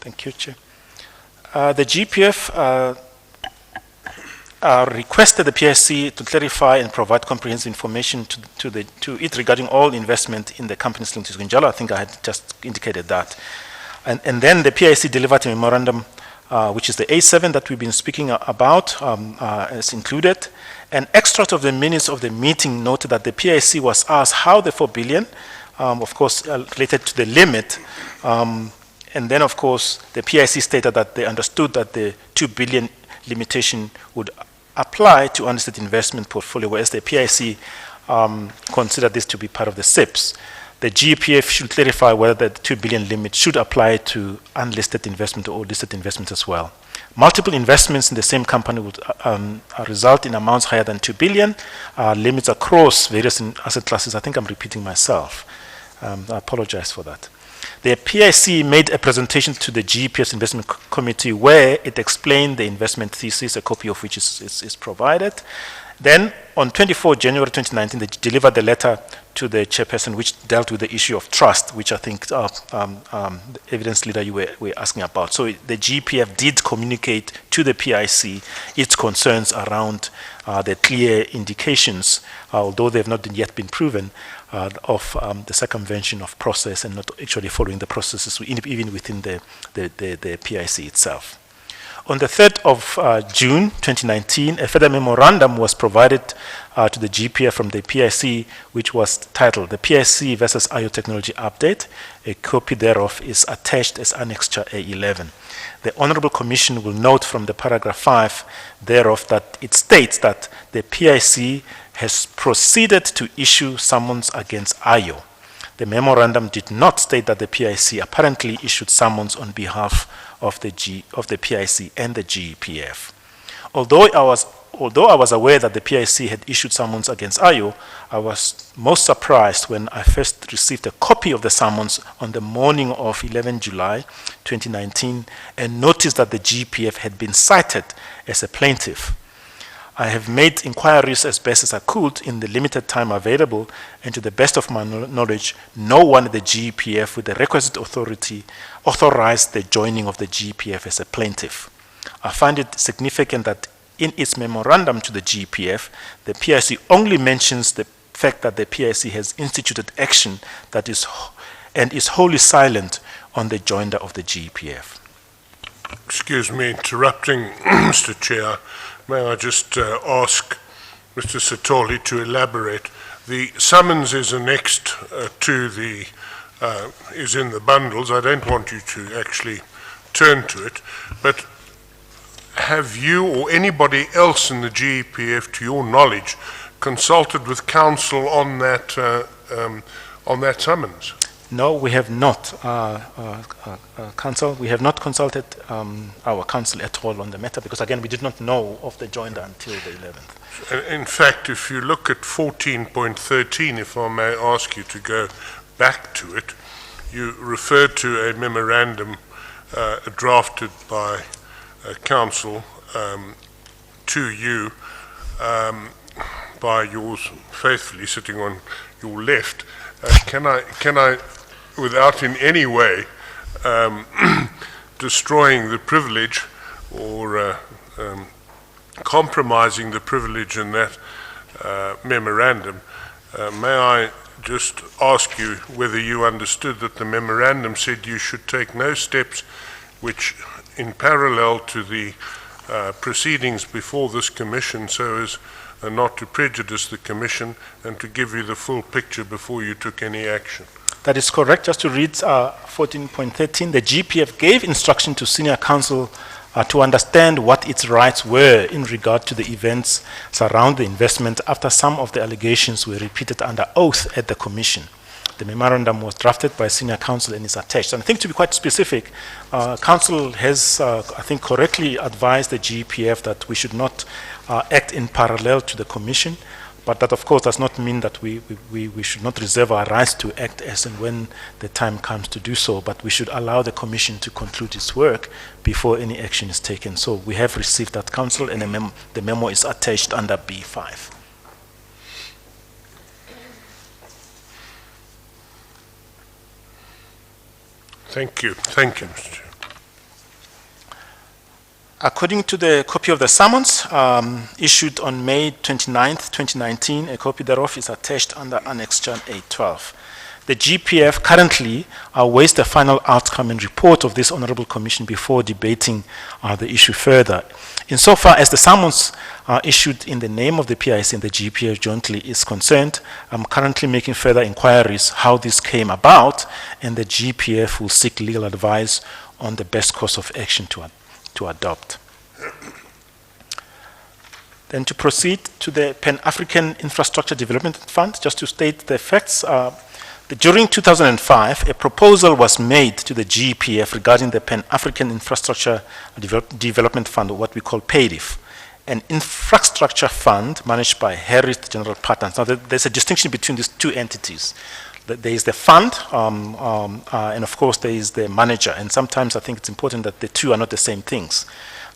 Thank you, Chair. The GPF requested the PIC to clarify and provide comprehensive information to it regarding all investment in the companies linked to Gunjalo. I think I had just indicated that. And then the PIC delivered a memorandum, which is the A7 that we've been speaking about, as included. An extract of the minutes of the meeting noted that the PIC was asked how the 4 billion, of course, related to the limit, and then, of course, the PIC stated that they understood that the 2 billion limitation would apply to unlisted investment portfolio, whereas the PIC considered this to be part of the SIPs. The GPF should clarify whether the 2 billion limit should apply to unlisted investment or listed investments as well. Multiple investments in the same company would result in amounts higher than 2 billion, limits across various asset classes. I think I'm repeating myself. I apologize for that. The PIC made a presentation to the GPF's investment committee where it explained the investment thesis, a copy of which is provided. Then, on 24 January 2019, they delivered the letter to the chairperson, which dealt with the issue of trust, which I think the evidence leader you were asking about. So the GPF did communicate to the PIC its concerns around the clear indications, although they have not yet been proven, of the circumvention of process and not actually following the processes even within the PIC itself. On the 3rd of June 2019, a further memorandum was provided to the GPF from the PIC, which was titled the PIC versus IO Technology Update. A copy thereof is attached as Annexure A11. The Honorable Commission will note from the paragraph 5 thereof that it states that the PIC has proceeded to issue summons against IO. The memorandum did not state that the PIC apparently issued summons on behalf of the PIC and the GPF. Although I was aware that the PIC had issued summons against IO, I was most surprised when I first received a copy of the summons on the morning of 11 July 2019 and noticed that the GPF had been cited as a plaintiff. I have made inquiries as best as I could in the limited time available, and to the best of my knowledge, no one at the GPF with the requisite authority authorized the joining of the GPF as a plaintiff. I find it significant that in its memorandum to the GPF, the PIC only mentions the fact that the PIC has instituted action that is wholly silent on the joinder of the GPF. Excuse me interrupting, Mr. Chair. May I just ask Mr. Sithole to elaborate? The summons is annexed to the, is in the bundles. I don't want you to actually turn to it, but have you or anybody else in the GPF, to your knowledge, consulted with counsel on that summons? No, we have not, counsel. We have not consulted our counsel at all on the matter because, again, we did not know of the joinder until the 11th. In fact, if you look at 14.13, if I may ask you to go back to it, you refer to a memorandum drafted by counsel to you by yours faithfully sitting on your left. Can I, without in any way destroying the privilege or compromising the privilege in that memorandum, may I just ask you whether you understood that the memorandum said you should take no steps which, in parallel to the proceedings before this commission, so as not to prejudice the commission and to give you the full picture before you took any action? That is correct. Just to read 14.13, the GPF gave instruction to senior counsel to understand what its rights were in regard to the events surrounding the investment after some of the allegations were repeated under oath at the Commission. The memorandum was drafted by senior counsel and is attached. And I think to be quite specific, counsel has, I think, correctly advised the GEPF that we should not act in parallel to the Commission, but that, of course, does not mean that we should not reserve our rights to act as and when the time comes to do so, but we should allow the Commission to conclude its work before any action is taken. So we have received that counsel, and the memo is attached under B5. Thank you. Thank you, Mr. Chair. According to the copy of the summons issued on May 29th, 2019, a copy thereof is attached under Annexure A12. The GPF currently awaits the final outcome and report of this Honorable Commission before debating the issue further. Insofar as the summons issued in the name of the PIC and the GPF jointly is concerned, I'm currently making further inquiries how this came about, and the GPF will seek legal advice on the best course of action to adopt. Then to proceed to the Pan-African Infrastructure Development Fund, just to state the facts, during 2005, a proposal was made to the GEPF regarding the Pan-African Infrastructure Development Fund, or what we call PADIF, an infrastructure fund managed by Harris General Partners. Now, there's a distinction between these two entities. There is the fund, and of course there is the manager, and sometimes I think it's important that the two are not the same things.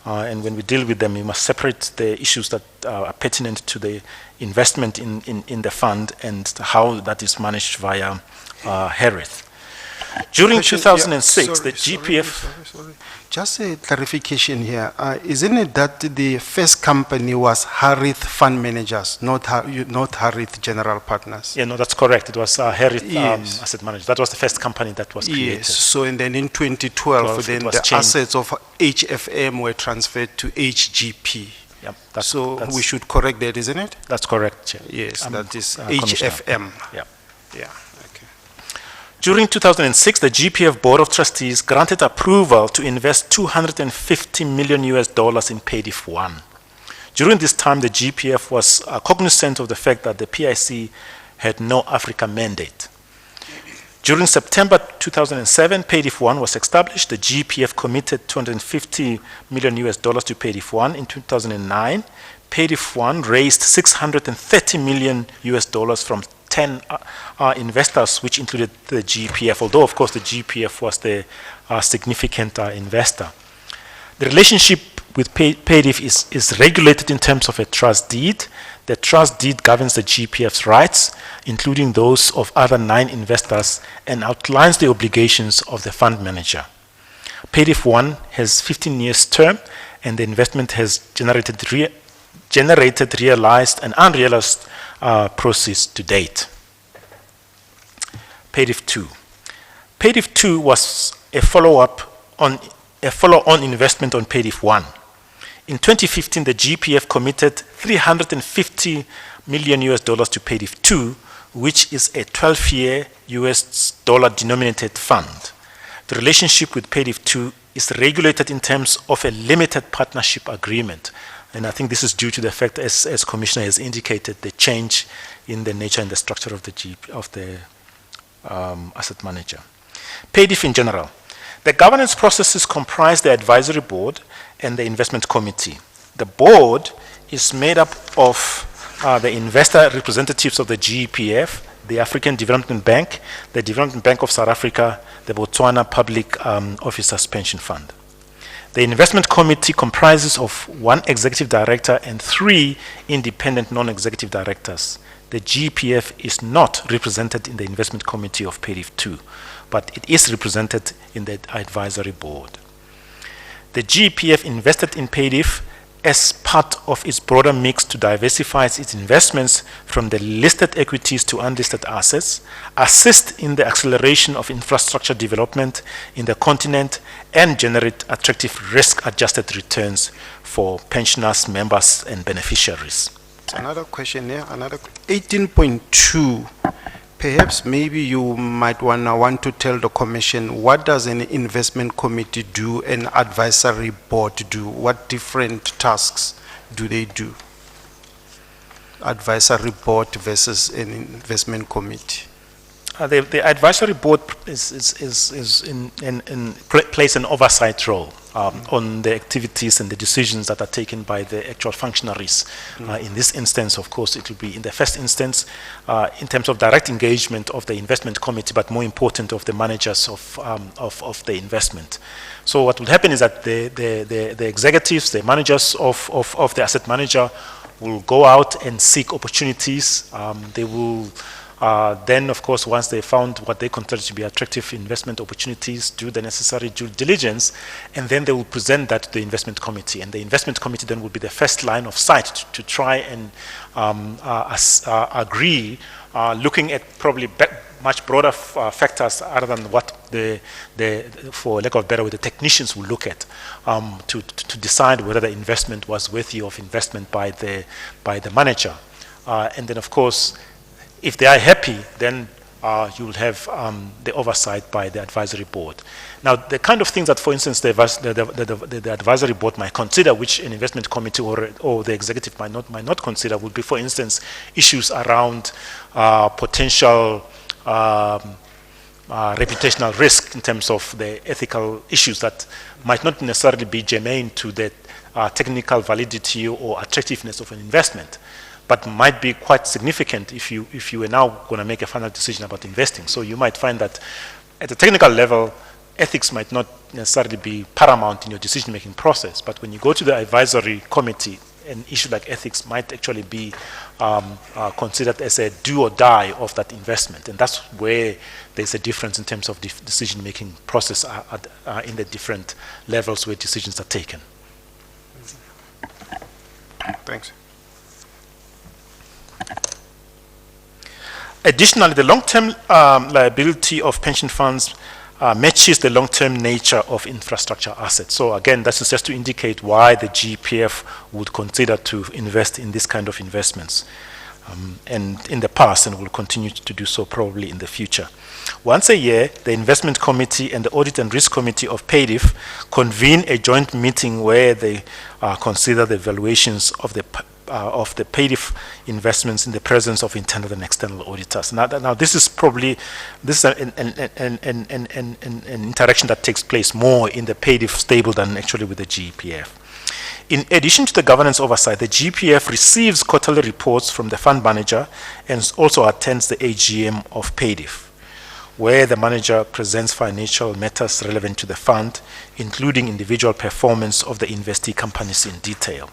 And when we deal with them, we must separate the issues that are pertinent to the investment in the fund and how that is managed via Harris. During 2006, the GPF... Sorry. Just a clarification here. Isn't it that the first company was Harith Fund Managers, not Harith General Partners? Yeah, no, that's correct. It was Harith Yes. Asset Managers. That was the first company that was created. Yes. So and then in 2012, then the changed. assets of HFM were transferred to HGP. Yeah, So we should correct that, isn't it? That's correct, Chair. Yes, that is Commissioner. HFM. Yeah. Yeah. Okay. During 2006, the GPF Board of Trustees granted approval to invest $250 million in PADIF 1. During this time, the GPF was cognizant of the fact that the PIC had no Africa mandate. During September 2007, PADIF 1 was established. The GPF committed $250 million to PADIF 1. In 2009, PADIF 1 raised $630 million from 10 investors, which included the GPF, although of course the GPF was the significant investor. The relationship with PADIF is regulated in terms of a trust deed. The trust deed governs the GPF's rights, including those of other 9 investors, and outlines the obligations of the fund manager. PADIF 1 has 15 years term, and the investment has generated realized and unrealized proceeds to date. PADIF 2. PADIF 2 was a follow-on investment on PADIF 1. In 2015, the GPF committed $350 million to PADIF 2, which is a 12-year US dollar denominated fund. The relationship with PADIF 2 is regulated in terms of a limited partnership agreement. And I think this is due to the fact, as Commissioner has indicated, the change in the nature and the structure of the asset manager. PADIF in general. The governance processes comprise the advisory board and the investment committee. The board is made up of the investor representatives of the GEPF, the African Development Bank, the Development Bank of South Africa, the Botswana Public Officers Pension Fund. The investment committee comprises of 1 executive director and 3 independent non-executive directors. The GPF is not represented in the investment committee of PADIF 2, but it is represented in the advisory board. The GPF invested in PADIF as part of its broader mix to diversify its investments from the listed equities to unlisted assets, assist in the acceleration of infrastructure development in the continent, and generate attractive risk-adjusted returns for pensioners, members, and beneficiaries. Another question here, 18.2 Perhaps maybe you might want to tell the commission, what does an investment committee do, an advisory board do? What different tasks do they do? Advisory board versus an investment committee. The advisory board plays an oversight role on the activities and the decisions that are taken by the actual functionaries. In this instance, of course, it will be in the first instance in terms of direct engagement of the investment committee, but more important of the managers of the investment. So what will happen is that the executives, the managers of the asset manager will go out and seek opportunities. They will then, of course, once they found what they consider to be attractive investment opportunities, do the necessary due diligence, and then they will present that to the investment committee. And the investment committee then will be the first line of sight to try and agree, looking at probably much broader factors other than what for lack of a better word, the technicians will look at to decide whether the investment was worthy of investment by the manager. And then, of course, if they are happy, then you will have the oversight by the advisory board. Now, the kind of things that, for instance, the advisory board might consider, which an investment committee or the executive might not consider, would be, for instance, issues around potential reputational risk in terms of the ethical issues that might not necessarily be germane to the technical validity or attractiveness of an investment, but might be quite significant if you are now going to make a final decision about investing. So you might find that at the technical level, ethics might not necessarily be paramount in your decision-making process, but when you go to the advisory committee, an issue like ethics might actually be considered as a do or die of that investment. And that's where there's a difference in terms of the decision-making process in the different levels where decisions are taken. Thanks. Additionally, the long-term liability of pension funds matches the long-term nature of infrastructure assets. So again, that's just to indicate why the GPF would consider to invest in this kind of investments, and in the past, and will continue to do so probably in the future. Once a year, the investment committee and the audit and risk committee of PADIF convene a joint meeting where they consider the valuations of the PADIF investments in the presence of internal and external auditors. Now this is probably an interaction that takes place more in the PADIF stable than actually with the GPF. In addition to the governance oversight, the GPF receives quarterly reports from the fund manager and also attends the AGM of PADIF, where the manager presents financial matters relevant to the fund, including individual performance of the investee companies in detail.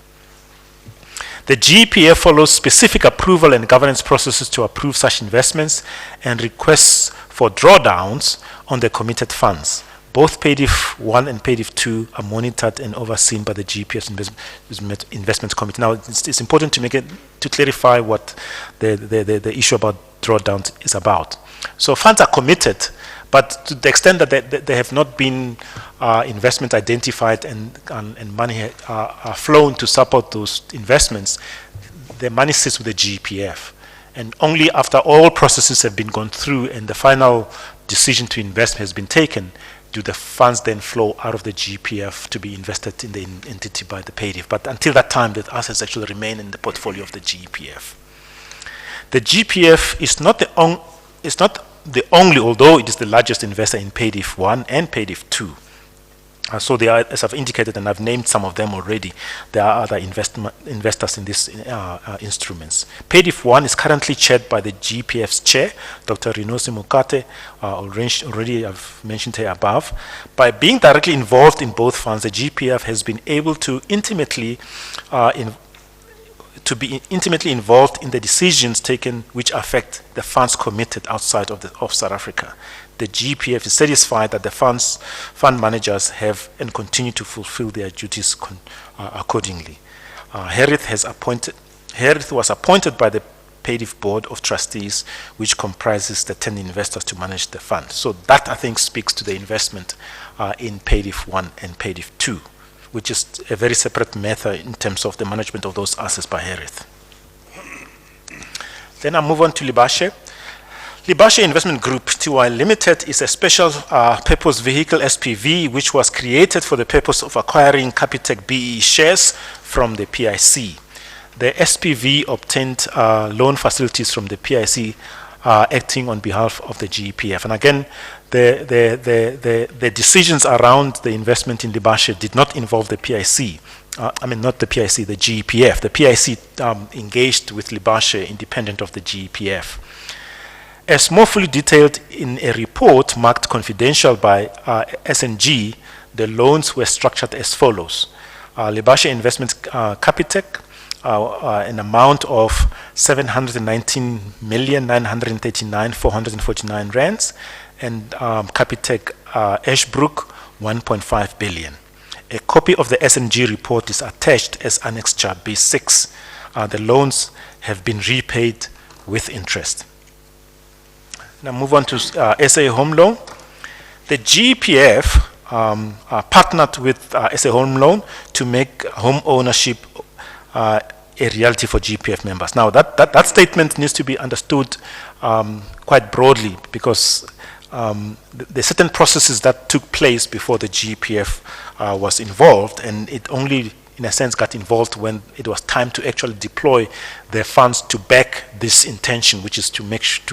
The GPF follows specific approval and governance processes to approve such investments and requests for drawdowns on the committed funds. Both PADIF 1 and PADIF 2 are monitored and overseen by the GPF's investment committee. Now, it's important to clarify what the issue about drawdowns is about. So funds are committed, but to the extent that they have not been investment identified and money are flown to support those investments, the money sits with the GPF. And only after all processes have been gone through and the final decision to invest has been taken, do the funds then flow out of the GPF to be invested in the entity by the PADIF. But until that time, the assets actually remain in the portfolio of the GPF. The GPF is not the only, although it is the largest investor in PADIF 1 and PADIF 2. So there are, as I've indicated, and I've named some of them already, there are other investors in these instruments. PADIF 1 is currently chaired by the GPF's chair, Dr. Rinosi Mokate, already I've mentioned her above. By being directly involved in both funds, the GPF has been able to be intimately involved in the decisions taken which affect the funds committed outside of South Africa. The GPF is satisfied that the fund managers have and continue to fulfill their duties accordingly. Herith was appointed by the PADIF Board of Trustees, which comprises the 10 investors to manage the fund. So that, I think, speaks to the investment in PADIF 1 and PADIF 2, which is a very separate matter in terms of the management of those assets by Herith. Then I move on to Libashe. Libashe Investment Group Pty Limited is a special purpose vehicle SPV which was created for the purpose of acquiring Capitec BE shares from the PIC. The SPV obtained loan facilities from the PIC acting on behalf of the GEPF. And again, the decisions around the investment in Libashe did not involve the PIC. Not the PIC, the GEPF. The PIC engaged with Libashe independent of the GEPF. As more fully detailed in a report marked confidential by SNG, the loans were structured as follows. Libashe Investments Capitec, an amount of 719,939,449 rands, and Capitec Ashbrook 1.5 billion. A copy of the SNG report is attached as Annexure B6. The loans have been repaid with interest. Now move on to SA Home Loan. The GEPF partnered with SA Home Loan to make home ownership a reality for GEPF members. Now that statement needs to be understood quite broadly, because there are certain processes that took place before the GEPF was involved, and it only in a sense got involved when it was time to actually deploy the funds to back this intention, which is to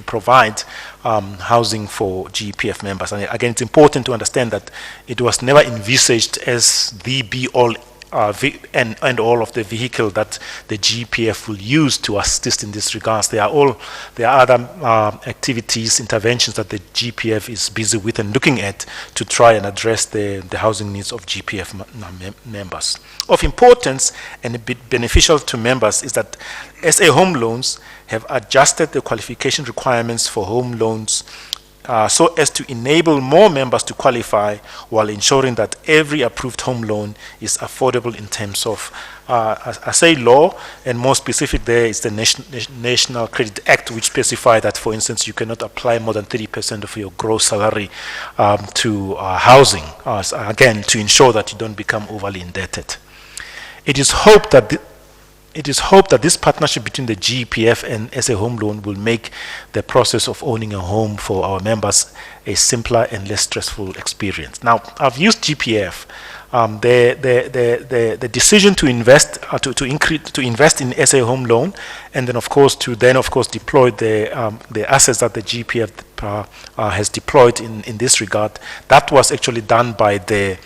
provide housing for GEPF members. And again, it's important to understand that it was never envisaged as the be-all and all of the vehicle that the GEPF will use to assist in this regards. There are other activities, interventions that the GEPF is busy with and looking at to try and address the housing needs of GEPF members. Of importance and a bit beneficial to members is that SA Home Loans have adjusted the qualification requirements for home loans so as to enable more members to qualify, while ensuring that every approved home loan is affordable in terms of, I say law, and more specific there is the National Credit Act, which specify that, for instance, you cannot apply more than 30% of your gross salary to housing, again, to ensure that you don't become overly indebted. It is hoped that this partnership between the GEPF and SA Home Loan will make the process of owning a home for our members a simpler and less stressful experience. Now, I've used GEPF. The decision to invest to invest in SA Home Loan, and then of course deploy the assets that the GEPF has deployed in this regard. That was actually done by the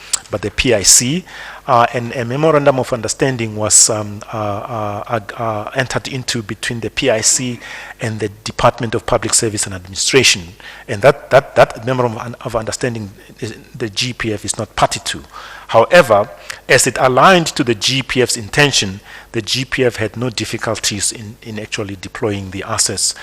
PIC. And a memorandum of understanding was entered into between the PIC and the Department of Public Service and Administration, and that memorandum of understanding the GEPF is not party to. However, as it aligned to the GEPF's intention, the GEPF had no difficulties in actually deploying the assets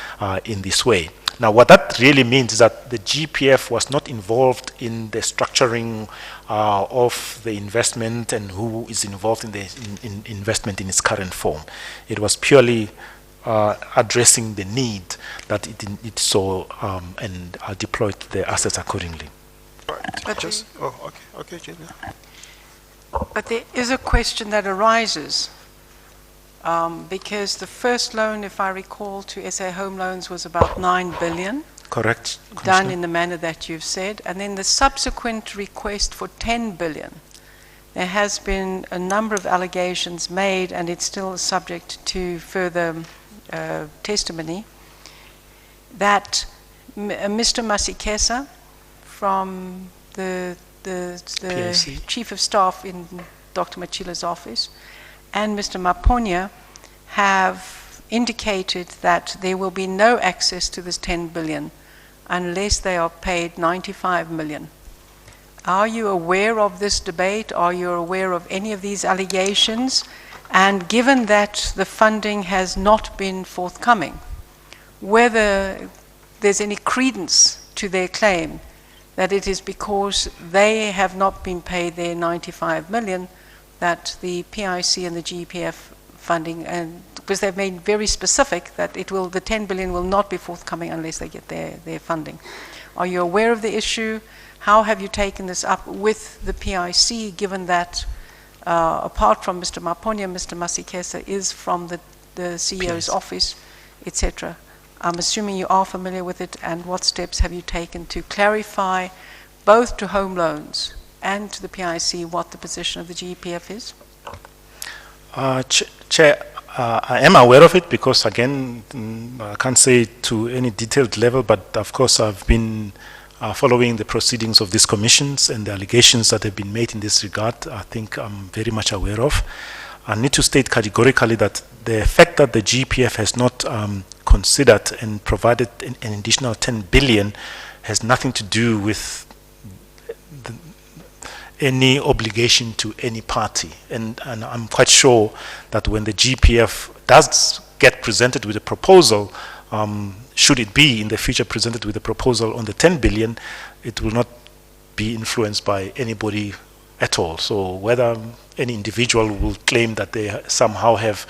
in this way. Now, what that really means is that the GEPF was not involved in the structuring of the investment and who is involved in the investment in its current form. It was purely addressing the need that it saw and deployed the assets accordingly. But Okay, Jane. But there is a question that arises, because the first loan, if I recall, to SA Home Loans was about 9 billion. Correct. Done in the manner that you've said. And then the subsequent request for 10 billion. There has been a number of allegations made, and it's still subject to further testimony, that Mr. Masikesa from the PIC. Chief of Staff in Dr. Machila's office and Mr. Maponya have indicated that there will be no access to this 10 billion unless they are paid 95 million. Are you aware of this debate? Are you aware of any of these allegations? And given that the funding has not been forthcoming, whether there's any credence to their claim that it is because they have not been paid their 95 million that the PIC and the GEPF funding, and because they've made very specific that the 10 billion will not be forthcoming unless they get their funding. Are you aware of the issue? How have you taken this up with the PIC, given that apart from Mr. Maponya, Mr. Masikesa is from the CEO's office, etc.? I'm assuming you are familiar with it, and what steps have you taken to clarify both to home loans and to the PIC what the position of the GEPF is? Chair, I am aware of it because, again, I can't say to any detailed level, but of course I've been following the proceedings of these commissions and the allegations that have been made in this regard. I think I'm very much aware of. I need to state categorically that the fact that the GPF has not considered and provided an additional 10 billion has nothing to do with any obligation to any party. And I'm quite sure that when the GPF does get presented with a proposal, should it be in the future presented with a proposal on the 10 billion, it will not be influenced by anybody at all. So whether any individual will claim that they somehow have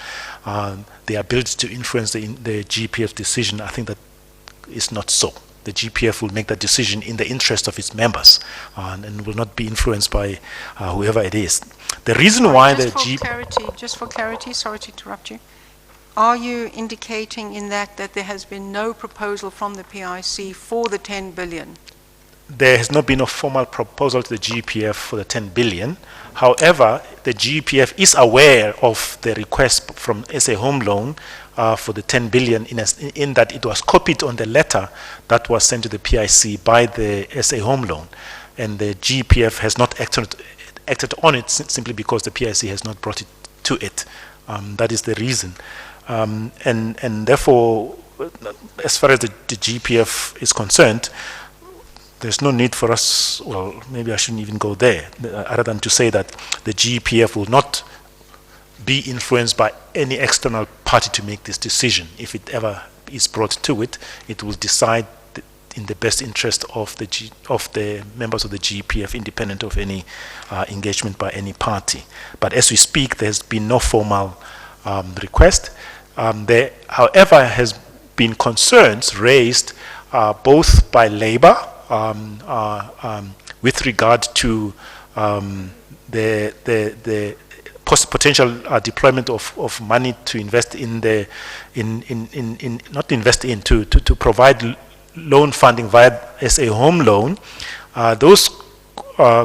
the ability to influence the GPF decision, I think that is not so. The GPF will make that decision in the interest of its members and will not be influenced by whoever it is. The reason why the GPF... Just for clarity, sorry to interrupt you. Are you indicating in that there has been no proposal from the PIC for the 10 billion? There has not been a formal proposal to the GPF for the 10 billion. However, the GPF is aware of the request from SA Home Loan for the 10 billion in that it was copied on the letter that was sent to the PIC by the SA Home Loan. And the GPF has not acted on it simply because the PIC has not brought it to it. That is the reason. And therefore, as far as the GPF is concerned, there's no need for us, well, maybe I shouldn't even go there, other than to say that the GPF will not be influenced by any external party to make this decision. If it ever is brought to it, it will decide in the best interest of the members of the GPF, independent of any engagement by any party. But as we speak, there's been no formal request. There, however, has been concerns raised both by Labour with regard to the potential deployment of money to invest to provide loan funding via SA Home Loan. Those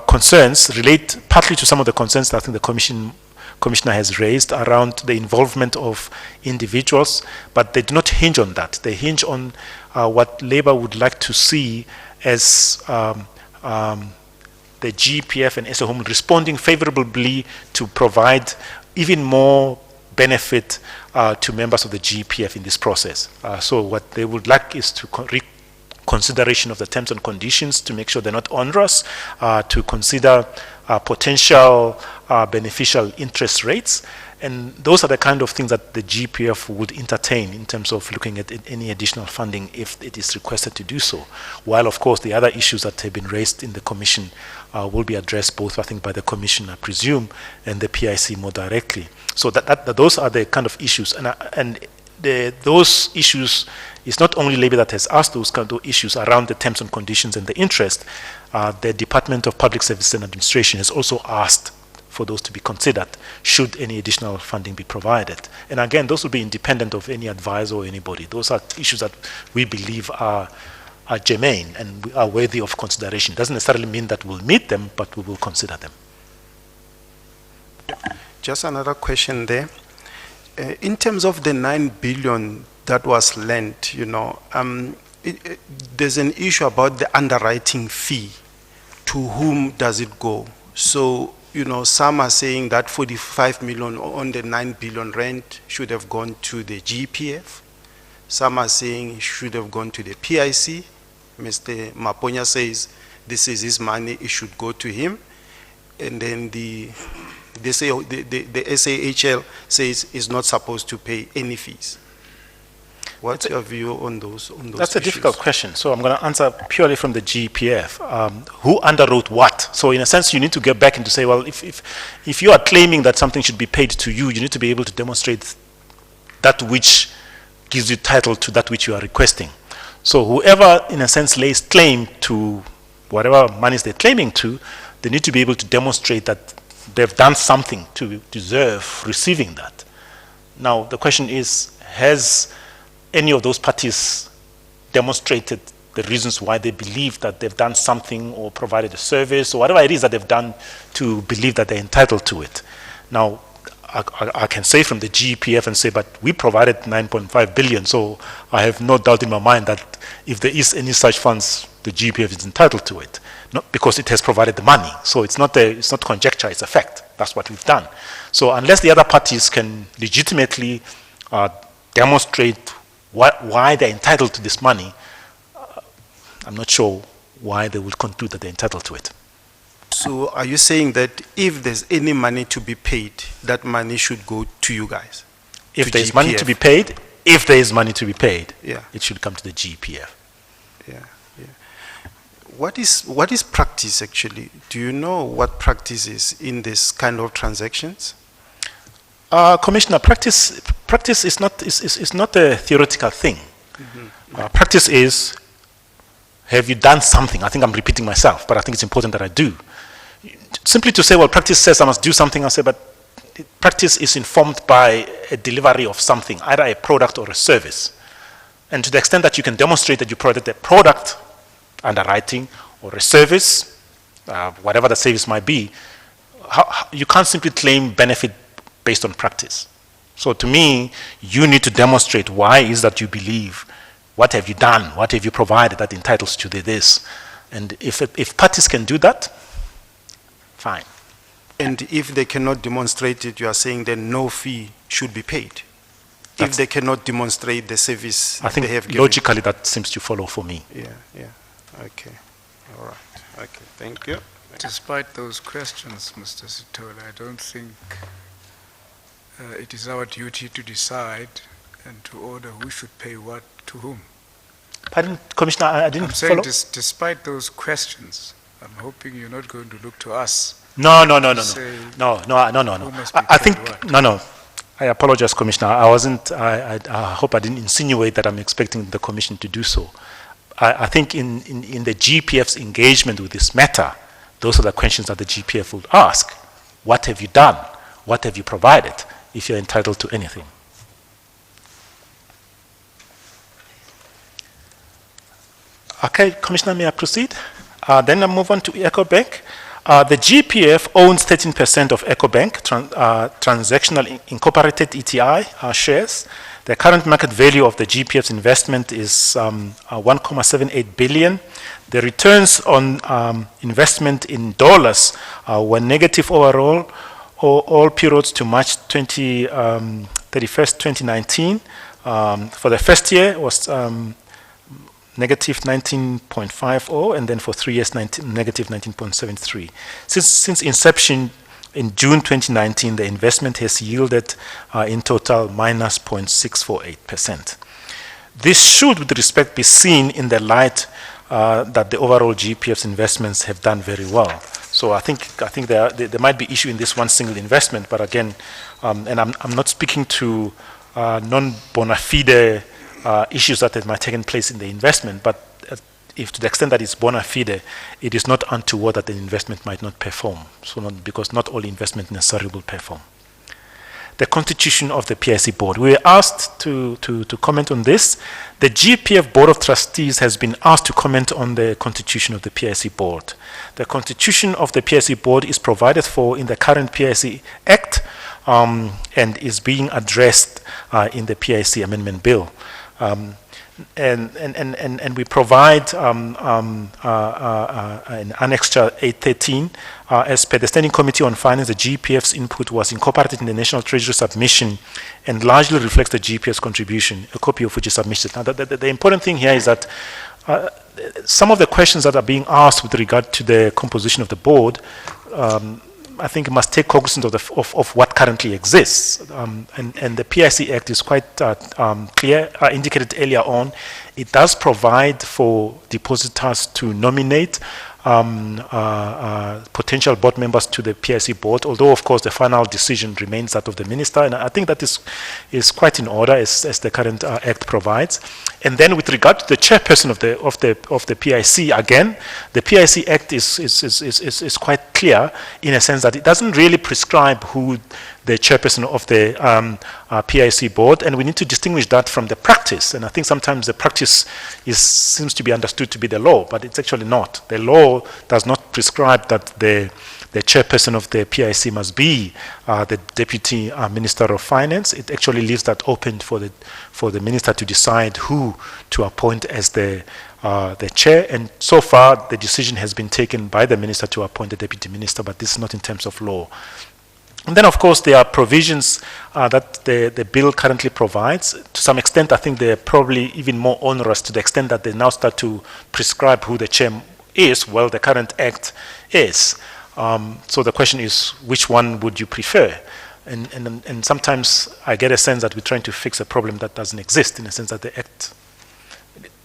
concerns relate partly to some of the concerns that I think the Commissioner has raised around the involvement of individuals, but they do not hinge on that. They hinge on what Labour would like to see as the GPF and SA Home responding favorably to provide even more benefit to members of the GPF in this process. So what they would like is to consideration of the terms and conditions to make sure they're not onerous, to consider potential beneficial interest rates. And those are the kind of things that the GPF would entertain in terms of looking at any additional funding if it is requested to do so. While, of course, the other issues that have been raised in the Commission will be addressed both, I think, by the Commission, I presume, and the PIC more directly. So those are the kind of issues. Those issues, it's not only Labour that has asked those kind of issues around the terms and conditions and the interest. The Department of Public Service and Administration has also asked for those to be considered should any additional funding be provided. And again, those will be independent of any advisor or anybody. Those are issues that we believe are germane and are worthy of consideration. Doesn't necessarily mean that we'll meet them, but we will consider them. Just another question there. In terms of the 9 billion that was lent, there's an issue about the underwriting fee. To whom does it go? So, some are saying that 45 million on the 9 billion rent should have gone to the GPF. Some are saying it should have gone to the PIC. Mr. Maponya says this is his money, it should go to him. And then the SAHL says is not supposed to pay any fees. What's your view on those That's a issues? difficult question. So I'm going to answer purely from the GPF. Who underwrote what? So in a sense, you need to get back and to say, well, if you are claiming that something should be paid to you, you need to be able to demonstrate that which gives you title to that which you are requesting. So whoever, in a sense, lays claim to whatever monies they're claiming to, they need to be able to demonstrate that they've done something to deserve receiving that. Now, the question is, has any of those parties demonstrated the reasons why they believe that they've done something or provided a service or whatever it is that they've done to believe that they're entitled to it. Now, I can say from the GEPF and say, but we provided 9.5 billion, so I have no doubt in my mind that if there is any such funds, the GEPF is entitled to it, not because it has provided the money. So it's not conjecture, it's a fact. That's what we've done. So unless the other parties can legitimately demonstrate why they're entitled to this money, I'm not sure why they would conclude that they're entitled to it. So are you saying that if there's any money to be paid, that money should go to you guys? If To there's money to GPF? be paid, if there is money to be paid, Yeah. it should come to the GPF. Yeah, yeah. What is practice actually? Do you know what practice is in this kind of transactions? Commissioner, practice is not a theoretical thing. Practice is, have you done something? I think I'm repeating myself, but I think it's important that I do. Simply to say, well, practice says I must do something, I say, but practice is informed by a delivery of something, either a product or a service. And to the extent that you can demonstrate that you provided a product, underwriting, or a service, whatever the service might be, you can't simply claim benefit based on practice. So to me, you need to demonstrate why is that you believe, what have you done, what have you provided that entitles you to this. And if parties can do that, fine. And if they cannot demonstrate it, you are saying then no fee should be paid? If they cannot demonstrate the service I think they have given? logically that seems to follow for me. Yeah, yeah, okay, all right, okay, thank you. Despite those questions, Mr. Sithole, I don't think it is our duty to decide and to order who should pay what to whom. Pardon, Commissioner, I didn't I'm saying follow. despite those questions, I'm hoping you're not going to look to us. No. Say No. who must be I paid think, what. no. I apologize, Commissioner. I hope I didn't insinuate that I'm expecting the Commission to do so. I think in the GPF's engagement with this matter, those are the questions that the GPF would ask. What have you done? What have you provided if you're entitled to anything? Okay, Commissioner, may I proceed? Then I move on to EcoBank. The GPF owns 13% of EcoBank, transactional incorporated ETI shares. The current market value of the GPF's investment is 1.78 billion. The returns on investment in dollars were negative overall, all periods to March 31st, 2019. For the first year, it was negative 19.50, and then for 3 years, negative 19.73. Since inception in June 2019, the investment has yielded in total minus 0.648%. This should, with respect, be seen in the light that the overall GPF's investments have done very well. So I think there might be issue in this one single investment, but again, and I'm not speaking to non-bona fide issues that might have taken place in the investment, but if to the extent that it's bona fide, it is not untoward that the investment might not perform. So because not all investment necessarily will perform. The constitution of the PIC board. We were asked to comment on this. The GPF Board of Trustees has been asked to comment on the constitution of the PIC board. The constitution of the PIC board is provided for in the current PIC Act and is being addressed in the PIC Amendment Bill. And we provide in Annexure 813, as per the Standing Committee on Finance, the GPF's input was incorporated in the National Treasury submission and largely reflects the GPF's contribution, a copy of which is submitted. Now, the important thing here is that some of the questions that are being asked with regard to the composition of the board, I think must take cognizance of what currently exists. And the PIC Act is quite clear, indicated earlier on. It does provide for depositors to nominate potential board members to the PIC board, although of course the final decision remains that of the minister, and I think that is quite in order as the current Act provides. And then with regard to the chairperson of the PIC, again, the PIC Act is quite clear in a sense that it doesn't really prescribe who the chairperson of the PIC board, and we need to distinguish that from the practice. And I think sometimes the practice seems to be understood to be the law, but it's actually not. The law does not prescribe that the chairperson of the PIC must be the Deputy Minister of Finance. It actually leaves that open for the minister to decide who to appoint as the chair. And so far, the decision has been taken by the minister to appoint the deputy minister, but this is not in terms of law. And then, of course, there are provisions that the bill currently provides. To some extent, I think they're probably even more onerous to the extent that they now start to prescribe who the chair is, well, the current act is. So the question is, which one would you prefer? And sometimes I get a sense that we're trying to fix a problem that doesn't exist, in the sense that the act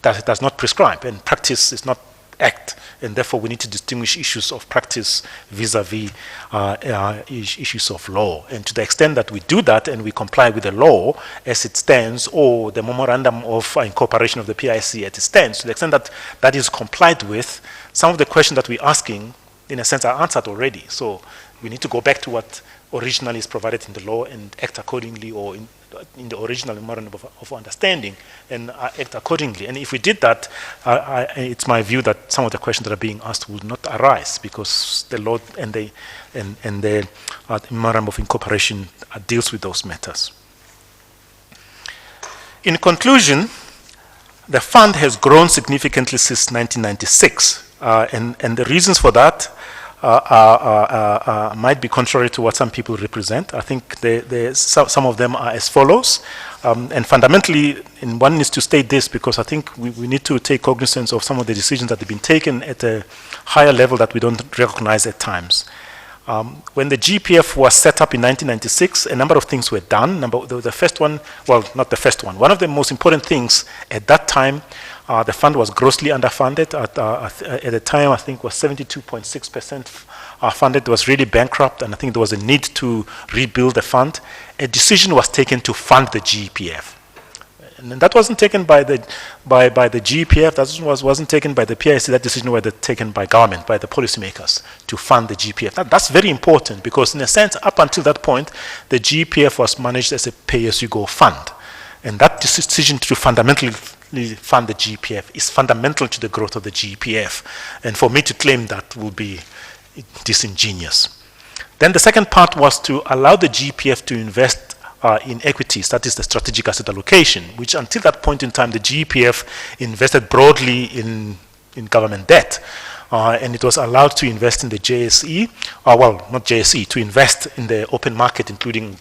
does not prescribe, and practice is not act, and therefore we need to distinguish issues of practice vis-a-vis issues of law. And to the extent that we do that and we comply with the law as it stands, or the memorandum of incorporation of the PIC as it stands, to the extent that that is complied with, some of the questions that we're asking, in a sense, are answered already. So we need to go back to what originally is provided in the law and act accordingly, or in the original memorandum of understanding, and act accordingly. And if we did that, it's my view that some of the questions that are being asked would not arise, because the law and the memorandum of incorporation deals with those matters. In conclusion, the fund has grown significantly since 1996, and the reasons for that might be contrary to what some people represent. I think some of them are as follows. And fundamentally, and one needs to state this, because I think we need to take cognizance of some of the decisions that have been taken at a higher level that we don't recognize at times. When the GPF was set up in 1996, a number of things were done. The first one, well, not the first one. One of the most important things at that time, the fund was grossly underfunded. At the time, I think was 72.6% funded. It was really bankrupt, and I think there was a need to rebuild the fund. A decision was taken to fund the GPF. And that wasn't taken by the GPF, that wasn't taken by the PIC, that decision was taken by government, by the policymakers, to fund the GPF. That's very important, because in a sense, up until that point, the GPF was managed as a pay-as-you-go fund. And that decision to fundamentally fund the GPF is fundamental to the growth of the GPF. And for me to claim that will be disingenuous. Then the second part was to allow the GPF to invest in equities, that is the strategic asset allocation, which until that point in time, the GPF invested broadly in government debt. And it was allowed to invest in the JSE, well, not JSE, to invest in the open market, including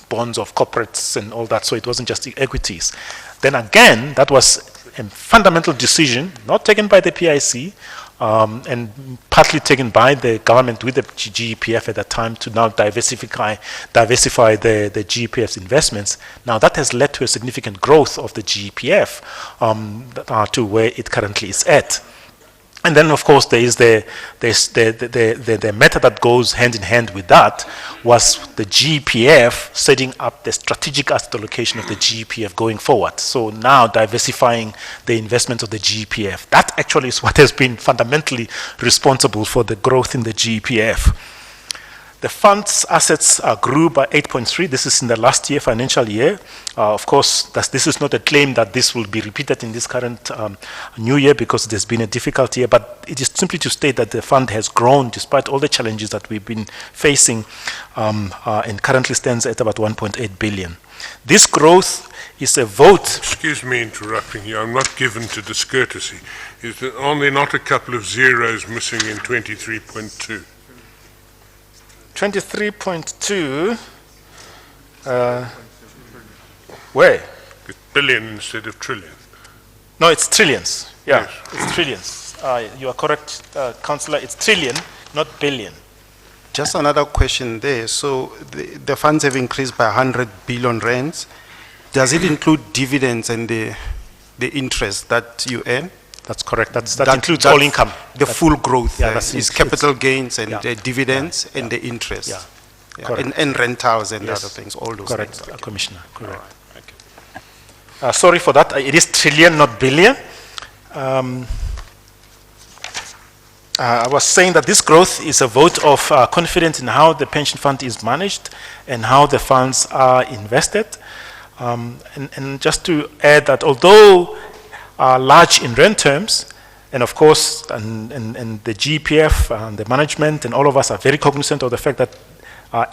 bonds of corporates and all that, so it wasn't just the equities. Then again, that was a fundamental decision, not taken by the PIC, and partly taken by the government with the GPF at that time, to now diversify the GPF's investments. Now that has led to a significant growth of the GPF to where it currently is at. And then, of course, there is the method that goes hand in hand with that, was the GPF setting up the strategic asset allocation of the GPF going forward. So now diversifying the investment of the GPF. That actually is what has been fundamentally responsible for the growth in the GPF. The fund's assets grew by 8.3%. This is in the last year, financial year. Of course, this is not a claim that this will be repeated in this current new year, because there's been a difficult year, but it is simply to state that the fund has grown despite all the challenges that we've been facing, and currently stands at about 1.8 billion. This growth is a vote. Excuse me interrupting you. I'm not given to discourtesy. Are there not a couple of zeros missing in 23.2? 23.2, where? It's billion instead of trillion. No, it's trillions. Yeah, Yes. It's trillions. You are correct, Councillor. It's trillion, not billion. Just another question there. So the funds have increased by 100 billion rands. Does it include dividends and the interest that you earn? That's correct. That includes all income. The full growth Yeah, is capital gains and Yeah. the dividends and the interest. Yeah. Yeah, Correct. and rentals and Yes. other things, all those Correct, things. Okay. Commissioner. Correct. All right. Okay. Sorry for that. It is trillion, not billion. I was saying that this growth is a vote of confidence in how the pension fund is managed and how the funds are invested. And just to add that although large in rent terms, and of course, and the GPF and the management and all of us are very cognizant of the fact that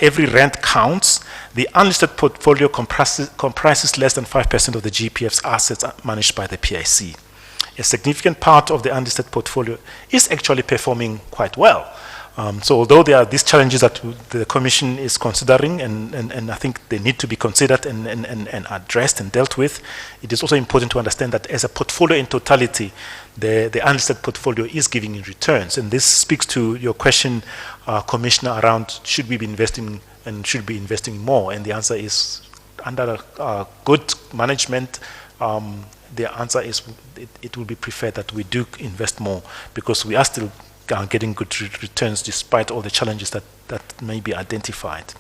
every rent counts, the unlisted portfolio comprises less than 5% of the GPF's assets managed by the PIC. A significant part of the unlisted portfolio is actually performing quite well. So although there are these challenges that the Commission is considering, and I think they need to be considered and addressed and dealt with, it is also important to understand that as a portfolio in totality, the unlisted portfolio is giving in returns. And this speaks to your question, Commissioner, around should we be investing and should be investing more? And the answer is, under good management, the answer is it will be preferred that we do invest more, because we are still getting good returns despite all the challenges that may be identified.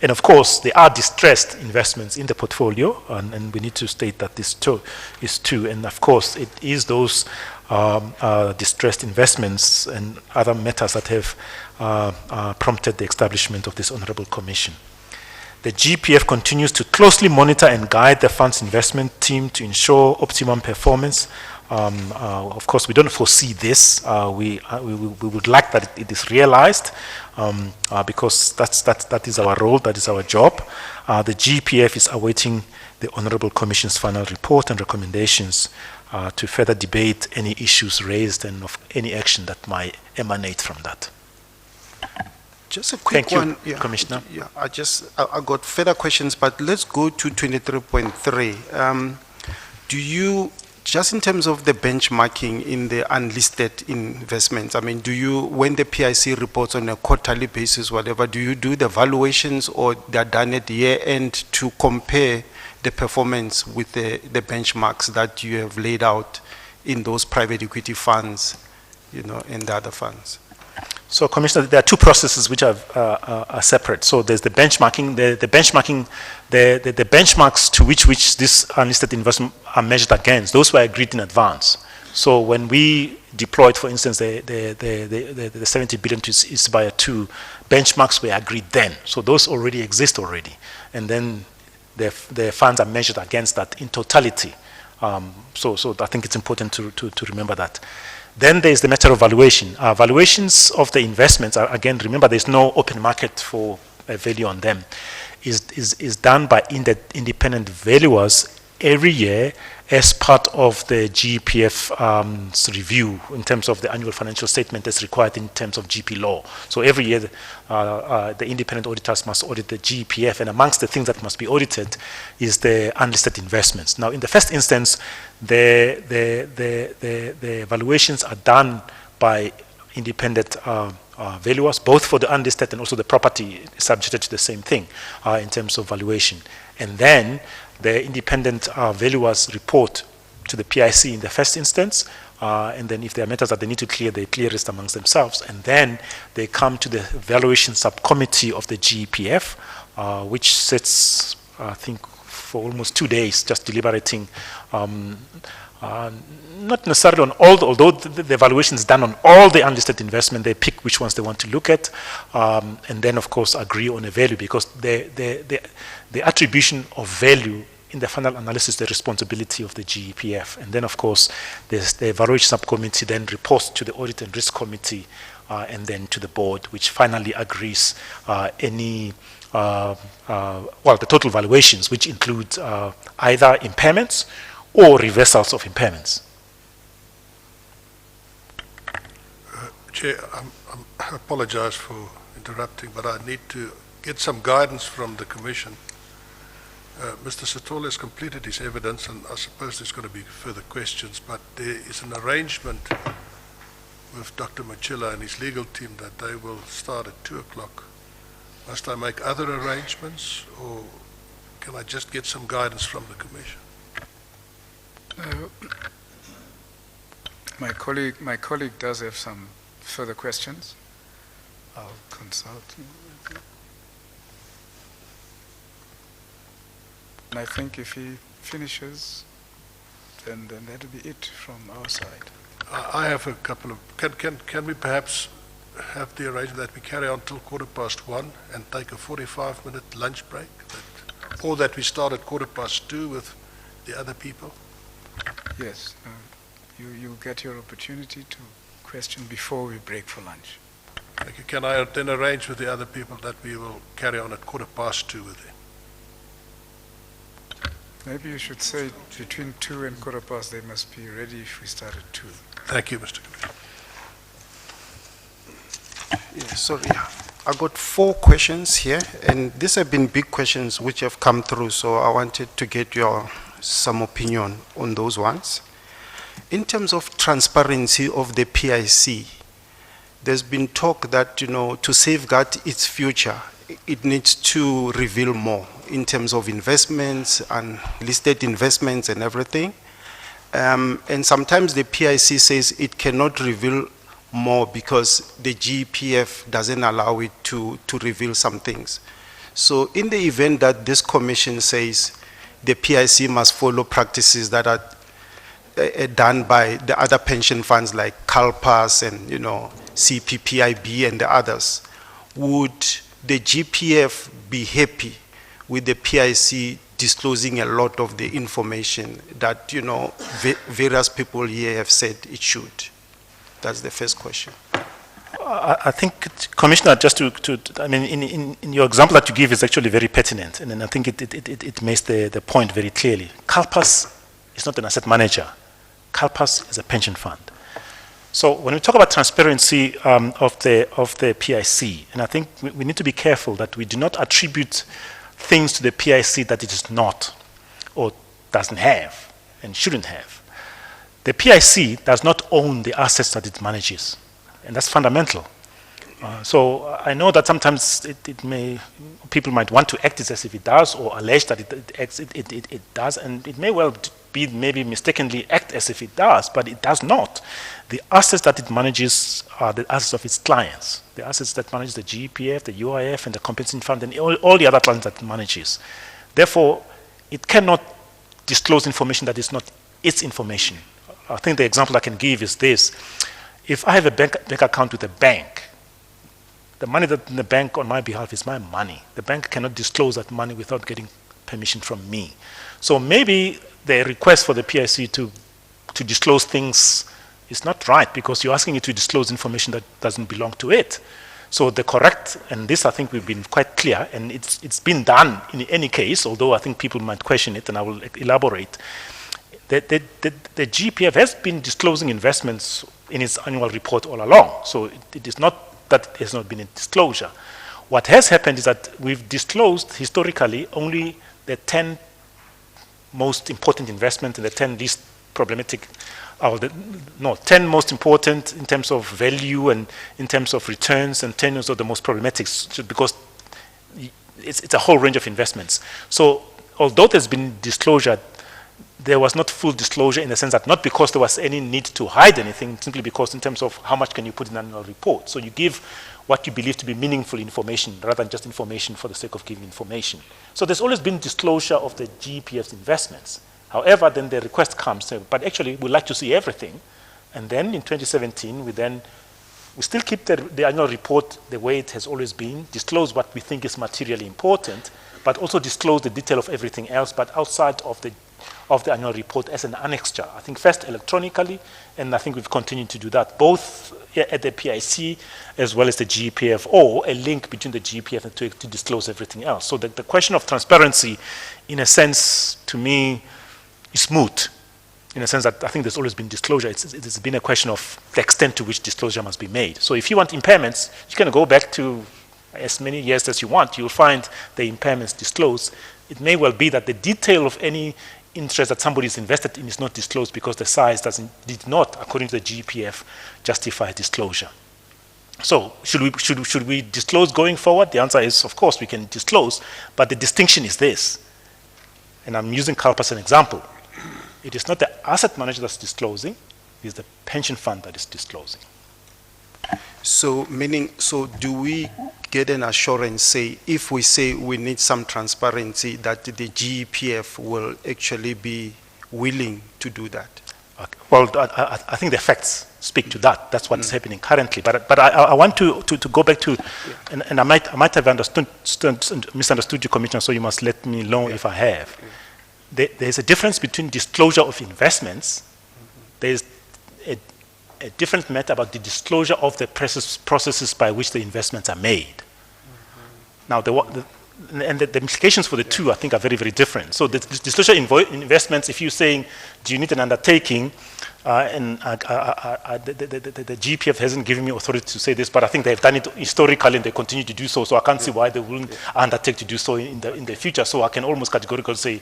And of course, there are distressed investments in the portfolio, and we need to state that this too is true. And of course, it is those distressed investments and other matters that have prompted the establishment of this Honorable Commission. The GPF continues to closely monitor and guide the fund's investment team to ensure optimum performance. Of course, we don't foresee this. We would like that it is realized, because that is our role, that is our job. The GPF is awaiting the Honorable Commission's final report and recommendations to further debate any issues raised and of any action that might emanate from that. Just a quick Thank you, one, Commissioner. Yeah, I got further questions, but let's go to 23.3. Do you, just in terms of the benchmarking in the unlisted investments, I mean, do you, when the PIC reports on a quarterly basis, whatever, do you do the valuations, or they're done at year end to compare the performance with the benchmarks that you have laid out in those private equity funds, you know, and the other funds? So, Commissioner, there are two processes which are separate. So there's the benchmarking, the benchmarks to which this unlisted investment are measured against. Those were agreed in advance. So when we deployed, for instance, the 70 billion to Isibaya 2, benchmarks were agreed then. So those already exist already. And then the funds are measured against that in totality. So I think it's important to remember that. Then there's the matter of valuation. Valuations of the investments, again, remember there's no open market for a value on them, is done by independent valuers every year as part of the GPF's review in terms of the annual financial statement as required in terms of GP law. So every year, the independent auditors must audit the GPF, and amongst the things that must be audited is the unlisted investments. Now, in the first instance, the valuations are done by independent valuers, both for the unlisted and also the property subjected to the same thing in terms of valuation. And then the independent valuers report to the PIC in the first instance, and then if there are matters that they need to clear, they clear it amongst themselves. And then they come to the valuation subcommittee of the GPF, which sits, I think, for almost 2 days, just deliberating, not necessarily on all, although the evaluation is done on all the unlisted investment, they pick which ones they want to look at, and then, of course, agree on a value, because the attribution of value in the final analysis is the responsibility of the GPF. And then, of course, there's the evaluation subcommittee then reports to the audit and risk committee, and then to the board, which finally agrees the total valuations, which include either impairments or reversals of impairments. Chair, I apologize for interrupting, but I need to get some guidance from the Commission. Mr. Sithole has completed his evidence, and I suppose there's going to be further questions, but there is an arrangement with Dr. Machila and his legal team that they will start at 2 o'clock. Must I make other arrangements, or can I just get some guidance from the Commission? My colleague does have some further questions. I'll consult. And I think if he finishes, then that'll be it from our side. I have a couple of, can we perhaps have the arrangement that we carry on till 1:15 and take a 45-minute lunch break? Or that we start at 2:15 with the other people? Yes, you get your opportunity to question before we break for lunch. Okay, can I then arrange with the other people that we will carry on at 2:15 with them? Maybe you should say between 2 and 2:15 they must be ready if we start at 2. Thank you, Mr. Commissioner. Yeah, sorry. I got 4 questions here, and these have been big questions which have come through, so I wanted to get some opinion on those ones. In terms of transparency of the PIC, there's been talk that, to safeguard its future, it needs to reveal more in terms of investments and listed investments and everything. And sometimes the PIC says it cannot reveal more because the GEPF doesn't allow it to reveal some things. So in the event that this commission says the PIC must follow practices that are done by the other pension funds like CalPAS and CPPIB and the others, would the GPF be happy with the PIC disclosing a lot of the information that various people here have said it should? That's the first question. I think, Commissioner, just in your example that you give is actually very pertinent, and then I think it makes the point very clearly. CalPAS is not an asset manager. CalPAS is a pension fund. So when we talk about transparency of the PIC, and I think we need to be careful that we do not attribute things to the PIC that it is not or doesn't have and shouldn't have. The PIC does not own the assets that it manages, and that's fundamental. So I know that sometimes people might want to act as if it does, or allege that it does, and it may well be maybe mistakenly act as if it does, but it does not. The assets that it manages are the assets of its clients, the assets that manage the GEPF, the UIF, and the compensation fund, and all the other funds that it manages. Therefore, it cannot disclose information that is not its information. I think the example I can give is this. If I have a bank account with a bank, the money that's in the bank on my behalf is my money. The bank cannot disclose that money without getting permission from me. So maybe the request for the PIC to disclose things is not right, because you're asking it to disclose information that doesn't belong to it. So the correct, and this I think we've been quite clear, and it's been done in any case, although I think people might question it, and I will elaborate. The GPF has been disclosing investments in its annual report all along, so it is not that it has not been in disclosure. What has happened is that we've disclosed historically only the 10 most important investments and the 10 least problematic, 10 most important in terms of value and in terms of returns, and 10 of the most problematic, because it's a whole range of investments. So although there's been disclosure, there was not full disclosure in the sense that not because there was any need to hide anything, simply because in terms of how much can you put in an annual report. So you give what you believe to be meaningful information rather than just information for the sake of giving information. So there's always been disclosure of the GEPF's investments. However, then the request comes, but actually we'd like to see everything. And then in 2017, we still keep the annual report the way it has always been, disclose what we think is materially important, but also disclose the detail of everything else, but outside of the annual report as an annexure. I think first electronically, and I think we've continued to do that, both at the PIC as well as the GEPF, or a link between the GEPF and to disclose everything else. So the question of transparency, in a sense, to me, is moot, in a sense that I think there's always been disclosure. It's been a question of the extent to which disclosure must be made. So if you want impairments, you can go back to as many years as you want. You'll find the impairments disclosed. It may well be that the detail of any interest that somebody is invested in is not disclosed because the size did not, according to the GPF, justify disclosure. So should we disclose going forward? The answer is, of course, we can disclose, but the distinction is this, and I'm using CalPAS as an example. It is not the asset manager that's disclosing, it is the pension fund that is disclosing. So do we get an assurance, say, if we say we need some transparency, that the GEPF will actually be willing to do that? Okay. Well, I think the facts speak to that. That's what's happening currently. But I want to go back to, and I might have misunderstood you, Commissioner, so you must let me know if I have. There's a difference between disclosure of investments. There's a different matter about the disclosure of the processes by which the investments are made. Now, the implications for the two, I think, are very, very different. So the disclosure investments, if you're saying, do you need an undertaking, and the GPF hasn't given me authority to say this, but I think they've done it historically and they continue to do so, so I can't see why they wouldn't undertake to do so in the future. So I can almost categorically say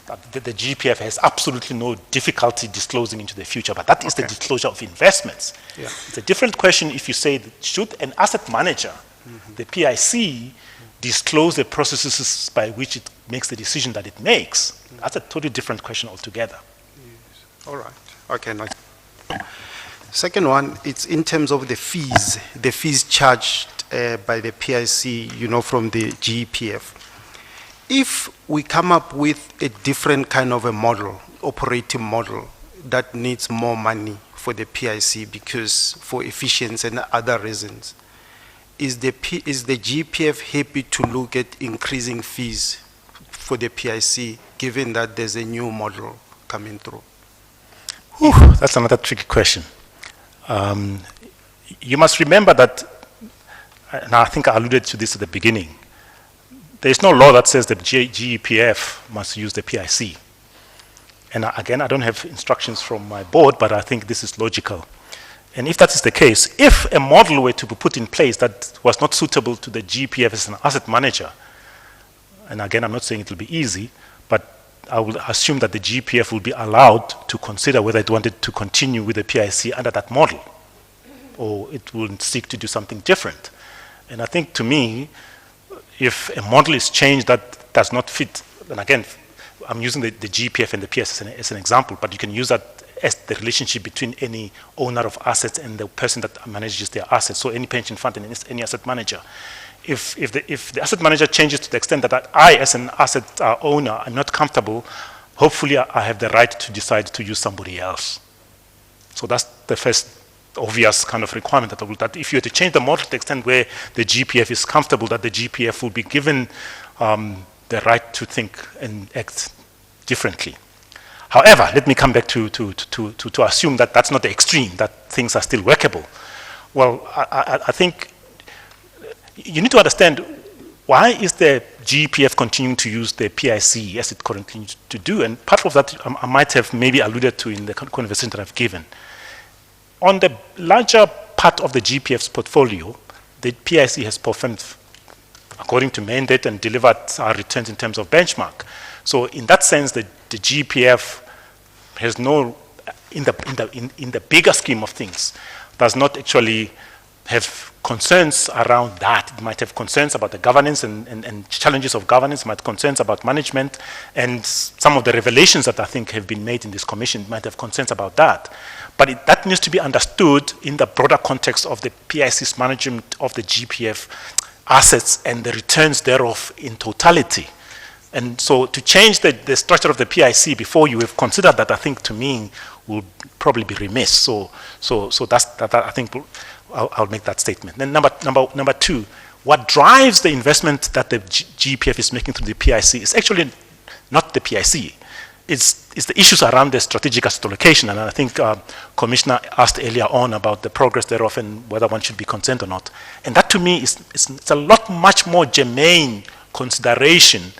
that the GPF has absolutely no difficulty disclosing into the future, but that is the disclosure of investments. Yeah. It's a different question if you say, that should an asset manager, the PIC, disclose the processes by which it makes the decision that it makes? That's a totally different question altogether. Yes. All right. Okay. Nice. Second one, it's in terms of the fees charged by the PIC, you know, from the GEPF. If we come up with a different kind of a model, operating model, that needs more money for the PIC because for efficiency and other reasons, is the GPF happy to look at increasing fees for the PIC, given that there's a new model coming through? Whew, that's another tricky question. You must remember that, and I think I alluded to this at the beginning, there is no law that says the GEPF must use the PIC. And again, I don't have instructions from my board, but I think this is logical. And if that is the case, if a model were to be put in place that was not suitable to the GPF as an asset manager, and again, I'm not saying it will be easy, but I will assume that the GPF will be allowed to consider whether it wanted to continue with the PIC under that model, or it will seek to do something different. And I think, to me, if a model is changed that does not fit, and again, I'm using the GPF and the PS as an example, but you can use that as the relationship between any owner of assets and the person that manages their assets, so any pension fund and any asset manager. If the asset manager changes to the extent that I, as an asset owner, am not comfortable, hopefully I have the right to decide to use somebody else. So that's the first obvious kind of requirement, that if you were to change the model to the extent where the GPF is comfortable, that the GPF will be given the right to think and act differently. However, let me come back to assume that that's not the extreme, that things are still workable. Well, I think you need to understand, why is the GPF continuing to use the PIC as it currently needs to do? And part of that I might have maybe alluded to in the conversation that I've given. On the larger part of the GPF's portfolio, the PIC has performed according to mandate and delivered our returns in terms of benchmark. So in that sense, the GPF has no, in the bigger scheme of things, does not actually have concerns around that. It might have concerns about the governance and challenges of governance, it might have concerns about management, and some of the revelations that I think have been made in this commission might have concerns about that. But that needs to be understood in the broader context of the PIC's management of the GPF assets and the returns thereof in totality. And so to change the structure of the PIC before you have considered that, I think, to me, will probably be remiss. So that's that I think I'll make that statement. Then number two, what drives the investment that the GPF is making through the PIC is actually not the PIC. It's the issues around the strategic asset allocation, and I think Commissioner asked earlier on about the progress thereof and whether one should be concerned or not. And that, to me, it's a lot much more germane consideration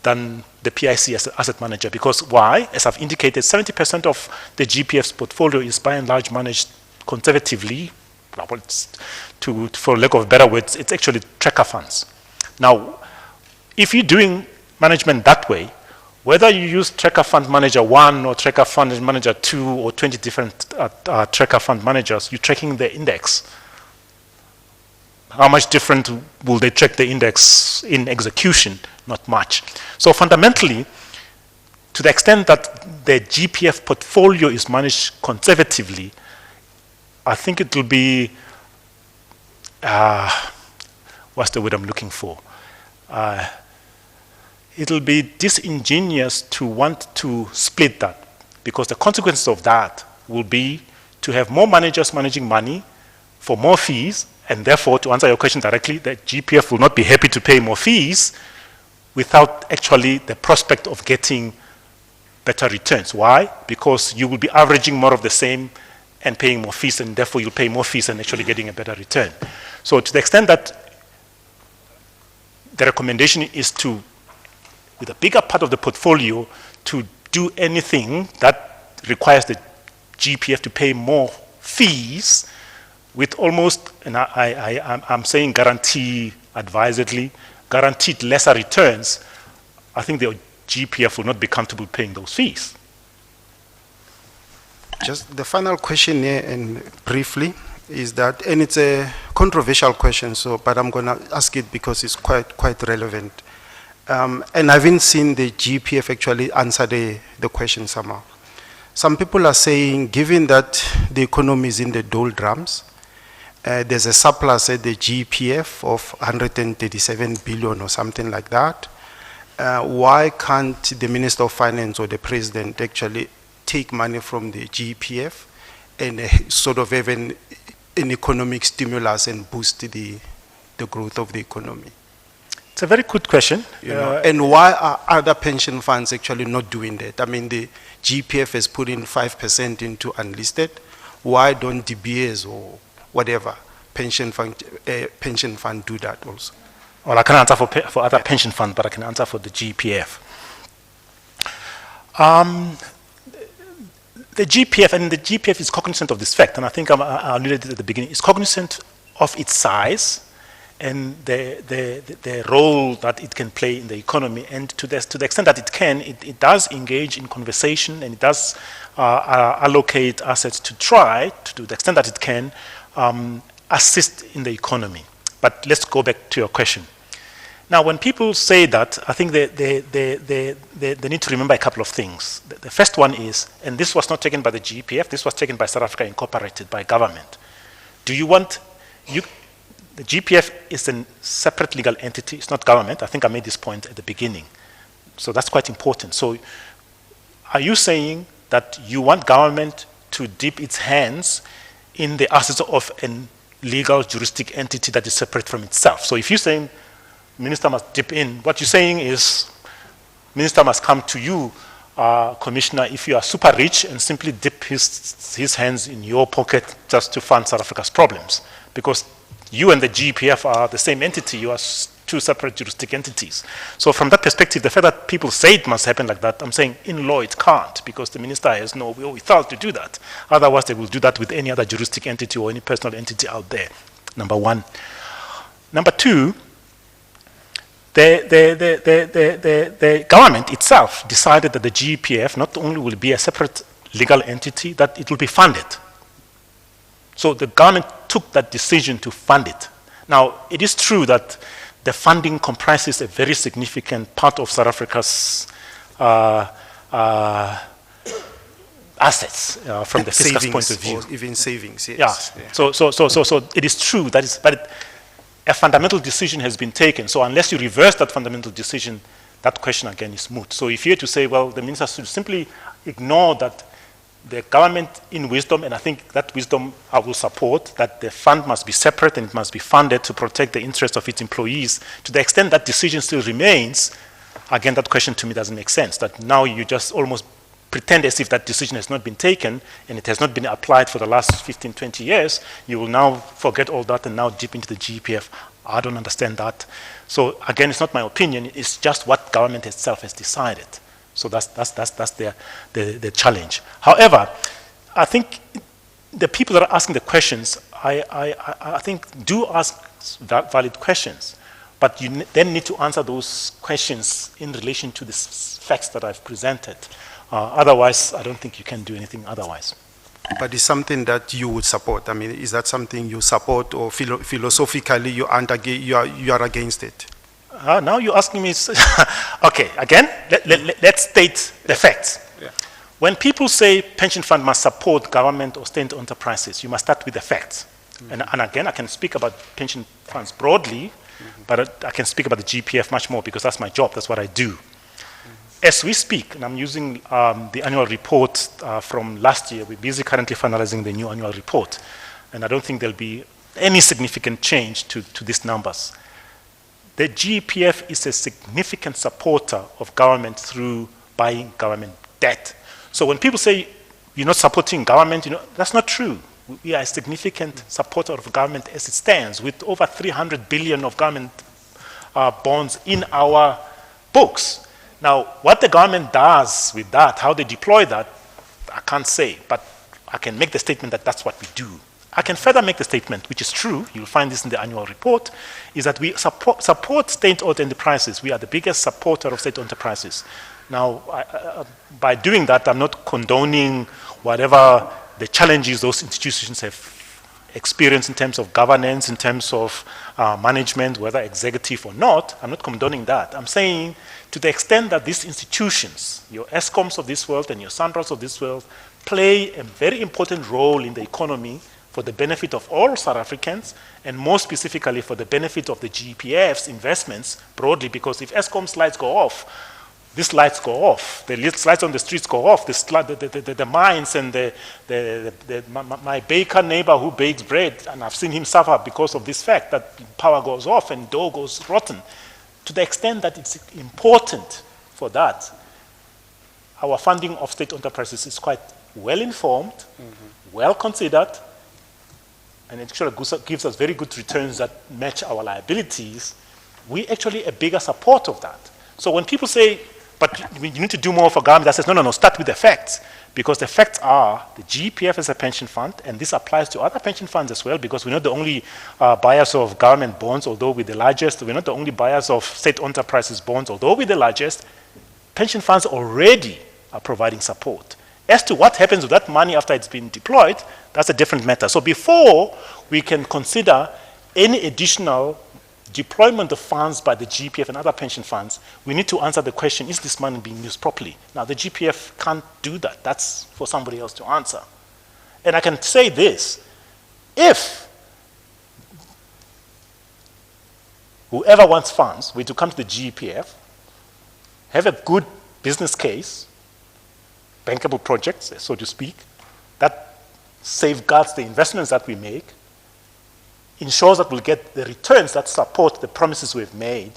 than the PIC as an asset manager. Because why? As I've indicated, 70% of the GPF's portfolio is by and large managed conservatively. For lack of better words, it's actually tracker funds. Now, if you're doing management that way, whether you use tracker fund manager 1 or tracker fund manager 2 or 20 different tracker fund managers, you're tracking the index. How much different will they track the index in execution? Not much. So fundamentally, to the extent that the GPF portfolio is managed conservatively, I think it will be, what's the word I'm looking for? It'll be disingenuous to want to split that, because the consequences of that will be to have more managers managing money for more fees, and therefore, to answer your question directly, the GPF will not be happy to pay more fees without actually the prospect of getting better returns. Why? Because you will be averaging more of the same and paying more fees, and therefore you'll pay more fees and actually getting a better return. So to the extent that the recommendation is to, with a bigger part of the portfolio, to do anything that requires the GPF to pay more fees with almost, and I'm saying guarantee advisedly, guaranteed lesser returns, I think the GPF will not be comfortable paying those fees. Just the final question here, and briefly, is that, and it's a controversial question, so, but I'm going to ask it because it's quite relevant. And I haven't seen the GPF actually answer the question somehow. Some people are saying, given that the economy is in the doldrums, there's a surplus at the GPF of 137 billion or something like that, why can't the Minister of Finance or the President actually take money from the GPF and sort of have an economic stimulus and boost the growth of the economy? It's a very good question. You know, and why are other pension funds actually not doing that? I mean, the GPF has put in 5% into unlisted. Why don't DBAs or whatever pension fund do that also? Well, I can answer for other pension funds, but I can answer for the GPF. The GPF, and the GPF is cognizant of this fact, and I think I alluded to it at the beginning, it's cognizant of its size and the role that it can play in the economy, and to the extent that it can, it does engage in conversation, and it does allocate assets to try, to the extent that it can, assist in the economy. But let's go back to your question. Now, when people say that, I think they need to remember a couple of things. The first one is, and this was not taken by the GPF, this was taken by South Africa Incorporated, by government. Do you want, the GPF is a separate legal entity, it's not government. I think I made this point at the beginning. So that's quite important. So are you saying that you want government to dip its hands in the assets of a legal juristic entity that is separate from itself? So if you're saying Minister must dip in, what you're saying is Minister must come to you, Commissioner, if you are super rich, and simply dip his hands in your pocket just to fund South Africa's problems. Because you and the GPF are the same entity, you are two separate juristic entities. So from that perspective, the fact that people say it must happen like that, I'm saying in law it can't, because the minister has no will withheld to do that. Otherwise, they will do that with any other juristic entity or any personal entity out there, number one. Number two, the government itself decided that the GPF not only will be a separate legal entity, that it will be funded. So the government took that decision to fund it. Now, it is true that the funding comprises a very significant part of South Africa's assets from the fiscal point of view. Or even savings, yes. Yeah. So it is true that but a fundamental decision has been taken. So unless you reverse that fundamental decision, that question again is moot. So if you were to say, well, the minister should simply ignore that the government in wisdom, and I think that wisdom I will support, that the fund must be separate and it must be funded to protect the interests of its employees. To the extent that decision still remains, again, that question to me doesn't make sense. That now you just almost pretend as if that decision has not been taken and it has not been applied for the last 15, 20 years. You will now forget all that and now dip into the GPF. I don't understand that. So again, it's not my opinion. It's just what government itself has decided. So that's the challenge. However, I think the people that are asking the questions, I think do ask valid questions, but you then need to answer those questions in relation to the facts that I've presented. Otherwise, I don't think you can do anything otherwise. But it's something that you would support. I mean, is that something you support, or philosophically you are against it? Now you're asking me, okay, again, let's state the facts. Yeah. When people say pension fund must support government or state enterprises, you must start with the facts. Mm-hmm. And again, I can speak about pension funds broadly, mm-hmm. but I can speak about the GPF much more because that's my job, that's what I do. Mm-hmm. As we speak, and I'm using the annual report from last year, we're busy currently finalizing the new annual report, and I don't think there'll be any significant change to these numbers. The GEPF is a significant supporter of government through buying government debt. So when people say you're not supporting government, that's not true. We are a significant supporter of government as it stands, with over 300 billion of government bonds in our books. Now, what the government does with that, how they deploy that, I can't say, but I can make the statement that that's what we do. I can further make the statement, which is true, you'll find this in the annual report, is that we support state-owned enterprises. We are the biggest supporter of state-owned enterprises. Now, by doing that, I'm not condoning whatever the challenges those institutions have experienced in terms of governance, in terms of management, whether executive or not. I'm not condoning that. I'm saying to the extent that these institutions, your ESCOMs of this world and your SANRALs of this world, play a very important role in the economy for the benefit of all South Africans, and more specifically for the benefit of the GEPF's investments broadly, because if ESCOM's lights go off, these lights go off, the lights on the streets go off, the mines and my baker neighbor who bakes bread, and I've seen him suffer because of this fact that power goes off and dough goes rotten. To the extent that it's important for that, our funding of state enterprises is quite well informed, well considered, and it actually gives us very good returns that match our liabilities. We're actually a bigger support of that. So when people say, but you need to do more for government, I says, no, start with the facts. Because the facts are the GEPF is a pension fund, and this applies to other pension funds as well, because we're not the only buyers of government bonds, although we're the largest. We're not the only buyers of state enterprises bonds, although we're the largest. Pension funds already are providing support. As to what happens with that money after it's been deployed, that's a different matter. So before we can consider any additional deployment of funds by the GPF and other pension funds, we need to answer the question, is this money being used properly? Now, the GPF can't do that. That's for somebody else to answer. And I can say this, if whoever wants funds were to come to the GPF, have a good business case, bankable projects, so to speak, that safeguards the investments that we make, ensures that we'll get the returns that support the promises we've made,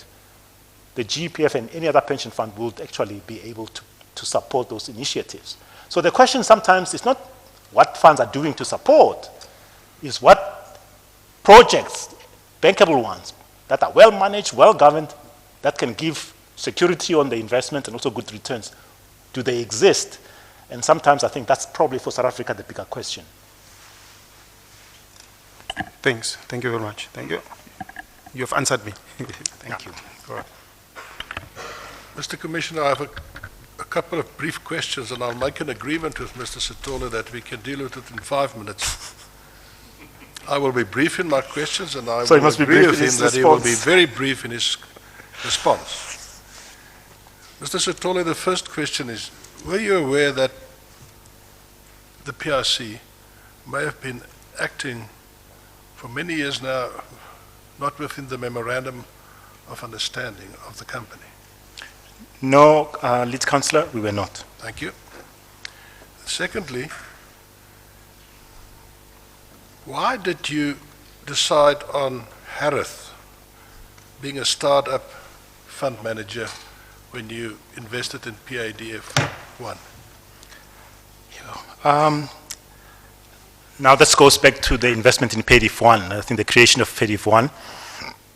the GPF and any other pension fund would actually be able to support those initiatives. So the question sometimes is not what funds are doing to support, is what projects, bankable ones, that are well managed, well governed, that can give security on the investment and also good returns, do they exist? And sometimes I think that's probably for South Africa the bigger question. Thanks. Thank you very much. Thank you. You've answered me. Thank you. All right. Mr. Commissioner, I have a couple of brief questions, and I'll make an agreement with Mr. Sithole that we can deal with it in 5 minutes. I will be brief in my questions, and I will agree with him that he will be very brief in his response. Mr. Sithole, the first question is, were you aware that the PIC may have been acting for many years now, not within the Memorandum of Understanding of the company? No, lead councillor, we were not. Thank you. Secondly, why did you decide on Harith being a start-up fund manager when you invested in PIDF1? Now this goes back to the investment in PIDF1, I think the creation of PIDF1.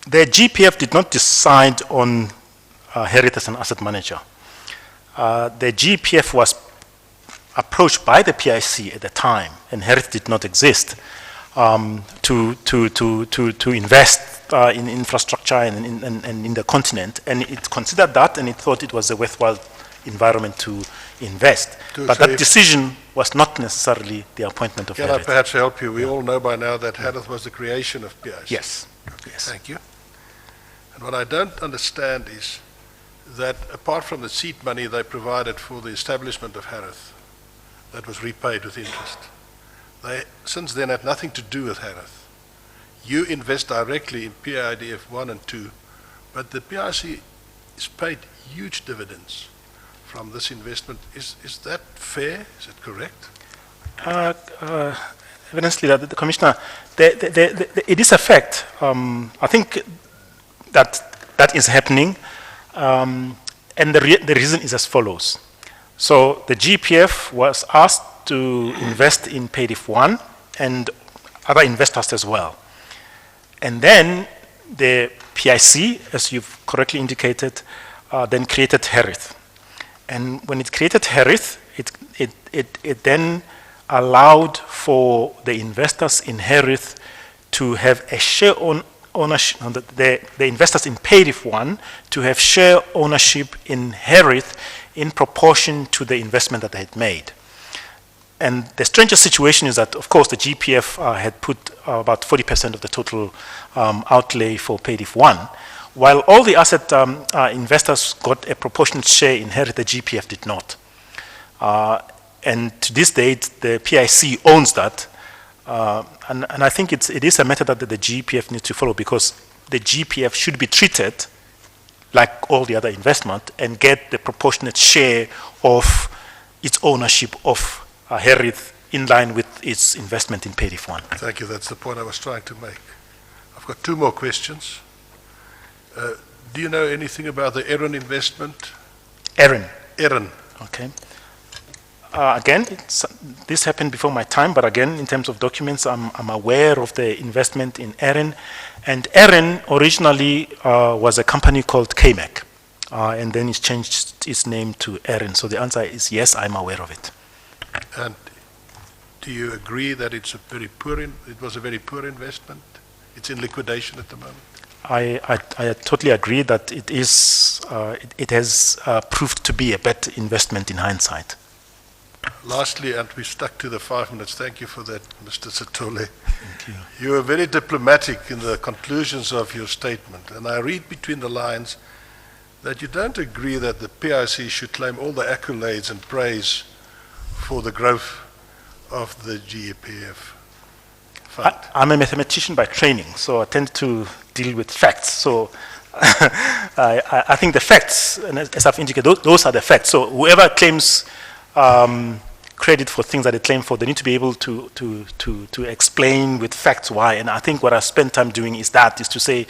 The GPF did not decide on Harith as an asset manager. The GPF was approached by the PIC at the time, and Harith did not exist, to invest in infrastructure and in the continent, and it considered that, and it thought it was a worthwhile environment to invest. But that decision was not necessarily the appointment of Harith. Can I perhaps help you? We all know by now that Harith was the creation of PIC. Yes. Okay, Yes. thank you. And what I don't understand is that apart from the seed money they provided for the establishment of Harith, that was repaid with interest, they since then had nothing to do with Harith. You invest directly in PIDF 1 and 2, but the PIC is paid huge dividends from this investment. Is that fair? Is it correct? Evidently, the Commissioner, it is a fact. I think that is happening, and the reason is as follows. So the GPF was asked to invest in PADIF 1 and other investors as well. And then the PIC, as you've correctly indicated, then created HERITH. And when it created HERITH, it then allowed for the investors in HERITH to have a share ownership, the investors in PADIF 1 to have share ownership in HERITH in proportion to the investment that they had made. And the strangest situation is that, of course, the GPF had put about 40% of the total outlay for PADIF 1, while all the asset investors got a proportionate share in HERITH, the GPF did not. And to this date, the PIC owns that. And I think it is a method that the GPF needs to follow, because the GPF should be treated like all the other investment and get the proportionate share of its ownership of HERITH in line with its investment in PADIF 1. Thank you. That's the point I was trying to make. I've got two more questions. Do you know anything about the Erin investment? Erin. Erin. Okay. Again, this happened before my time, but again, in terms of documents, I'm aware of the investment in Erin. And Erin originally was a company called KMAC, and then it's changed its name to Erin. So the answer is yes, I'm aware of it. And do you agree that it was a very poor investment? It's in liquidation at the moment. I totally agree that it has proved to be a better investment in hindsight. Lastly, and we stuck to the 5 minutes, thank you for that, Mr. Sithole. Thank you. You were very diplomatic in the conclusions of your statement, and I read between the lines that you don't agree that the PIC should claim all the accolades and praise for the growth of the GEPF fund. I'm a mathematician by training, so I tend to deal with facts. So I think the facts, and as I've indicated, those are the facts. So whoever claims credit for things that they claim for, they need to be able to explain with facts why. And I think what I spend time doing is to say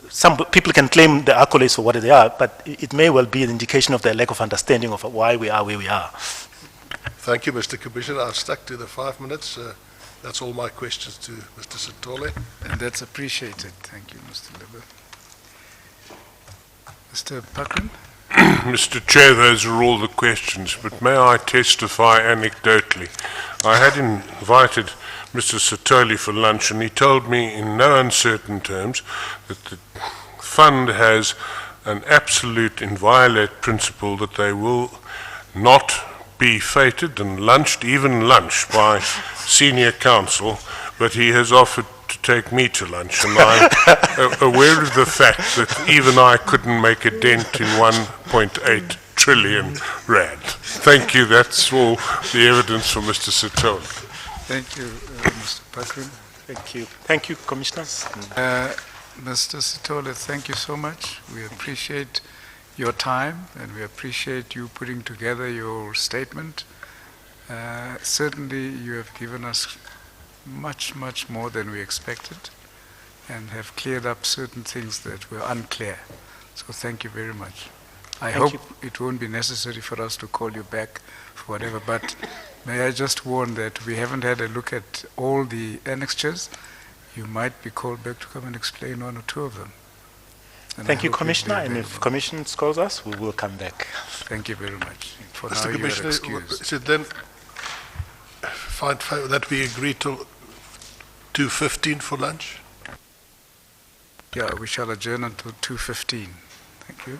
some people can claim the accolades for what they are, but it may well be an indication of their lack of understanding of why we are where we are. Thank you, Mr. Commissioner. I've stuck to the 5 minutes. That's all my questions to Mr. Sithole. And that's appreciated. Thank you, Mr. Libber. Mr. Puckman? Mr. Chair, those are all the questions, but may I testify anecdotally? I had invited Mr. Sithole for lunch, and he told me in no uncertain terms that the fund has an absolute inviolate principle that they will not be feted and lunched, even lunch, by senior counsel, but he has offered to take me to lunch, and I'm aware of the fact that even I couldn't make a dent in 1.8 trillion rand. Thank you. That's all the evidence for Mr. Sithole. Thank you, Mr. Puckman. Thank you. Thank you, Commissioners. Mr. Sithole, thank you so much. We appreciate your time, and we appreciate you putting together your statement. Certainly, you have given us much, much more than we expected, and have cleared up certain things that were unclear. So thank you very much. I hope it won't be necessary for us to call you back for whatever, but may I just warn that we haven't had a look at all the annexures. You might be called back to come and explain one or two of them. And Thank I you, hope you'll be Commissioner, and if available. Commission calls us, we will come back. Thank you very much. For Mr. now, you are Commissioner, excused. is it then fine that we agree till 2:15 for lunch? Yeah, we shall adjourn until 2:15. Thank you.